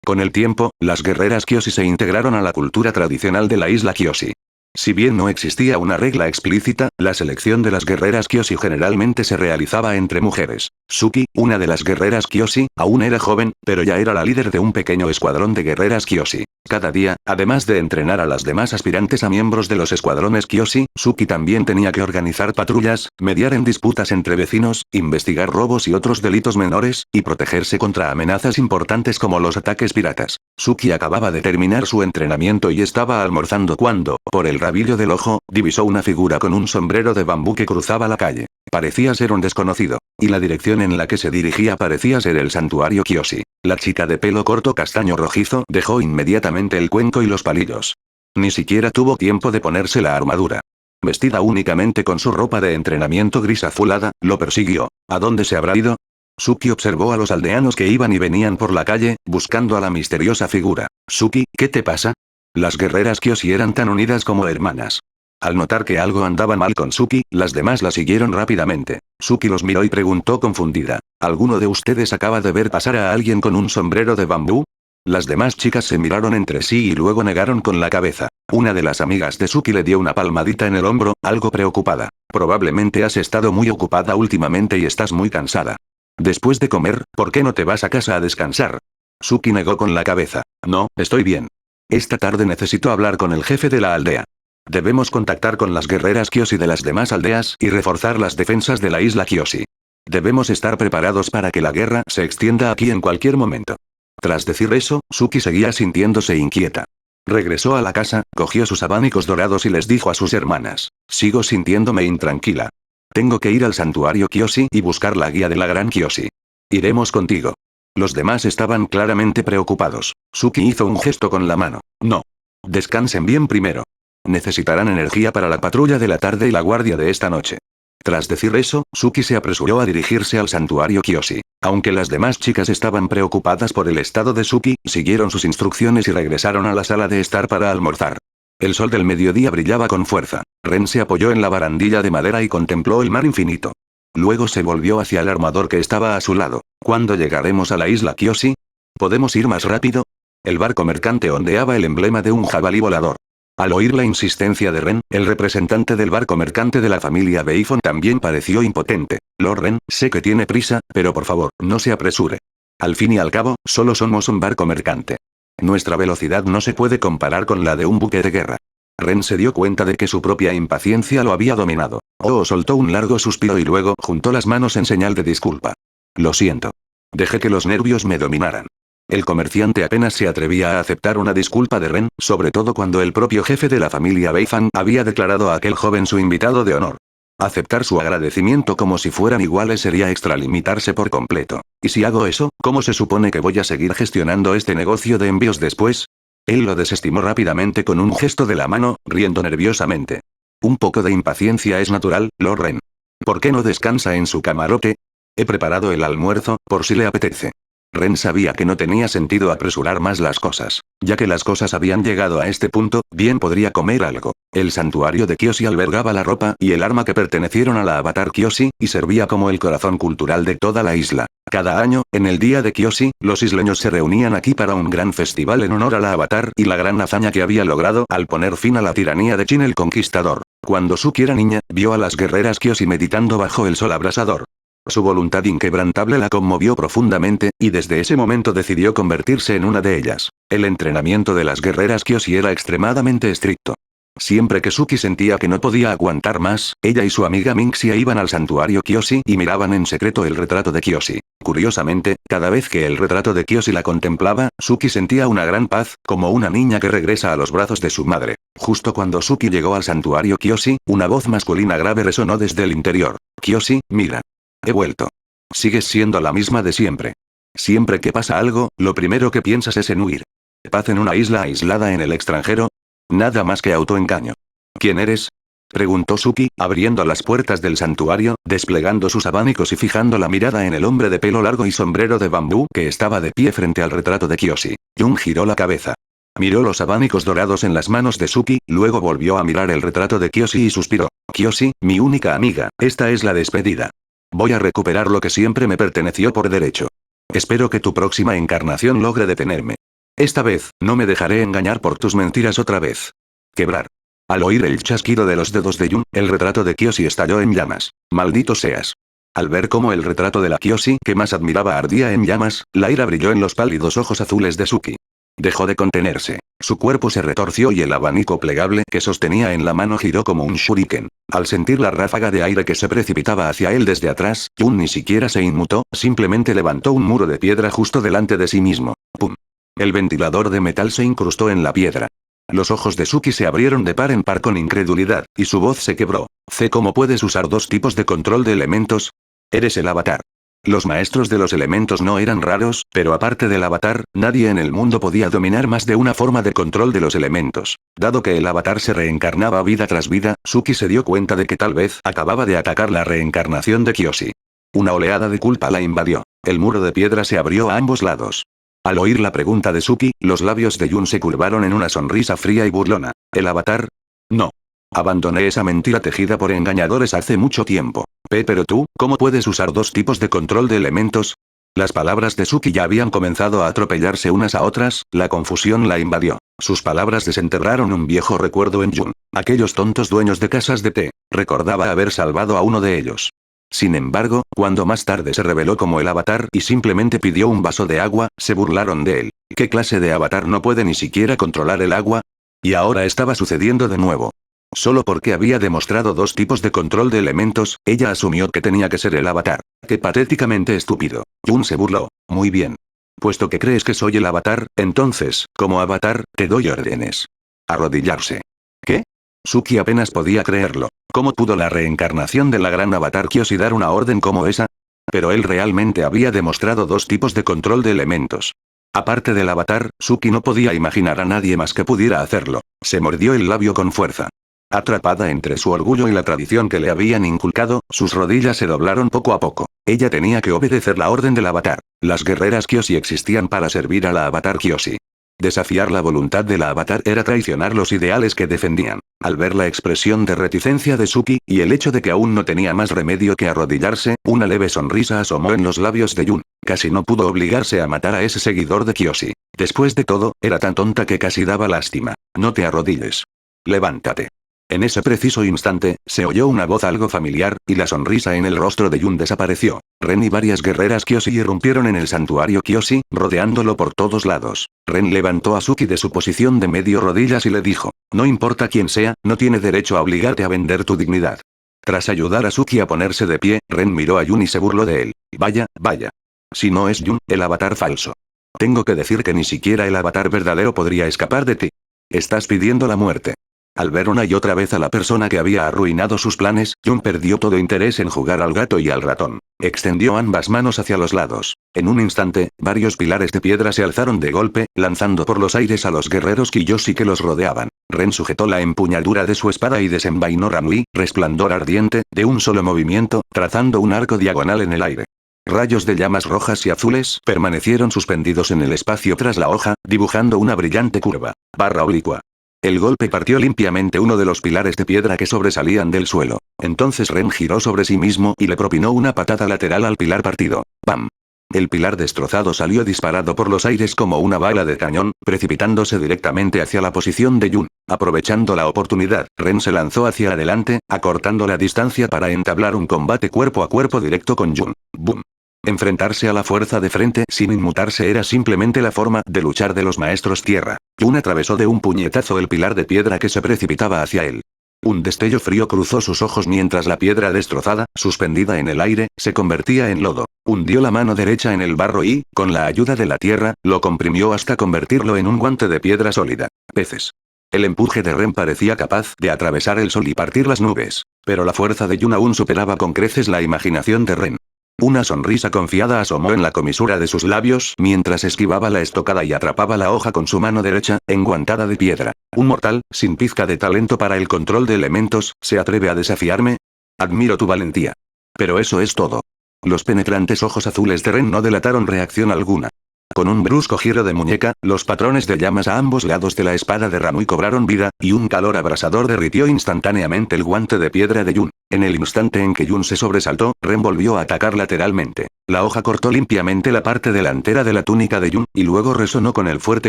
Con el tiempo, las guerreras Kyoshi se integraron a la cultura tradicional de la isla Kyoshi. Si bien no existía una regla explícita, la selección de las guerreras Kyoshi generalmente se realizaba entre mujeres. Suki, una de las guerreras Kyoshi, aún era joven, pero ya era la líder de un pequeño escuadrón de guerreras Kyoshi. Cada día, además de entrenar a las demás aspirantes a miembros de los escuadrones Kyoshi, Suki también tenía que organizar patrullas, mediar en disputas entre vecinos, investigar robos y otros delitos menores, y protegerse contra amenazas importantes como los ataques piratas. Suki acababa de terminar su entrenamiento y estaba almorzando cuando, por el rabillo del ojo, divisó una figura con un sombrero de bambú que cruzaba la calle. Parecía ser un desconocido, y la dirección en la que se dirigía parecía ser el santuario Kyoshi. La chica de pelo corto castaño rojizo dejó inmediatamente el cuenco y los palillos. Ni siquiera tuvo tiempo de ponerse la armadura. Vestida únicamente con su ropa de entrenamiento gris azulada, lo persiguió. ¿A dónde se habrá ido? Suki observó a los aldeanos que iban y venían por la calle, buscando a la misteriosa figura. Suki, ¿qué te pasa? Las guerreras Kyoshi eran tan unidas como hermanas. Al notar que algo andaba mal con Suki, las demás la siguieron rápidamente. Suki los miró y preguntó confundida. ¿Alguno de ustedes acaba de ver pasar a alguien con un sombrero de bambú? Las demás chicas se miraron entre sí y luego negaron con la cabeza. Una de las amigas de Suki le dio una palmadita en el hombro, algo preocupada. Probablemente has estado muy ocupada últimamente y estás muy cansada. Después de comer, ¿por qué no te vas a casa a descansar? Suki negó con la cabeza. No, estoy bien. Esta tarde necesito hablar con el jefe de la aldea. Debemos contactar con las guerreras Kyoshi de las demás aldeas y reforzar las defensas de la isla Kyoshi. Debemos estar preparados para que la guerra se extienda aquí en cualquier momento. Tras decir eso, Suki seguía sintiéndose inquieta. Regresó a la casa, cogió sus abanicos dorados y les dijo a sus hermanas. Sigo sintiéndome intranquila. Tengo que ir al santuario Kyoshi y buscar la guía de la gran Kyoshi. Iremos contigo. Los demás estaban claramente preocupados. Suki hizo un gesto con la mano. No. Descansen bien primero. Necesitarán energía para la patrulla de la tarde y la guardia de esta noche. Tras decir eso, Suki se apresuró a dirigirse al santuario Kyoshi. Aunque las demás chicas estaban preocupadas por el estado de Suki, siguieron sus instrucciones y regresaron a la sala de estar para almorzar. El sol del mediodía brillaba con fuerza. Ren se apoyó en la barandilla de madera y contempló el mar infinito. Luego se volvió hacia el armador que estaba a su lado. ¿Cuándo llegaremos a la isla Kyoshi? ¿Podemos ir más rápido? El barco mercante ondeaba el emblema de un jabalí volador. Al oír la insistencia de Ren, el representante del barco mercante de la familia Beifon también pareció impotente. Lord Ren, sé que tiene prisa, pero por favor, no se apresure. Al fin y al cabo, solo somos un barco mercante. Nuestra velocidad no se puede comparar con la de un buque de guerra. Ren se dio cuenta de que su propia impaciencia lo había dominado. Soltó un largo suspiro y luego juntó las manos en señal de disculpa. Lo siento. Dejé que los nervios me dominaran. El comerciante apenas se atrevía a aceptar una disculpa de Ren, sobre todo cuando el propio jefe de la familia Beifan había declarado a aquel joven su invitado de honor. Aceptar su agradecimiento como si fueran iguales sería extralimitarse por completo. ¿Y si hago eso, cómo se supone que voy a seguir gestionando este negocio de envíos después? Él lo desestimó rápidamente con un gesto de la mano, riendo nerviosamente. Un poco de impaciencia es natural, Lord Ren. ¿Por qué no descansa en su camarote? He preparado el almuerzo, por si le apetece. Ren sabía que no tenía sentido apresurar más las cosas. Ya que las cosas habían llegado a este punto, bien podría comer algo. El santuario de Kyoshi albergaba la ropa y el arma que pertenecieron a la avatar Kyoshi, y servía como el corazón cultural de toda la isla. Cada año, en el día de Kyoshi, los isleños se reunían aquí para un gran festival en honor a la avatar y la gran hazaña que había logrado al poner fin a la tiranía de Qin el Conquistador. Cuando Suki era niña, vio a las guerreras Kyoshi meditando bajo el sol abrasador. Su voluntad inquebrantable la conmovió profundamente, y desde ese momento decidió convertirse en una de ellas. El entrenamiento de las guerreras Kyoshi era extremadamente estricto. Siempre que Suki sentía que no podía aguantar más, ella y su amiga Minxia iban al santuario Kyoshi y miraban en secreto el retrato de Kyoshi. Curiosamente, cada vez que el retrato de Kyoshi la contemplaba, Suki sentía una gran paz, como una niña que regresa a los brazos de su madre. Justo cuando Suki llegó al santuario Kyoshi, una voz masculina grave resonó desde el interior. Kyoshi, mira. He vuelto. Sigues siendo la misma de siempre. Siempre que pasa algo, lo primero que piensas es en huir. Paz en una isla aislada en el extranjero. Nada más que autoengaño. ¿Quién eres? Preguntó Suki, abriendo las puertas del santuario, desplegando sus abanicos y fijando la mirada en el hombre de pelo largo y sombrero de bambú que estaba de pie frente al retrato de Kyoshi. Jun giró la cabeza. Miró los abanicos dorados en las manos de Suki, luego volvió a mirar el retrato de Kyoshi y suspiró. Kyoshi, mi única amiga, esta es la despedida. Voy a recuperar lo que siempre me perteneció por derecho. Espero que tu próxima encarnación logre detenerme. Esta vez, no me dejaré engañar por tus mentiras otra vez. Quebrar. Al oír el chasquido de los dedos de Jun, el retrato de Kyoshi estalló en llamas. Maldito seas. Al ver cómo el retrato de la Kyoshi que más admiraba ardía en llamas, la ira brilló en los pálidos ojos azules de Suki. Dejó de contenerse. Su cuerpo se retorció y el abanico plegable que sostenía en la mano giró como un shuriken. Al sentir la ráfaga de aire que se precipitaba hacia él desde atrás, Jun ni siquiera se inmutó, simplemente levantó un muro de piedra justo delante de sí mismo. ¡Pum! El ventilador de metal se incrustó en la piedra. Los ojos de Suki se abrieron de par en par con incredulidad, y su voz se quebró. ¿Cómo puedes usar dos tipos de control de elementos? Eres el avatar. Los maestros de los elementos no eran raros, pero aparte del avatar, nadie en el mundo podía dominar más de una forma de control de los elementos. Dado que el avatar se reencarnaba vida tras vida, Suki se dio cuenta de que tal vez acababa de atacar la reencarnación de Kyoshi. Una oleada de culpa la invadió. El muro de piedra se abrió a ambos lados. Al oír la pregunta de Suki, los labios de Jun se curvaron en una sonrisa fría y burlona. ¿El avatar? No. Abandoné esa mentira tejida por engañadores hace mucho tiempo. Pero tú, ¿cómo puedes usar dos tipos de control de elementos? Las palabras de Suki ya habían comenzado a atropellarse unas a otras, la confusión la invadió. Sus palabras desenterraron un viejo recuerdo en Jun. Aquellos tontos dueños de casas de té. Recordaba haber salvado a uno de ellos. Sin embargo, cuando más tarde se reveló como el avatar y simplemente pidió un vaso de agua, se burlaron de él. ¿Qué clase de avatar no puede ni siquiera controlar el agua? Y ahora estaba sucediendo de nuevo. Solo porque había demostrado dos tipos de control de elementos, ella asumió que tenía que ser el avatar. ¡Qué patéticamente estúpido! Jun se burló. Muy bien. Puesto que crees que soy el avatar, entonces, como avatar, te doy órdenes. Arrodillarse. ¿Qué? Suki apenas podía creerlo. ¿Cómo pudo la reencarnación de la gran avatar Kyoshi dar una orden como esa? Pero él realmente había demostrado dos tipos de control de elementos. Aparte del avatar, Suki no podía imaginar a nadie más que pudiera hacerlo. Se mordió el labio con fuerza. Atrapada entre su orgullo y la tradición que le habían inculcado, sus rodillas se doblaron poco a poco. Ella tenía que obedecer la orden del avatar. Las guerreras Kyoshi existían para servir a la avatar Kyoshi. Desafiar la voluntad de la avatar era traicionar los ideales que defendían. Al ver la expresión de reticencia de Suki, y el hecho de que aún no tenía más remedio que arrodillarse, una leve sonrisa asomó en los labios de Jun. Casi no pudo obligarse a matar a ese seguidor de Kyoshi. Después de todo, era tan tonta que casi daba lástima. No te arrodilles. Levántate. En ese preciso instante, se oyó una voz algo familiar, y la sonrisa en el rostro de Yun desapareció. Ren y varias guerreras Kyoshi irrumpieron en el santuario Kyoshi, rodeándolo por todos lados. Ren levantó a Suki de su posición de medio rodillas y le dijo, no importa quién sea, no tiene derecho a obligarte a vender tu dignidad. Tras ayudar a Suki a ponerse de pie, Ren miró a Yun y se burló de él. Vaya, vaya. Si no es Yun, el avatar falso. Tengo que decir que ni siquiera el avatar verdadero podría escapar de ti. Estás pidiendo la muerte. Al ver una y otra vez a la persona que había arruinado sus planes, Yun perdió todo interés en jugar al gato y al ratón. Extendió ambas manos hacia los lados. En un instante, varios pilares de piedra se alzaron de golpe, lanzando por los aires a los guerreros Kiyoshi que los rodeaban. Ren sujetó la empuñadura de su espada y desenvainó Ramui, resplandor ardiente, de un solo movimiento, trazando un arco diagonal en el aire. Rayos de llamas rojas y azules permanecieron suspendidos en el espacio tras la hoja, dibujando una brillante curva. Barra oblicua. El golpe partió limpiamente uno de los pilares de piedra que sobresalían del suelo. Entonces Ren giró sobre sí mismo y le propinó una patada lateral al pilar partido. ¡Pam! El pilar destrozado salió disparado por los aires como una bala de cañón, precipitándose directamente hacia la posición de Yun. Aprovechando la oportunidad, Ren se lanzó hacia adelante, acortando la distancia para entablar un combate cuerpo a cuerpo directo con Yun. ¡Bum! Enfrentarse a la fuerza de frente sin inmutarse era simplemente la forma de luchar de los maestros tierra. Yun atravesó de un puñetazo el pilar de piedra que se precipitaba hacia él. Un destello frío cruzó sus ojos mientras la piedra destrozada, suspendida en el aire, se convertía en lodo. Hundió la mano derecha en el barro y, con la ayuda de la tierra, lo comprimió hasta convertirlo en un guante de piedra sólida. Peces. El empuje de Ren parecía capaz de atravesar el sol y partir las nubes, pero la fuerza de Yun aún superaba con creces la imaginación de Ren. Una sonrisa confiada asomó en la comisura de sus labios mientras esquivaba la estocada y atrapaba la hoja con su mano derecha, enguantada de piedra. ¿Un mortal, sin pizca de talento para el control de elementos, se atreve a desafiarme? Admiro tu valentía. Pero eso es todo. Los penetrantes ojos azules de Ren no delataron reacción alguna. Con un brusco giro de muñeca, los patrones de llamas a ambos lados de la espada de Ramui cobraron vida, y un calor abrasador derritió instantáneamente el guante de piedra de Yun. En el instante en que Yun se sobresaltó, Ren volvió a atacar lateralmente. La hoja cortó limpiamente la parte delantera de la túnica de Yun, y luego resonó con el fuerte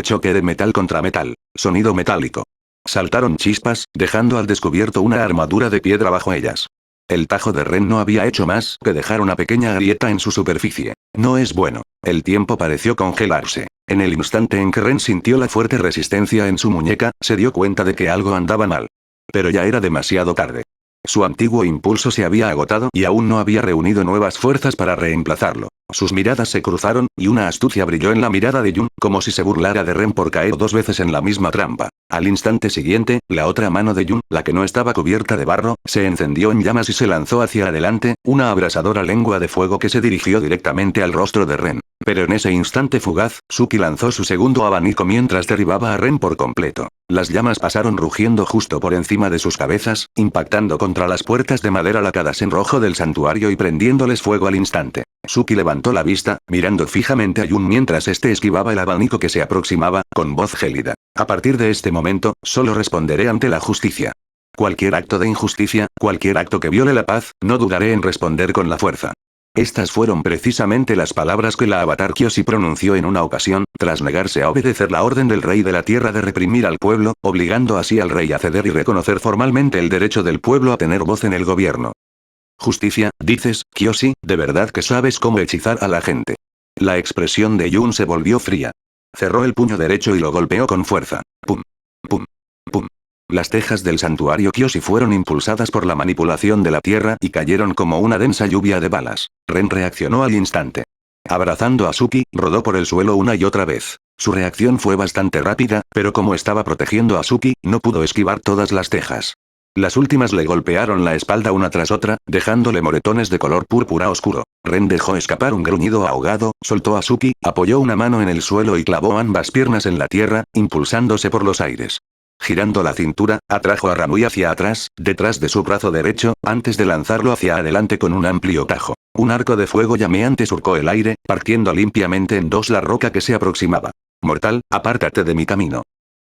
choque de metal contra metal. Sonido metálico. Saltaron chispas, dejando al descubierto una armadura de piedra bajo ellas. El tajo de Ren no había hecho más que dejar una pequeña grieta en su superficie. No es bueno. El tiempo pareció congelarse. En el instante en que Ren sintió la fuerte resistencia en su muñeca, se dio cuenta de que algo andaba mal. Pero ya era demasiado tarde. Su antiguo impulso se había agotado y aún no había reunido nuevas fuerzas para reemplazarlo. Sus miradas se cruzaron, y una astucia brilló en la mirada de Yun, como si se burlara de Ren por caer 2 veces en la misma trampa. Al instante siguiente, la otra mano de Yun, la que no estaba cubierta de barro, se encendió en llamas y se lanzó hacia adelante, una abrasadora lengua de fuego que se dirigió directamente al rostro de Ren. Pero en ese instante fugaz, Suki lanzó su segundo abanico mientras derribaba a Ren por completo. Las llamas pasaron rugiendo justo por encima de sus cabezas, impactando contra las puertas de madera lacadas en rojo del santuario y prendiéndoles fuego al instante. Suki levantó la vista, mirando fijamente a Yun mientras este esquivaba el abanico que se aproximaba, con voz gélida. A partir de este momento, solo responderé ante la justicia. Cualquier acto de injusticia, cualquier acto que viole la paz, no dudaré en responder con la fuerza. Estas fueron precisamente las palabras que la avatar Kyoshi pronunció en una ocasión, tras negarse a obedecer la orden del rey de la tierra de reprimir al pueblo, obligando así al rey a ceder y reconocer formalmente el derecho del pueblo a tener voz en el gobierno. Justicia, dices, Kyoshi, ¿de verdad que sabes cómo hechizar a la gente? La expresión de Yun se volvió fría. Cerró el puño derecho y lo golpeó con fuerza. Pum. Pum. Pum. Las tejas del santuario Kyoshi fueron impulsadas por la manipulación de la tierra y cayeron como una densa lluvia de balas. Ren reaccionó al instante. Abrazando a Suki, rodó por el suelo una y otra vez. Su reacción fue bastante rápida, pero como estaba protegiendo a Suki, no pudo esquivar todas las tejas. Las últimas le golpearon la espalda una tras otra, dejándole moretones de color púrpura oscuro. Ren dejó escapar un gruñido ahogado, soltó a Suki, apoyó una mano en el suelo y clavó ambas piernas en la tierra, impulsándose por los aires. Girando la cintura, atrajo a Ramui hacia atrás, detrás de su brazo derecho, antes de lanzarlo hacia adelante con un amplio tajo. Un arco de fuego llameante surcó el aire, partiendo limpiamente en dos la roca que se aproximaba. Mortal, apártate de mi camino.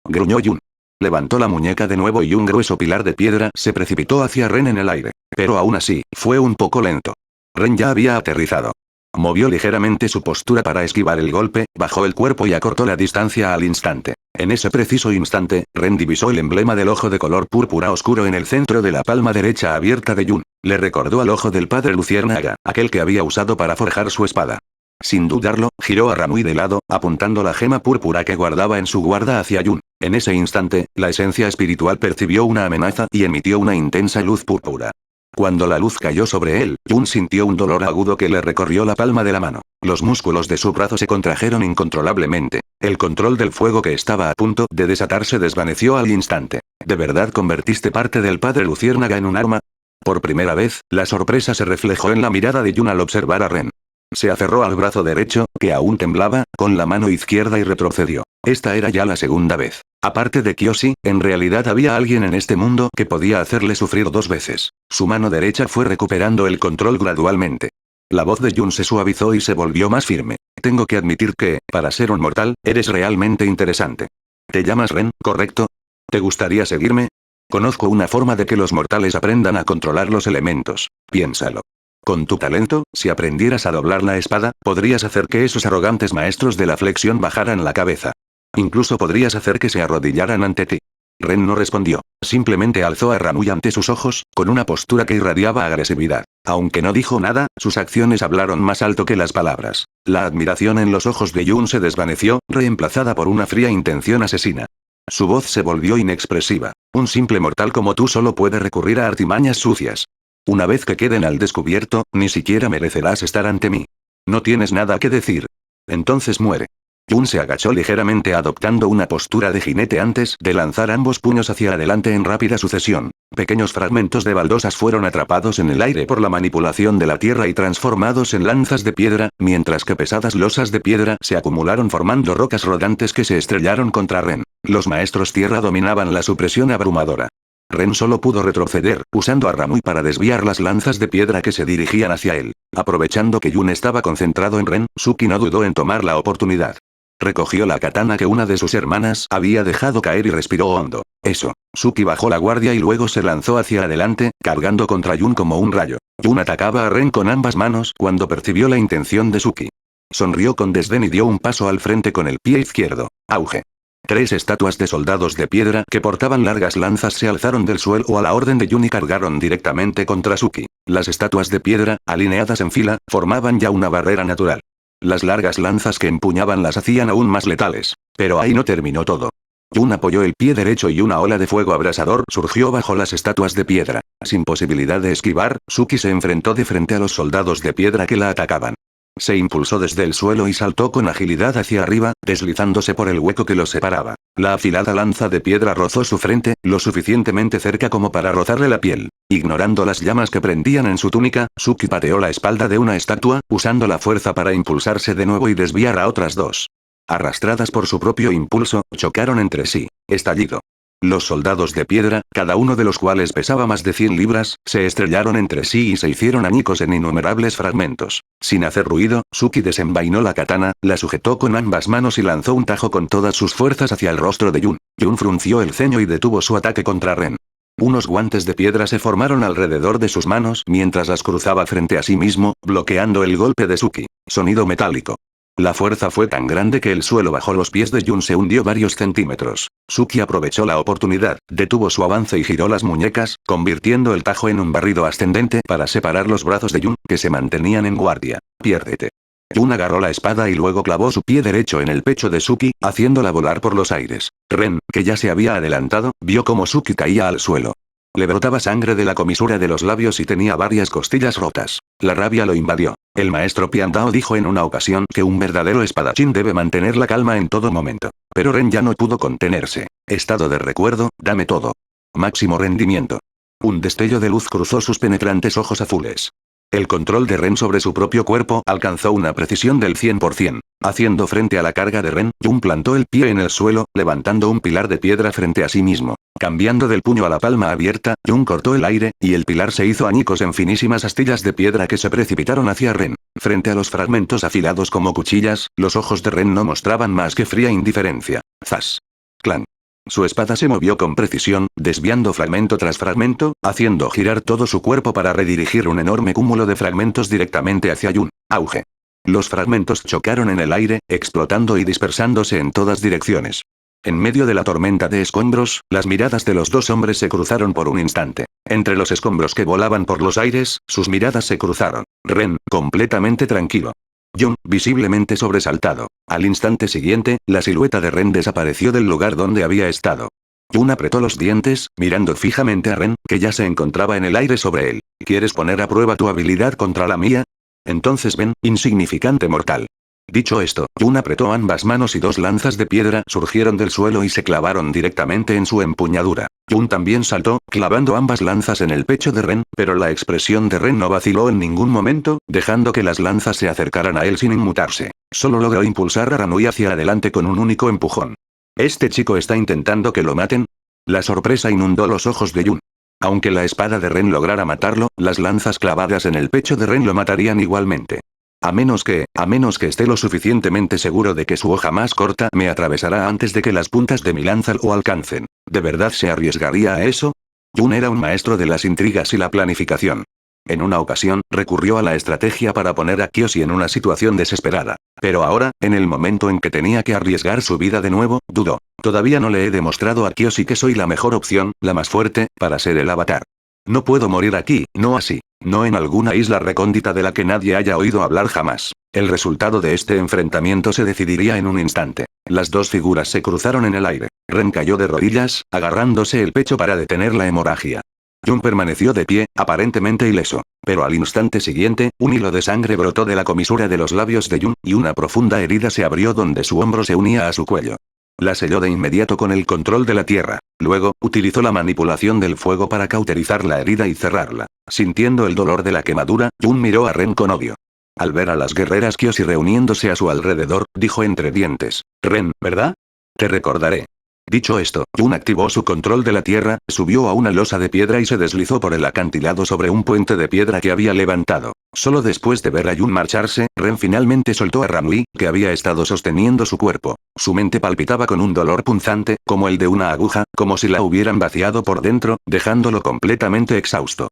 Gruñó Yun. Levantó la muñeca de nuevo y un grueso pilar de piedra se precipitó hacia Ren en el aire. Pero aún así, fue un poco lento. Ren ya había aterrizado. Movió ligeramente su postura para esquivar el golpe, bajó el cuerpo y acortó la distancia al instante. En ese preciso instante, Ren divisó el emblema del ojo de color púrpura oscuro en el centro de la palma derecha abierta de Yun. Le recordó al ojo del padre Luciérnaga, aquel que había usado para forjar su espada. Sin dudarlo, giró a Ramui de lado, apuntando la gema púrpura que guardaba en su guarda hacia Yun. En ese instante, la esencia espiritual percibió una amenaza y emitió una intensa luz púrpura. Cuando la luz cayó sobre él, Yun sintió un dolor agudo que le recorrió la palma de la mano. Los músculos de su brazo se contrajeron incontrolablemente. El control del fuego que estaba a punto de desatarse desvaneció al instante. ¿De verdad convertiste parte del padre Luciérnaga en un arma? Por primera vez, la sorpresa se reflejó en la mirada de Yun al observar a Ren. Se aferró al brazo derecho, que aún temblaba, con la mano izquierda y retrocedió. Esta era ya la segunda vez. Aparte de Kyoshi, en realidad había alguien en este mundo que podía hacerle sufrir 2 veces. Su mano derecha fue recuperando el control gradualmente. La voz de Yun se suavizó y se volvió más firme. Tengo que admitir que, para ser un mortal, eres realmente interesante. ¿Te llamas Ren, correcto? ¿Te gustaría seguirme? Conozco una forma de que los mortales aprendan a controlar los elementos. Piénsalo. Con tu talento, si aprendieras a doblar la espada, podrías hacer que esos arrogantes maestros de la flexión bajaran la cabeza. Incluso podrías hacer que se arrodillaran ante ti. Ren no respondió. Simplemente alzó a Ramui ante sus ojos, con una postura que irradiaba agresividad. Aunque no dijo nada, sus acciones hablaron más alto que las palabras. La admiración en los ojos de Yun se desvaneció, reemplazada por una fría intención asesina. Su voz se volvió inexpresiva. Un simple mortal como tú solo puede recurrir a artimañas sucias. Una vez que queden al descubierto, ni siquiera merecerás estar ante mí. No tienes nada que decir. Entonces muere. Yun se agachó ligeramente adoptando una postura de jinete antes de lanzar ambos puños hacia adelante en rápida sucesión. Pequeños fragmentos de baldosas fueron atrapados en el aire por la manipulación de la tierra y transformados en lanzas de piedra, mientras que pesadas losas de piedra se acumularon formando rocas rodantes que se estrellaron contra Ren. Los maestros tierra dominaban la supresión abrumadora. Ren solo pudo retroceder, usando a Ramui para desviar las lanzas de piedra que se dirigían hacia él. Aprovechando que Yun estaba concentrado en Ren, Suki no dudó en tomar la oportunidad. Recogió la katana que una de sus hermanas había dejado caer y respiró hondo. Eso. Suki bajó la guardia y luego se lanzó hacia adelante, cargando contra Yun como un rayo. Yun atacaba a Ren con ambas manos cuando percibió la intención de Suki. Sonrió con desdén y dio un paso al frente con el pie izquierdo. Auge. 3 estatuas de soldados de piedra que portaban largas lanzas se alzaron del suelo a la orden de Yun y cargaron directamente contra Suki. Las estatuas de piedra, alineadas en fila, formaban ya una barrera natural. Las largas lanzas que empuñaban las hacían aún más letales. Pero ahí no terminó todo. Yun apoyó el pie derecho y una ola de fuego abrasador surgió bajo las estatuas de piedra. Sin posibilidad de esquivar, Suki se enfrentó de frente a los soldados de piedra que la atacaban. Se impulsó desde el suelo y saltó con agilidad hacia arriba, deslizándose por el hueco que los separaba. La afilada lanza de piedra rozó su frente, lo suficientemente cerca como para rozarle la piel. Ignorando las llamas que prendían en su túnica, Suki pateó la espalda de una estatua, usando la fuerza para impulsarse de nuevo y desviar a otras 2. Arrastradas por su propio impulso, chocaron entre sí. Estallido. Los soldados de piedra, cada uno de los cuales pesaba más de 100 libras, se estrellaron entre sí y se hicieron añicos en innumerables fragmentos. Sin hacer ruido, Suki desenvainó la katana, la sujetó con ambas manos y lanzó un tajo con todas sus fuerzas hacia el rostro de Yun. Yun frunció el ceño y detuvo su ataque contra Ren. Unos guantes de piedra se formaron alrededor de sus manos mientras las cruzaba frente a sí mismo, bloqueando el golpe de Suki. Sonido metálico. La fuerza fue tan grande que el suelo bajo los pies de Yun se hundió varios centímetros. Suki aprovechó la oportunidad, detuvo su avance y giró las muñecas, convirtiendo el tajo en un barrido ascendente para separar los brazos de Yun, que se mantenían en guardia. Piérdete. Yun agarró la espada y luego clavó su pie derecho en el pecho de Suki, haciéndola volar por los aires. Ren, que ya se había adelantado, vio cómo Suki caía al suelo. Le brotaba sangre de la comisura de los labios y tenía varias costillas rotas. La rabia lo invadió. El maestro Piandao dijo en una ocasión que un verdadero espadachín debe mantener la calma en todo momento. Pero Ren ya no pudo contenerse. Estado de recuerdo, dame todo. Máximo rendimiento. Un destello de luz cruzó sus penetrantes ojos azules. El control de Ren sobre su propio cuerpo alcanzó una precisión del 100%. Haciendo frente a la carga de Ren, Yun plantó el pie en el suelo, levantando un pilar de piedra frente a sí mismo. Cambiando del puño a la palma abierta, Yun cortó el aire, y el pilar se hizo añicos en finísimas astillas de piedra que se precipitaron hacia Ren. Frente a los fragmentos afilados como cuchillas, los ojos de Ren no mostraban más que fría indiferencia. ¡Zas! ¡Clan! Su espada se movió con precisión, desviando fragmento tras fragmento, haciendo girar todo su cuerpo para redirigir un enorme cúmulo de fragmentos directamente hacia Yun. Auge. Los fragmentos chocaron en el aire, explotando y dispersándose en todas direcciones. En medio de la tormenta de escombros, las miradas de los dos hombres se cruzaron por un instante. Entre los escombros que volaban por los aires, sus miradas se cruzaron. Ren, completamente tranquilo. Jun, visiblemente sobresaltado. Al instante siguiente, la silueta de Ren desapareció del lugar donde había estado. Jun apretó los dientes, mirando fijamente a Ren, que ya se encontraba en el aire sobre él. ¿Quieres poner a prueba tu habilidad contra la mía? Entonces ven, insignificante mortal. Dicho esto, Jun apretó ambas manos y dos lanzas de piedra surgieron del suelo y se clavaron directamente en su empuñadura. Jun también saltó, clavando ambas lanzas en el pecho de Ren, pero la expresión de Ren no vaciló en ningún momento, dejando que las lanzas se acercaran a él sin inmutarse. Solo logró impulsar a Ranui hacia adelante con un único empujón. ¿Este chico está intentando que lo maten? La sorpresa inundó los ojos de Jun. Aunque la espada de Ren lograra matarlo, las lanzas clavadas en el pecho de Ren lo matarían igualmente. A menos que esté lo suficientemente seguro de que su hoja más corta me atravesará antes de que las puntas de mi lanza lo alcancen. ¿De verdad se arriesgaría a eso? Jun era un maestro de las intrigas y la planificación. En una ocasión, recurrió a la estrategia para poner a Kyoshi en una situación desesperada. Pero ahora, en el momento en que tenía que arriesgar su vida de nuevo, dudó. Todavía no le he demostrado a Kyoshi que soy la mejor opción, la más fuerte, para ser el avatar. No puedo morir aquí, no así. No en alguna isla recóndita de la que nadie haya oído hablar jamás. El resultado de este enfrentamiento se decidiría en un instante. Las dos figuras se cruzaron en el aire. Ren cayó de rodillas, agarrándose el pecho para detener la hemorragia. Jun permaneció de pie, aparentemente ileso. Pero al instante siguiente, un hilo de sangre brotó de la comisura de los labios de Jun, y una profunda herida se abrió donde su hombro se unía a su cuello. La selló de inmediato con el control de la tierra. Luego, utilizó la manipulación del fuego para cauterizar la herida y cerrarla. Sintiendo el dolor de la quemadura, Jun miró a Ren con odio. Al ver a las guerreras Kyoshi reuniéndose a su alrededor, dijo entre dientes. Ren, ¿verdad? Te recordaré. Dicho esto, Jun activó su control de la tierra, subió a una losa de piedra y se deslizó por el acantilado sobre un puente de piedra que había levantado. Solo después de ver a Jun marcharse, Ren finalmente soltó a Ranui, que había estado sosteniendo su cuerpo. Su mente palpitaba con un dolor punzante, como el de una aguja, como si la hubieran vaciado por dentro, dejándolo completamente exhausto.